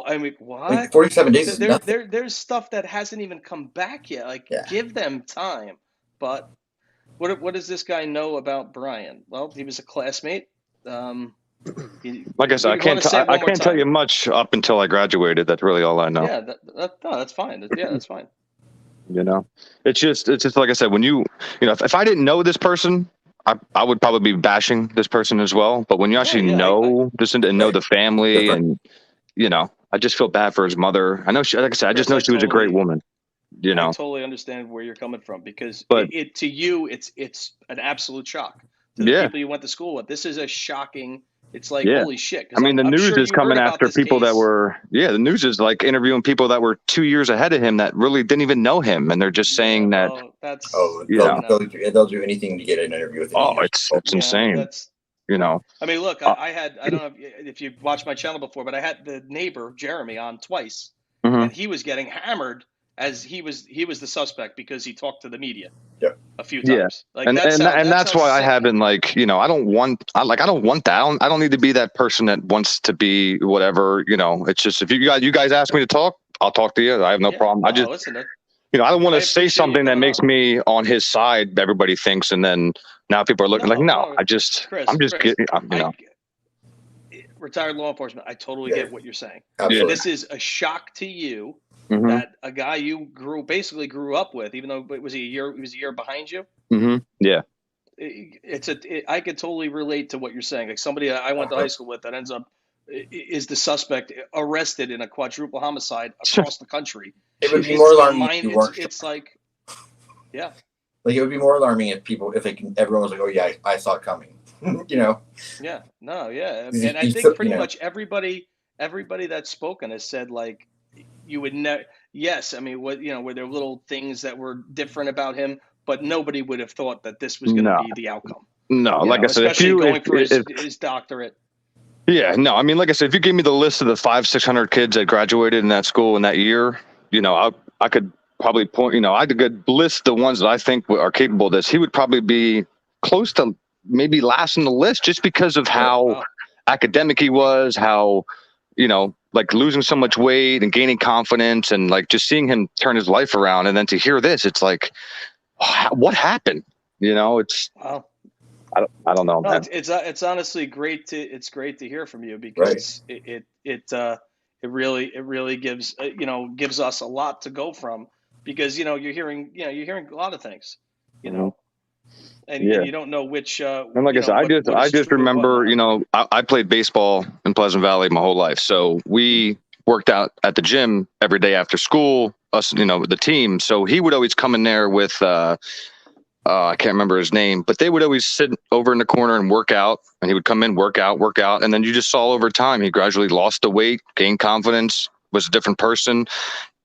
I mean, what? Like 47 days is nothing. There's stuff that hasn't even come back yet. Give them time. But what does this guy know about Bryan? Well, he was a classmate. Like I said, I can't tell you much up until I graduated. That's really all I know. Yeah, no, that's fine. Yeah, that's fine. You know, it's just like I said, when if I didn't know this person, I would probably be bashing this person as well. But when you actually know this and know the family, and I just feel bad for his mother. I know like I said, I just know she was a great woman. I totally understand where you're coming from, because but to you, it's an absolute shock. To the people you went to school with, this is a shocking. It's like, holy shit. I mean, the news is coming after people that were, the news is like interviewing people that were 2 years ahead of him that really didn't even know him. And they're just saying that, they'll do anything to get an interview with him. Oh, it's insane. I mean, look, I don't know if you watched my channel before, but I had the neighbor, Jeremy, on twice, and he was getting hammered as he was the suspect because he talked to the media a few times. Like, and that's why I haven't, like, I don't want that. I don't need to be that person that wants to be whatever. It's just, if you guys ask me to talk, I'll talk to you. I have no problem. I just listen. I don't want to say something that makes me on his side. Everybody thinks, and then now people are looking Chris, I'm just Chris, getting. Retired law enforcement. I totally get what you're saying. Absolutely. This is a shock to you. Mm-hmm. That a guy you basically grew up with, even though it was a year behind you. Mm-hmm. Yeah. I could totally relate to what you're saying. Like, somebody I went to high school with that ends up is the suspect arrested in a quadruple homicide across the country. It would be more alarming if you weren't. It's like, yeah. Like, it would be more alarming if everyone was like, "Oh yeah, I saw it coming," Yeah. No. Yeah. And I think pretty much everybody that's spoken has said, like, you would never. Yes, I mean, were there little things that were different about him, but nobody would have thought that this was going to be the outcome. No, like I said, especially going for his doctorate. Yeah, no, I mean, like I said, if you gave me the list of the 500-600 kids that graduated in that school in that year, I could probably point. I could list the ones that I think are capable of this. He would probably be close to maybe last on the list, just because of how academic he was, how like losing so much weight and gaining confidence, and like just seeing him turn his life around. And then to hear this, it's like, what happened? It's, I don't know, man. It's honestly great to hear from you, because it really gives gives us a lot to go from, because you're hearing a lot of things, and you don't know which. And like I said, I just remember, I played baseball in Pleasant Valley my whole life, so we worked out at the gym every day after school. Us, the team. So he would always come in there with, I can't remember his name, but they would always sit over in the corner and work out. And he would come in, work out, and then you just saw over time he gradually lost the weight, gained confidence, was a different person,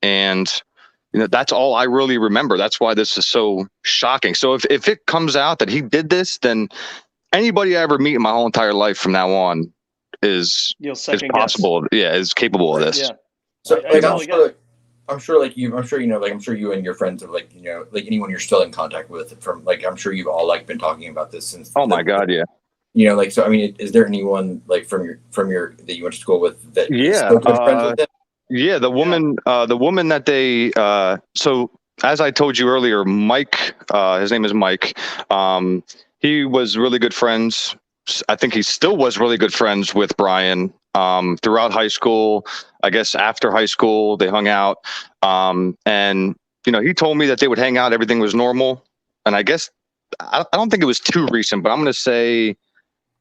and. That's all I really remember. That's why this is so shocking. So if it comes out that he did this, then anybody I ever meet in my whole entire life from now on is possible. Yeah, is capable of this. Yeah. So I'm sure you and your friends have, like, like anyone you're still in contact with from, like, I'm sure you've all, like, been talking about this since. Oh my God, yeah. So I mean, is there anyone, like, from your that you went to school with that? Yeah. Still good friends with them? Yeah, the woman that they, so as I told you earlier, Mike, his name is Mike. He was really good friends. I think he still was really good friends with Bryan, throughout high school. I guess after high school, they hung out. And, he told me that they would hang out. Everything was normal. And I guess, I don't think it was too recent, but I'm going to say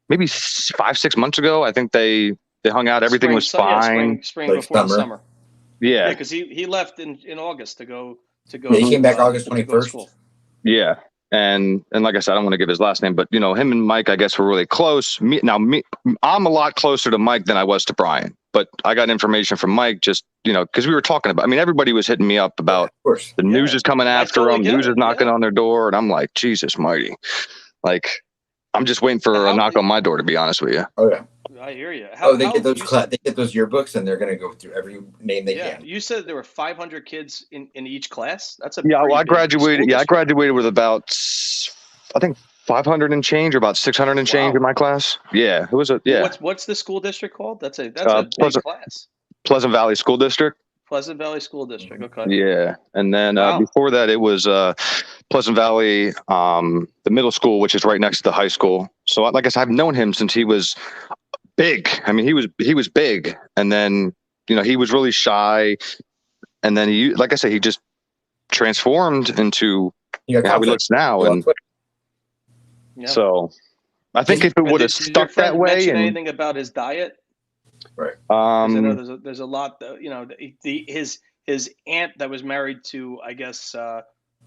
maybe 5-6 months ago, I think they hung out. Everything was fine. Spring like before summer. Yeah. Because he left in August to go. Yeah, he came back August 21st. Yeah. And like I said, I don't want to give his last name, but him and Mike, I guess, were really close. I'm a lot closer to Mike than I was to Bryan, but I got information from Mike just, because we were talking about, everybody was hitting me up about the news is coming after him. News is knocking on their door. And I'm like, Jesus mighty. Like, I'm just waiting for a knock on my door, to be honest with you. Oh yeah. I hear you. They get those they get those yearbooks, and they're going to go through every name they can. You said there were 500 kids in each class. That's I graduated. Yeah, I graduated with about, I think, 500 and change, or about 600 and change in my class. Yeah, it was What's the school district called? That's a big class. Pleasant Valley School District. Pleasant Valley School District. Okay. Yeah, and then before that, it was Pleasant Valley, the middle school, which is right next to the high school. So, like I said, I've known him since he was big. I mean, he was big, and then he was really shy, and then like I said, he just transformed into how he looks now, and Yeah. so I think if it would have Did your stuck that friend way, mention and anything about his diet? Right. 'Cause I know there's a lot that, his aunt that was married to, I guess,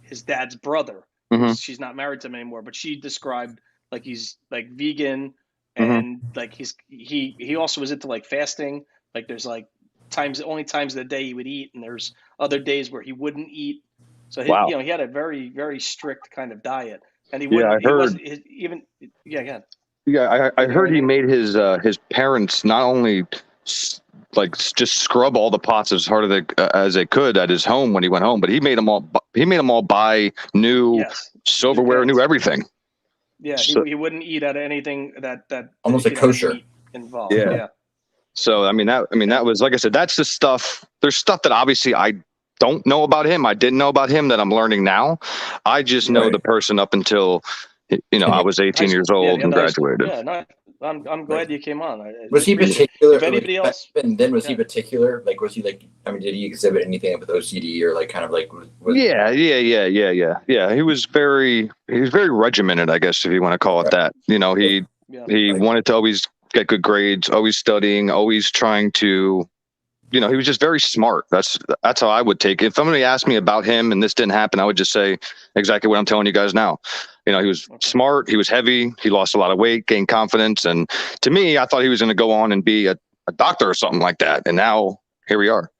his dad's brother, mhm, she's not married to him anymore, but she described like he's like vegan, mhm. and like he also was into like fasting. Like there's like only times of the day he would eat, and there's other days where he wouldn't eat. So Wow. he had a very, very strict kind of diet, and Yeah, I he heard. wasn't even, yeah, again. Yeah, I You hear heard he anything? made his parents not only just scrub all the pots as hard as they could at his home when he went home, but he made them all. He made them all buy new Yes, new silverware, new pans. everything. Yeah, So he wouldn't eat out of anything that Almost like had kosher. meat involved. yeah. Yeah, So that was, like I said, that's the stuff. There's stuff that obviously I don't know about him. I didn't know about him that I'm learning now. I just know Right. the person up until I was high 18 years school. Yeah, old the and end of high school. graduated. Yeah, no, I'm Right. glad you came on. I Was he appreciate it. particular? If anybody else, And then was he yeah, particular? Like, was he like? I mean, did he exhibit anything with OCD or like kind of like? Yeah. He was very regimented, I guess, if you want to call it Right. that. yeah, He Right. wanted to always get good grades, always studying, always trying to. He was just very smart. That's how I would take it. If somebody asked me about him and this didn't happen, I would just say exactly what I'm telling you guys now. He was okay, smart. He was heavy. He lost a lot of weight, gained confidence, and to me, I thought he was going to go on and be a doctor or something like that. And now here we are.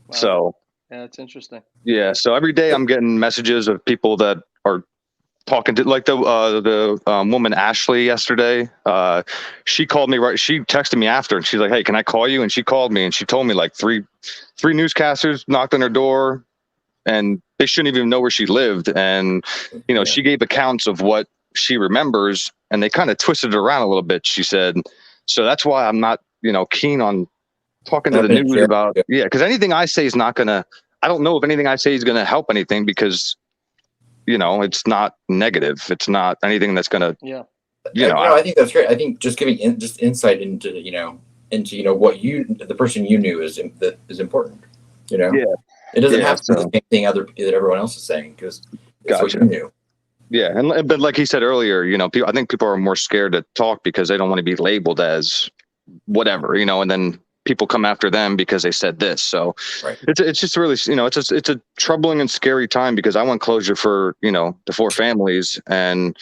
wow, So yeah, that's interesting. yeah. So every day I'm getting messages of people that are talking to, like the woman Ashley yesterday. She called me She texted me after, and she's like, "Hey, can I call you?" And she called me, and she told me like three newscasters knocked on her door, and they shouldn't even know where she lived. And Yeah. she gave accounts of what she remembers, and they kind of twisted it around a little bit. She said, so that's why I'm not keen on talking to the news about because anything I say is not gonna. I don't know if anything I say is gonna help anything because it's not negative. It's not anything that's gonna. Yeah, I think that's great. I think just giving just insight into what the person you knew is important. Yeah. It doesn't have to be the same thing that everyone else is saying because it's what you knew. Yeah, but like he said earlier, I think people are more scared to talk because they don't want to be labeled as whatever, and then people come after them because they said this. So right. It's just really, it's a troubling and scary time because I want closure for, the 4 families, and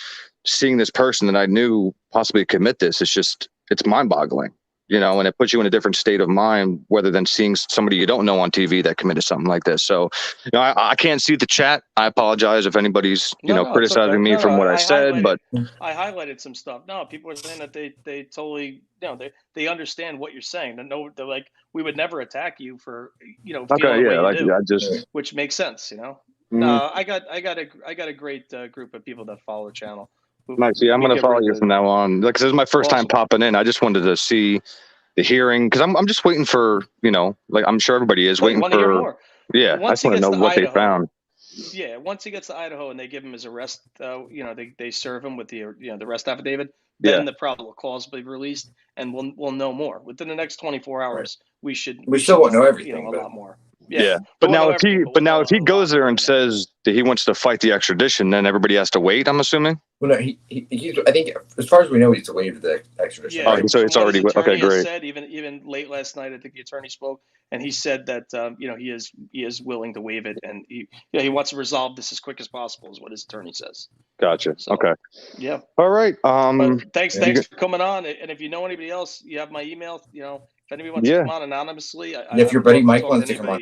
seeing this person that I knew possibly commit this, it's mind boggling, and it puts you in a different state of mind rather than seeing somebody you don't know on TV that committed something like this. So, I can't see the chat. I apologize if anybody's, criticizing okay. me from what I said, but I highlighted some stuff. No, people are saying that they totally, they understand what you're saying. They're like, we would never attack you for, feeling okay, the way yeah, you like do, I just, which makes sense, mhm. No, I got a great group of people that follow the channel. Nice. Yeah, I'm We going to give follow you from now on. Like, 'cause this is my first time awesome. popping in. I just wanted to see the hearing because I'm just waiting for, like I'm sure everybody is waiting Want to hear for. more? Yeah, I Once just he want to gets know to what they Idaho, found. yeah, once he gets to Idaho and they give him his arrest, they serve him with the the arrest affidavit. Yeah. Then the probable cause will be released, and we'll know more within the next 24 hours. Right. We should still won't know everything, a but lot more. Yeah, we but won't know now everything, we'll know if he a goes lot there more and than that. says that he wants to fight the extradition, then everybody has to wait. I'm assuming. Well, no, he's. I think as far as we know, he's waived the extradition. Yeah, Oh, so it's already what his attorney okay. Great. has said, even late last night, I think the attorney spoke, and he said that he is willing to waive it, and he wants to resolve this as quick as possible, is what his attorney says. Gotcha. So, Okay. Yeah. All right. But thanks for coming on. And if you know anybody else, you have my email. If anybody wants to come on anonymously, if your buddy Mike wants to come on.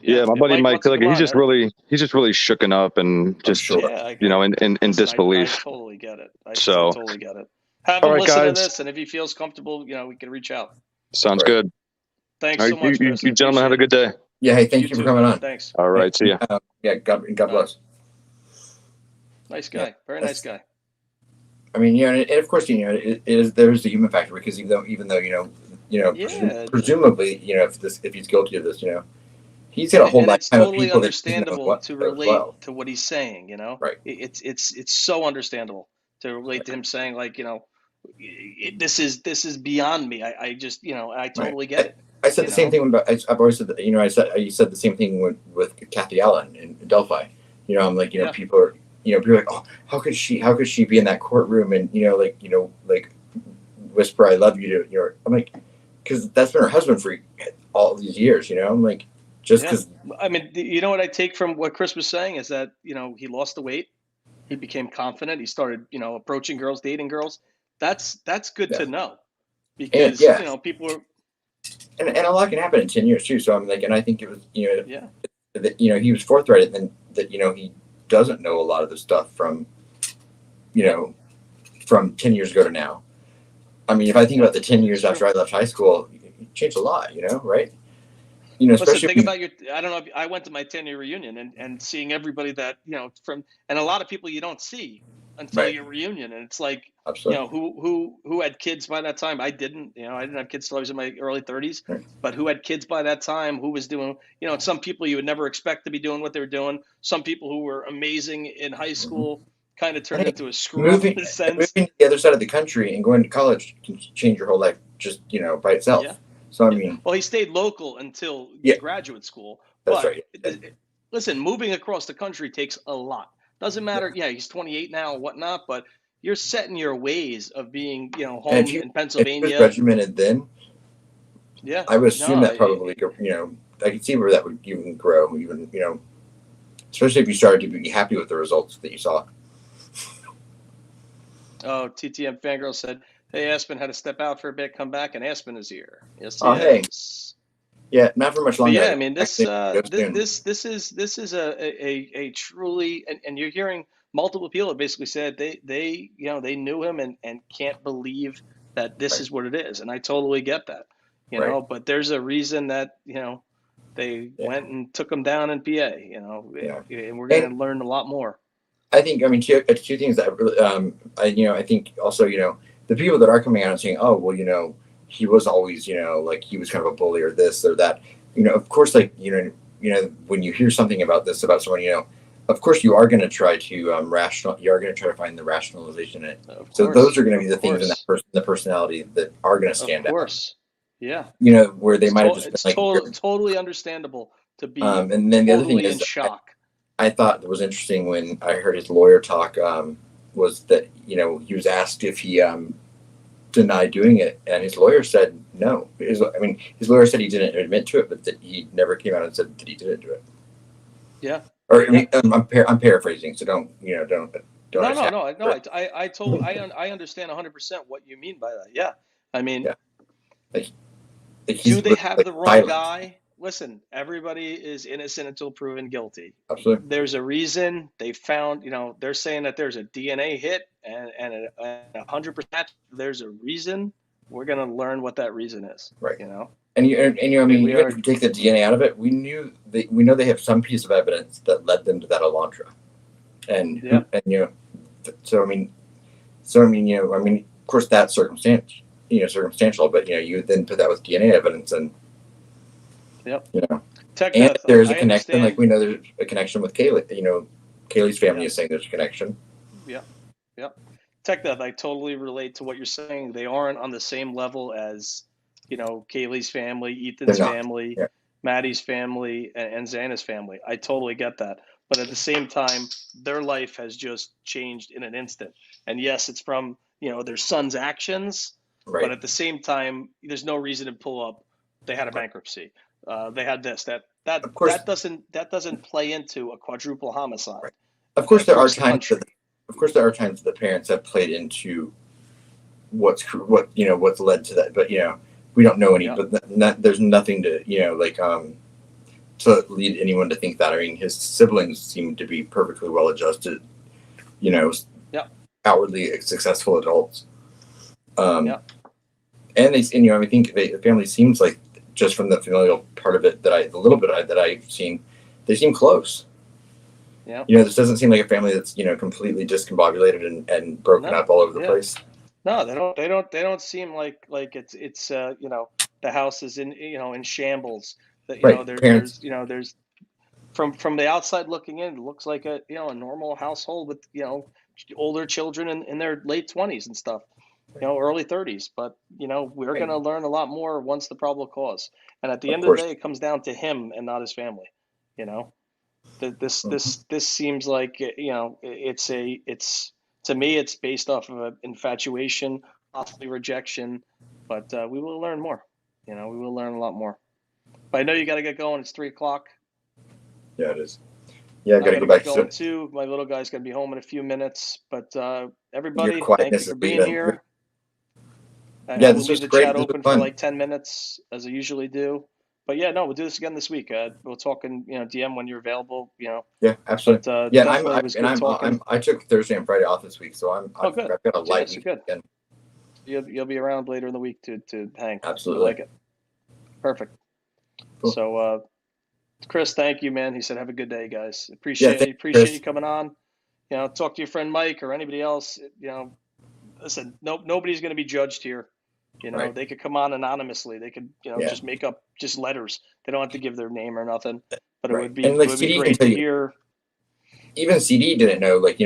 Yeah, my buddy Mike, like he's just really shooken up and just in disbelief. I totally get it. I So totally get it. Have him listen to this, and if he feels comfortable, we can reach out. Sounds good. Thanks so much, Chris. You gentlemen have a good day. Yeah, hey, thank you for coming on. Thanks. All right, see ya. Yeah, God bless. Nice guy, very nice guy. I mean, and of course, there's the human factor because even though presumably, if he's guilty of this, he's got a whole lot of people. It's totally understandable to relate to what he's saying. Right. It's so understandable to relate to him saying, like, this is beyond me. I just, I Right. totally get it. I said the same thing about. I've always said that. You said the same thing with Kathy Allen in Delphi. I'm like, Yeah. people are, people are like, oh, how could she be in that courtroom and like whisper I love you to I'm like, because that's been her husband for all these years. I'm like, just because. I mean, what I take from what Chris was saying is that he lost the weight, he became confident, he started approaching girls, dating girls. That's good Yeah. to know, And because people are. And a lot can happen in 10 years too. So I'm like, and I think it was, Yeah. that, he was forthright and that, he doesn't know a lot of the stuff from 10 years ago to now. I mean, if I think about the 10 years after I left high school, it changed a lot, right? Listen, Especially think about I don't know if I went to my 10-year reunion and seeing everybody that, and a lot of people you don't see until Right. your reunion. And it's like, Absolutely. who had kids by that time? I didn't have kids till I was in my early 30s, Right. but who had kids by that time, who was doing, some people you would never expect to be doing what they were doing. Some people who were amazing in high school kind of turned into a screw up in a sense. Moving to the other side of the country and going to college can change your whole life just, by itself. Yeah. So, I mean, well, he stayed local until graduate school. That's But right. Listen, moving across the country takes a lot. Doesn't matter. Yeah, he's 28 now, whatnot, but you're set in your ways of being, home in if he was Pennsylvania. regimented then, Yeah, I would assume that probably, I could see where that would even grow, even, especially if you started to be happy with the results that you saw. Oh, TTM Fangirl said, "Hey, Aspen had to step out for a bit, come back, and Aspen is here." Yes, he is. Yeah, not for much longer. But yeah, I mean, this is a truly, and you're hearing multiple people basically said they knew him and can't believe that this is what it is, and I totally get that, but there's a reason that they went and took him down in PA, and we're going to learn a lot more. I think, I mean, two things that really, I think also, the people that are coming out and saying, oh, well, he was always, like he was kind of a bully or this or that, of course, like, when you hear something about this, about someone, of course you are going to try to you are going to try to find the rationalization in it. So those are going to be the things in that person, the personality that are going to stand out. Of course. Yeah. Where they might have just been like, totally understandable to be and then the other thing is in shock. I thought it was interesting when I heard his lawyer talk, was that, he was asked if he denied doing it, and his lawyer said no. His lawyer said he didn't admit to it, but that he never came out and said that he didn't do it. Yeah. Or I'm paraphrasing, so don't. No. I totally I understand 100% what you mean by that. Yeah. I mean, do they have the wrong guy? Listen, everybody is innocent until proven guilty. Absolutely. There's a reason they found, they're saying that there's a DNA hit and 100%. There's a reason. We're going to learn what that reason is. Right. And you have to take the DNA out of it. We know they have some piece of evidence that led them to that Elantra. Of course that's circumstantial, but you then put that with DNA evidence and and there's a connection, like we know there's a connection with Kaylee. Kaylee's family is saying there's a connection. Yeah. Tech Death, I totally relate to what you're saying. They aren't on the same level as, Kaylee's family, Ethan's family, Maddie's family, and Xana's family. I totally get that. But at the same time, their life has just changed in an instant. And yes, it's from, their son's actions. Right. But at the same time, there's no reason to pull up. They had a bankruptcy. They had this, that doesn't play into a quadruple homicide. Right. Of course, there are times that the parents have played into what's led to that, but we don't know any. But there's nothing to to lead anyone to think that. I mean, his siblings seem to be perfectly well adjusted, outwardly successful adults. And they, I think the family seems like, just from the familial part of it the little bit that I've seen, they seem close. Yeah. This doesn't seem like a family that's, completely discombobulated and broken up all over the place. No, they don't seem like it's the house is in shambles. There's from the outside looking in, it looks like a normal household with older children in their late 20s and stuff. early 30s. But we're going to learn a lot more once the probable cause. And at the Of end of the course. day, it comes down to him and not his family. This Mhm. this seems like it's to me it's based off of an infatuation, possibly rejection, but we will learn more. We will learn a lot more. But I know you got to get going. It's 3 o'clock. Yeah, it is. Yeah, I I got to got go to get back going to too. My little guy's gonna be home in a few minutes. But your everybody, thank you quietness is for being leaving. here. I Yeah, will this leave was the great. chat This was open for fun. like 10 minutes as I usually do. But yeah, no, we'll do this again this week. We'll talk in DM when you're available. Yeah, But absolutely. Yeah, and definitely was good talking. I took Thursday and Friday off this week, so Oh, good. I've got a So, yeah, light so week good. again. You'll be around later in the week to hang. I Absolutely. like it. Perfect. Cool. So, Chris, thank you, man. He said, "Have a good day, guys. Yeah, Appreciate thank you. you, Appreciate you Chris. coming on. Talk to your friend Mike or anybody else. Listen, nobody's going to be judged here. Right. They could come on anonymously. They could, Yeah. just make up just letters. They don't have to give their name or nothing. But it Right. would be And it like would be CD can great tell to you, hear. even CD didn't know, you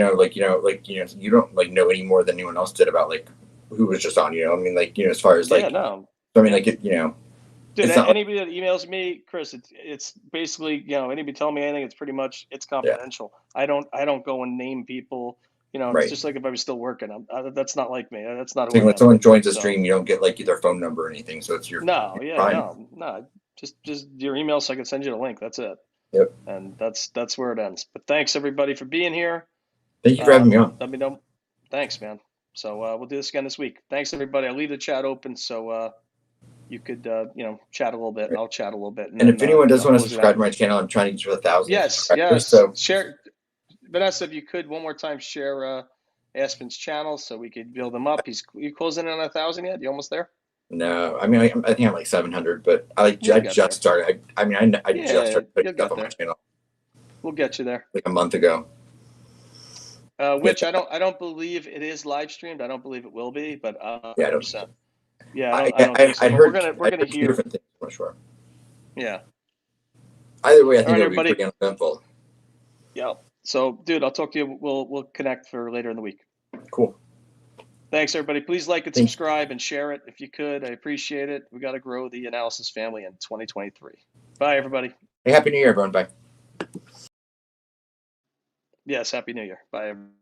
don't like know any more than anyone else did about like who was just on. I mean, as far as Yeah, like, no, I mean, yeah. like Dude, it's not like, anybody that emails me, Chris, it's basically, anybody telling me anything, it's pretty much it's yeah, confidential. I don't go and name people. It's right. just like if I was still working. That's not like me. That's not It's who like I when am. someone joins the So stream, you don't get like their phone number or anything, so it's no, you're yeah, fine. no. Just your email so I can send you the link. That's it. Yep. And that's where it ends. But thanks everybody for being here. Thank you for having me on. Let me know. Thanks, man. So we'll do this again this week. Thanks everybody. I'll leave the chat open so you could chat a little bit, and Right. I'll chat a little bit, and And then if anyone does I'll want to close it subscribe out. to my channel, I'm trying to get to 1,000 Yes, subscribers. yes. So Share, Vanessa, if you could one more time share Aspen's channel so we could build him up. You closing in on 1,000 yet? You almost there? no, I mean, I think I'm like 700, but We'll I get just there. started. I just Yeah, started putting you'll stuff get on my there. channel We'll get you there. like a month ago. Yeah, Which I don't believe it is live streamed. I don't believe it will be, but yeah, I don't. 100%. Yeah, I don't think so. I'd But we're heard gonna we're gonna two hear. different things. I'm not sure. Yeah. Either way, I All think right, it'll be everybody. pretty uneventful. Yeah. So, dude, I'll talk to you. We'll connect for later in the week. Cool. Thanks, everybody. Please like and Thank you. subscribe and share it if you could. I appreciate it. We got to grow the analysis family in 2023. Bye, everybody. Hey, happy New Year, everyone. Bye. Yes, Happy New Year. Bye, everybody.